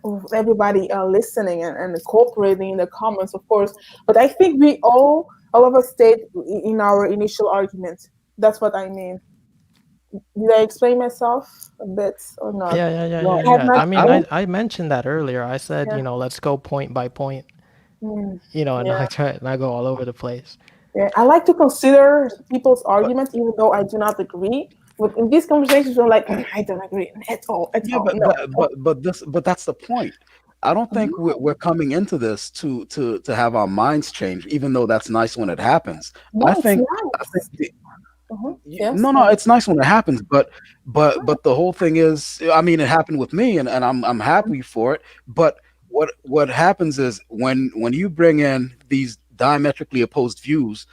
of everybody listening and cooperating in the comments, of course. But I think all of us stayed in our initial argument. That's what I mean. Did I explain myself a bit or not? No, I have not. I mean, I don't. I mentioned that earlier. I said, Yeah. let's go point by point, Mm, and yeah. not go all over the place. Yeah, I like to consider people's arguments, even though I do not agree. But in these conversations, I'm like, I don't agree at all. At Yeah, all. but No. but that's the point. I don't think we're coming into this to have our minds change, even though that's nice when it happens. No, I it's think nice. Yes. no, it's nice when it happens, but the whole thing is, I mean, it happened with me, and I'm happy for it. But what happens is when you bring in these diametrically opposed views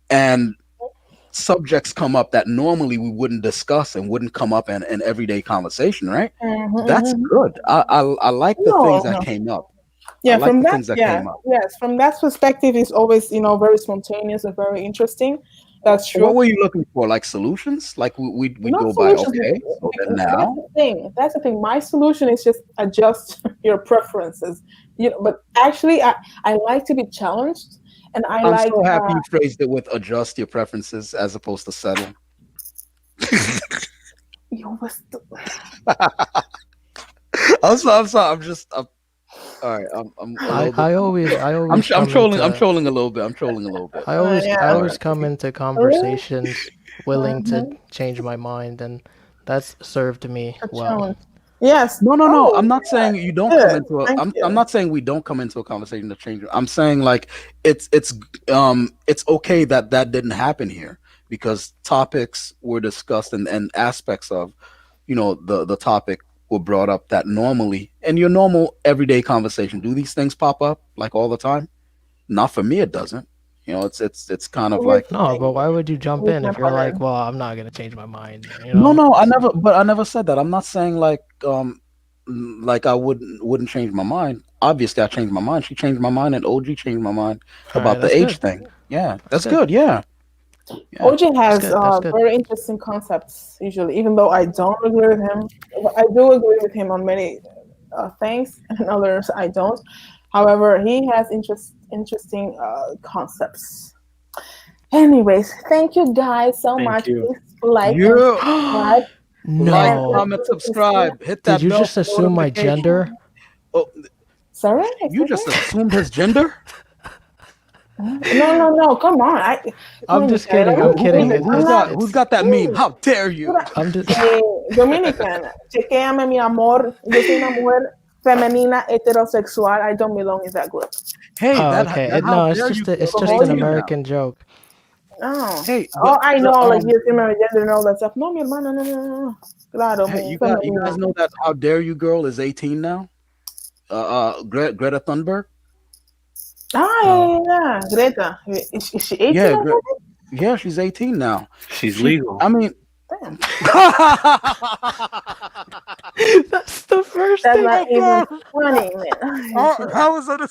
and subjects come up that normally we wouldn't discuss and wouldn't come up in everyday conversation, right? That's good. I like the things No, that no. came up. I Yeah, like from the that, things that yeah, came up. yes, from that perspective, it's always, very spontaneous and very interesting. That's What true. were you looking for? Like solutions? Like we'd Not go by, solutions. okay, so then That's now. the thing. That's the thing. My solution is just adjust your preferences. But actually, I like to be challenged, and I I'm like. so happy you phrased it with adjust your preferences as opposed to settle. You was I'm sorry. All right. I'm a little bit. I always I'm come trolling. I'm into trolling a little bit. I'm trolling a little bit. I always yeah. I All always right. come into Really? conversations willing to Mhm. change my mind, and that's served me A well. challenge. Yes. No. Oh, I'm not saying you don't come good. into a. Thank I'm you. not saying we don't come into a conversation to change it. I'm saying like it's okay that didn't happen here because topics were discussed and aspects of the topic were brought up that normally in your normal everyday conversation. Do these things pop up like all the time? Not for me. It doesn't. It's kind of With like. No, but why would you jump with in my if you're like, partner. well, I'm not gonna change my mind, No, I never said that. I'm not saying like I wouldn't change my mind. Obviously I changed my mind. She changed my mind and OG changed my mind All right, about the that's age good. thing. Yeah, That's that's good. good. Yeah. Yeah. OJ That's has good. That's good. very interesting concepts usually, even though I don't agree with him. I do agree with him on many things, and others I don't. However, he has interesting concepts. Anyways, thank you guys so Thank much. you. Please like and Yeah. subscribe. Like, And No. comment, subscribe, hit Did that you bell just for assume my notification. gender? Oh, sorry, you just assumed his gender? no. Come on. I'm just kidding. I'm kidding. Who's got that meme? How dare you? I'm just. Dominican, chequéame, mi amor. Yo soy una mujer femenina heterosexual. I don't belong in that group. Hey, Oh, that okay. how No, it's dare just you? it's Girl, just an 18 now. American joke. Oh, Hey, oh, but I know, like you see my gender and all that stuff. No, mi hermana, no. Claro, hey, muy you femenina. guys know that how dare you girl is 18 now? Greta Thunberg. Ah, yeah. Greta. Is she 18 Yeah, already? yeah, she's 18 now. She's legal. I mean, Damn. That's the first That's thing. not even God. funny, man. How was that?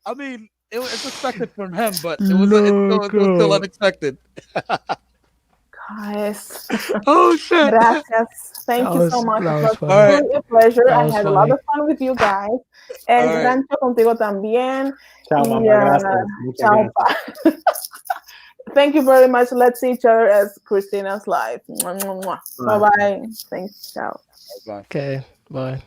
I mean, it's expected from him, but it was still Loco. unexpected. Guys, Oh shit! gracias. Thank you so much. That It was was funny. All right, truly a pleasure. That I was had a lot funny. of fun with you guys. And all right. Rancho contigo también. Ciao, Y, mamá. Gracias. Muchas ciao, gracias. pa. Thank you very much. Let's see each other as Christina's live. Bye bye. Thanks. Ciao. Bye. Okay. Bye.